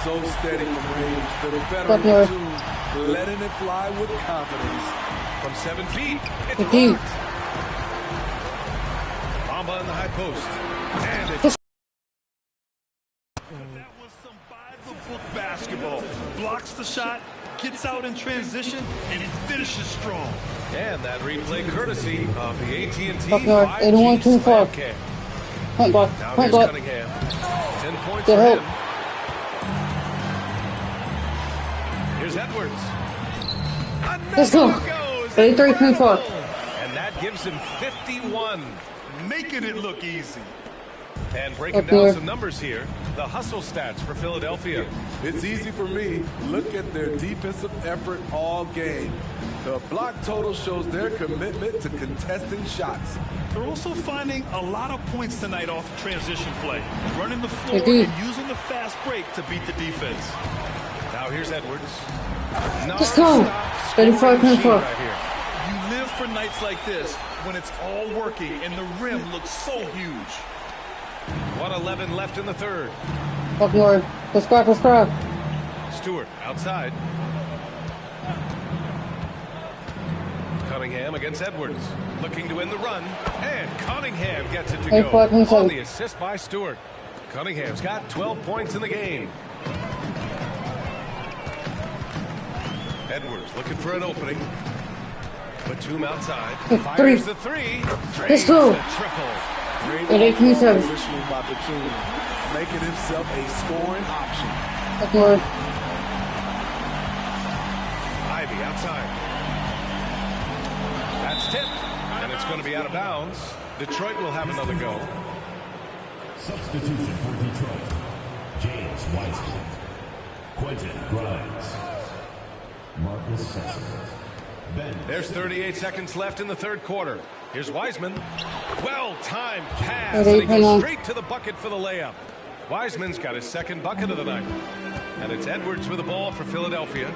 So steady from range. The veteran Batum letting it fly with confidence. From 7 feet. It's blocked. Bamba in the high post. And it's basketball. Blocks the shot, gets out in transition, and it finishes strong. And that replay courtesy of the AT&T 81-25. Point block. Now Point here's block. Cunningham. 10 points Good for help. him. Here's Edwards. Let's go. 83-24. And that gives him 51. Making it look easy. And breaking down some numbers here, the hustle stats for Philadelphia. It's easy for me. Look at their defensive effort all game. The block total shows their commitment to contesting shots. They're also finding a lot of points tonight off transition play, running the floor and using the fast break to beat the defense. Now here's Edwards. Let's go. 35-24. You live for nights like this when it's all working and the rim looks so huge. 1:11 left in the third. Fucking word. Let's grab. Let's grab. Stewart outside. Cunningham against Edwards. Looking to win the run. And Cunningham gets it to go on the assist by Stewart. Cunningham's got 12 points in the game. Edwards looking for an opening. Batum outside. Fires the 3. Let's go. The triple. Great positioning by Batum, making himself a scoring option. Ivy outside. That's tipped, and it's going to be out of bounds. Detroit will have another go. Substitution for Detroit. James Wiseman. Quentin Grimes. Marcus Sasser. There's 38 seconds left in the third quarter. Here's Wiseman. Well-timed pass, and he goes straight to the bucket for the layup. Wiseman's got his second bucket of the night. And it's Edwards with the ball for Philadelphia.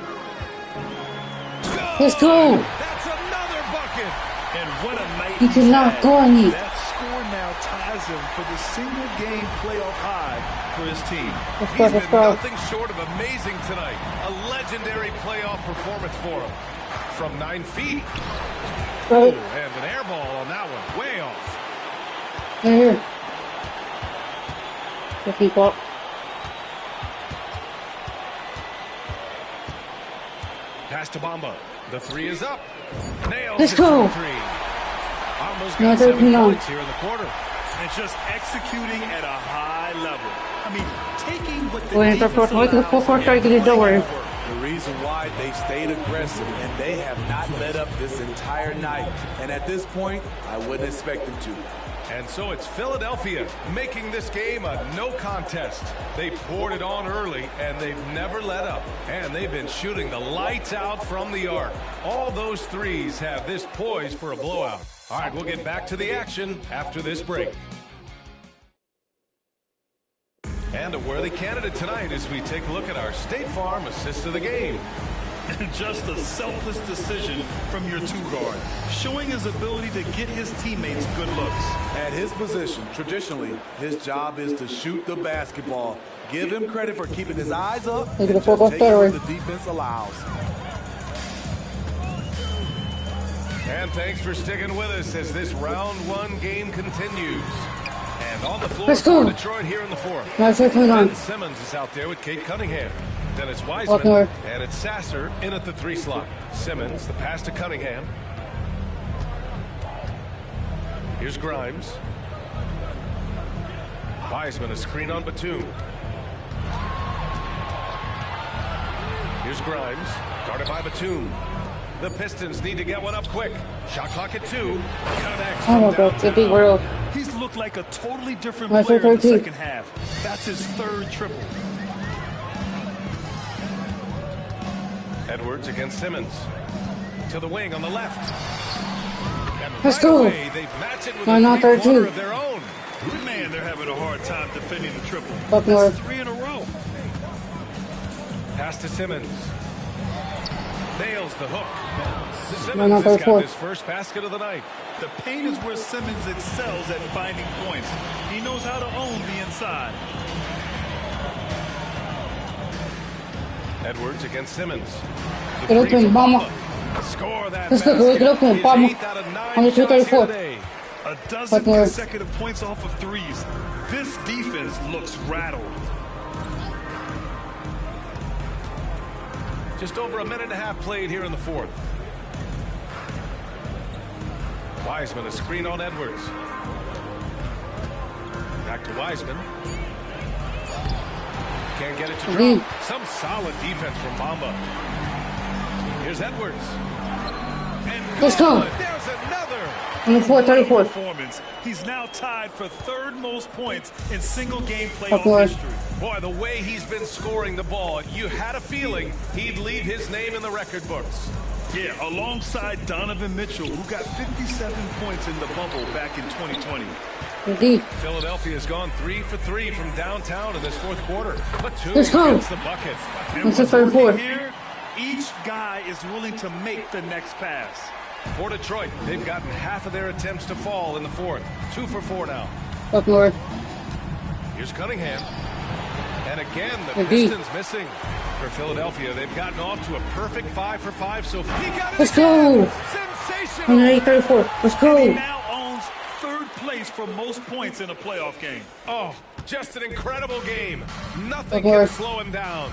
Let's go. That's another bucket. And what a night he cannot go on me. That score now ties him for the single-game playoff high for his team. He's been nothing short of amazing tonight. A legendary playoff performance for him. From 9 feet. Oh, and an air ball on that one. Way off. Here. 50 clock. Pass to Bamba. The 3 is up. Nails. Let's go. 3. Almost got 7 points here in the quarter. And just executing at a high level. I mean, taking what the The reason why they stayed aggressive and they have not let up this entire night. And at this point, I wouldn't expect them to. And so it's Philadelphia making this game a no contest. They poured it on early, and they've never let up. And they've been shooting the lights out from the arc. All those threes have this poised for a blowout. All right, we'll get back to the action after this break. And a worthy candidate tonight as we take a look at our State Farm assist of the game. And just a selfless decision from your two guard, showing his ability to get his teammates good looks. At his position, traditionally, his job is to shoot the basketball. Give him credit for keeping his eyes up and just taking what the defense allows. And thanks for sticking with us as this round one game continues. And on the floor for Detroit here in the fourth. Ben Simmons is out there with Cade Cunningham. Then it's Wiseman, and it's Sasser in at the 3 slot. Simmons, the pass to Cunningham. Here's Grimes. Wiseman, a screen on Batum. Here's Grimes, guarded by Batum. The Pistons need to get one up quick. Shot clock at 2. Connects oh my God, it's a big world. He's looked like a totally different player in the second half. That's his 3rd triple. Edwards against Simmons. To the wing on the left. And let's go. They've matched it with a three-pointer of their own. Man, they're having a hard time defending the triple. That's 3 in a row. Pass to Simmons. Nails the hook. Simmons has got his first basket of the night. The paint is where Simmons excels at finding points. He knows how to own the inside. Edwards against Simmons. Get open, mama. Score that. Let's go, get open, mama. On the 234. A dozen consecutive points off of threes. This defense looks rattled. Just over a minute and a half played here in the fourth. Wiseman, a screen on Edwards. Back to Wiseman. Can't get it to drop. Some solid defense from Bamba. Here's Edwards. And let's go. There's another. On the 434. Performance. He's now tied for 3rd most points in single-game playoff history. Boy, the way he's been scoring the ball, you had a feeling he'd leave his name in the record books. Yeah, alongside Donovan Mitchell, who got 57 points in the bubble back in 2020. Indeed. Philadelphia's gone 3 for 3 from downtown in this fourth quarter. Batum let's go. gets the bucket. And what's working here, each guy is willing to make the next pass. For Detroit, they've gotten half of their attempts to fall in the fourth. 2 for 4 now. Up north. Here's Cunningham. And again, the Pistons missing. For Philadelphia, they've gotten off to a perfect 5 for 5 so far. Let's go. Sensational. 134. Let's go. And he now owns 3rd place for most points in a playoff game. Oh, just an incredible game. Nothing can slow him down.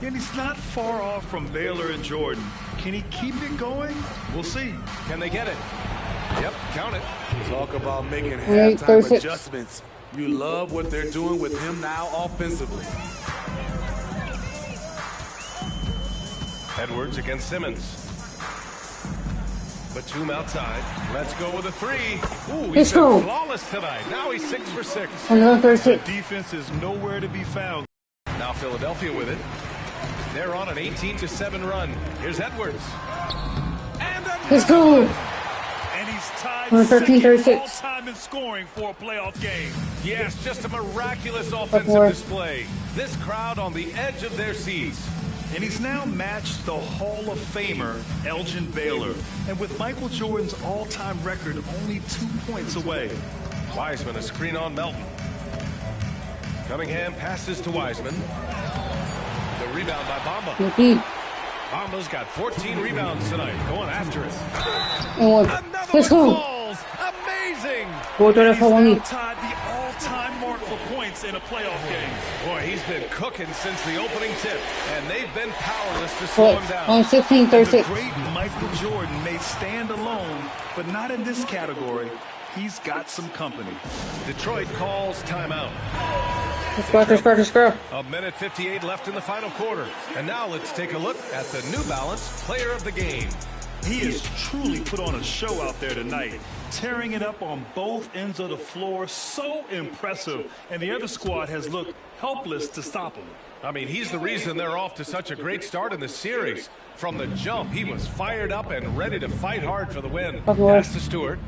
And he's not far off from Baylor and Jordan. Can he keep it going? We'll see. Can they get it? Yep, count it. Talk about making halftime adjustments. You love what they're doing with him now offensively. Edwards against Simmons. Batum outside. Let's go with a 3. Ooh, he's been flawless tonight. Now he's 6 for 6. The defense is nowhere to be found. Now Philadelphia with it. They're on an 18-7 run. Here's Edwards. And let's go. And he's tied 2nd all-time in scoring for a playoff game. Yes, just a miraculous offensive display. This crowd on the edge of their seats. And he's now matched the Hall of Famer, Elgin Baylor. And with Michael Jordan's all-time record only 2 points away. Wiseman, a screen on Melton. Cunningham passes to Wiseman. The rebound by Bamba. Bamba's got 14 rebounds tonight. Going after it. Let's go. Falls. Amazing. He's tied the all-time mark for points in a playoff game. Boy, he's been cooking since the opening tip, and they've been powerless to slow him down. On 16-36. The great Michael Jordan may stand alone, but not in this category. He's got some company. Detroit calls timeout. Let's go. A minute 58 left in the final quarter. And now let's take a look at the New Balance Player of the Game. He has truly put on a show out there tonight, tearing it up on both ends of the floor. So impressive. And the other squad has looked helpless to stop him. I mean, he's the reason they're off to such a great start in the series. From the jump, he was fired up and ready to fight hard for the win. Pass to Stewart.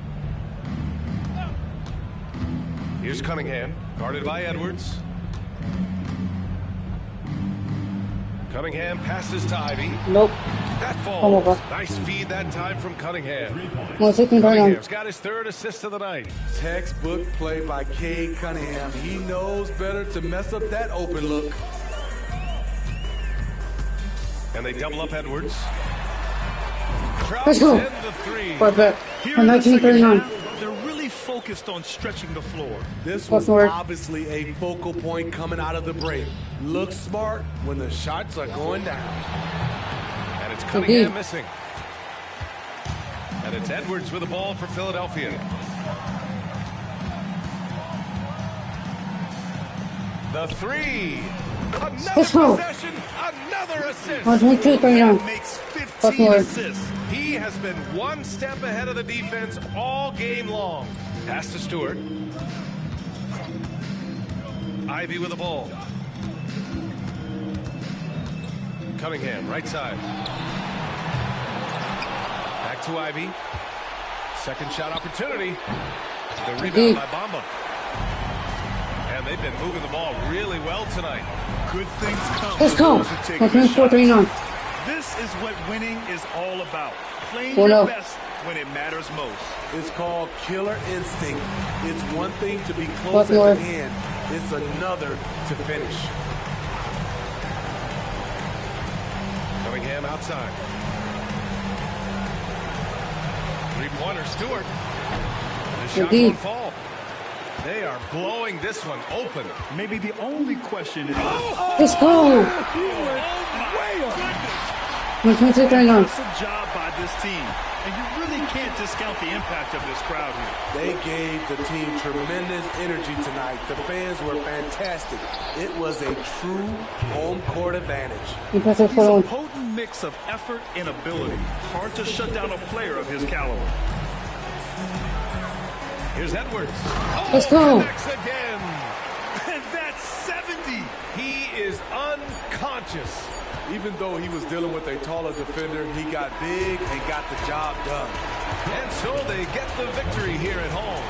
Here's Cunningham, guarded by Edwards. Cunningham passes to Ivy. Nope. That Come falls. over. Nice feed that time from Cunningham. Cunningham. Cunningham's got his third assist of the night. Textbook play by Cade Cunningham. He knows better to mess up that open look. And they double up Edwards. Let's go. The three. Perfect. Here For in the second 1939. half, they're really focused on stretching the floor. This was obviously a focal point coming out of the break. Look smart when the shots are going down. And it's Cunningham missing. And it's Edwards with the ball for Philadelphia. The three. Another possession, another assist. Makes 15 assists. He has been one step ahead of the defense all game long. Pass to Stewart. Ivy with the ball. Cunningham, right side. Back to Ivy. Second shot opportunity. The rebound by Bamba. And they've been moving the ball really well tonight. Good things come. Let's go. This is what winning is all about. Playing your best when it matters most. It's called killer instinct. It's one thing to be close at the end. It's another to finish. Cunningham outside. Three-pointer, Stewart. The shot won't fall. They are blowing this one open. Maybe the only question is... Let's go. Impressive job by this team. And you really can't discount the impact of this crowd here. They gave the team tremendous energy tonight. The fans were fantastic. It was a true home court advantage. He's a potent mix of effort and ability. Hard to shut down a player of his caliber. Here's Edwards. Let's go. Connects again. And that's 70. He is unconscious. Even though he was dealing with a taller defender, he got big and got the job done. And so they get the victory here at home.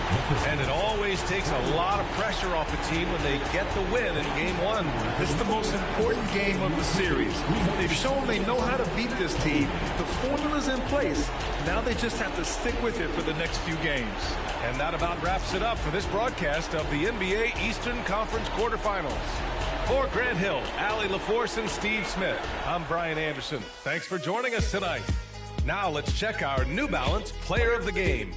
And it always takes a lot of pressure off the team when they get the win in game one. This is the most important game of the series. They've shown they know how to beat this team. The formula's in place. Now they just have to stick with it for the next few games. And that about wraps it up for this broadcast of the NBA Eastern Conference quarterfinals. For Grant Hill, Allie LaForce, and Steve Smith, I'm Brian Anderson. Thanks for joining us tonight. Now let's check our New Balance Player of the Game.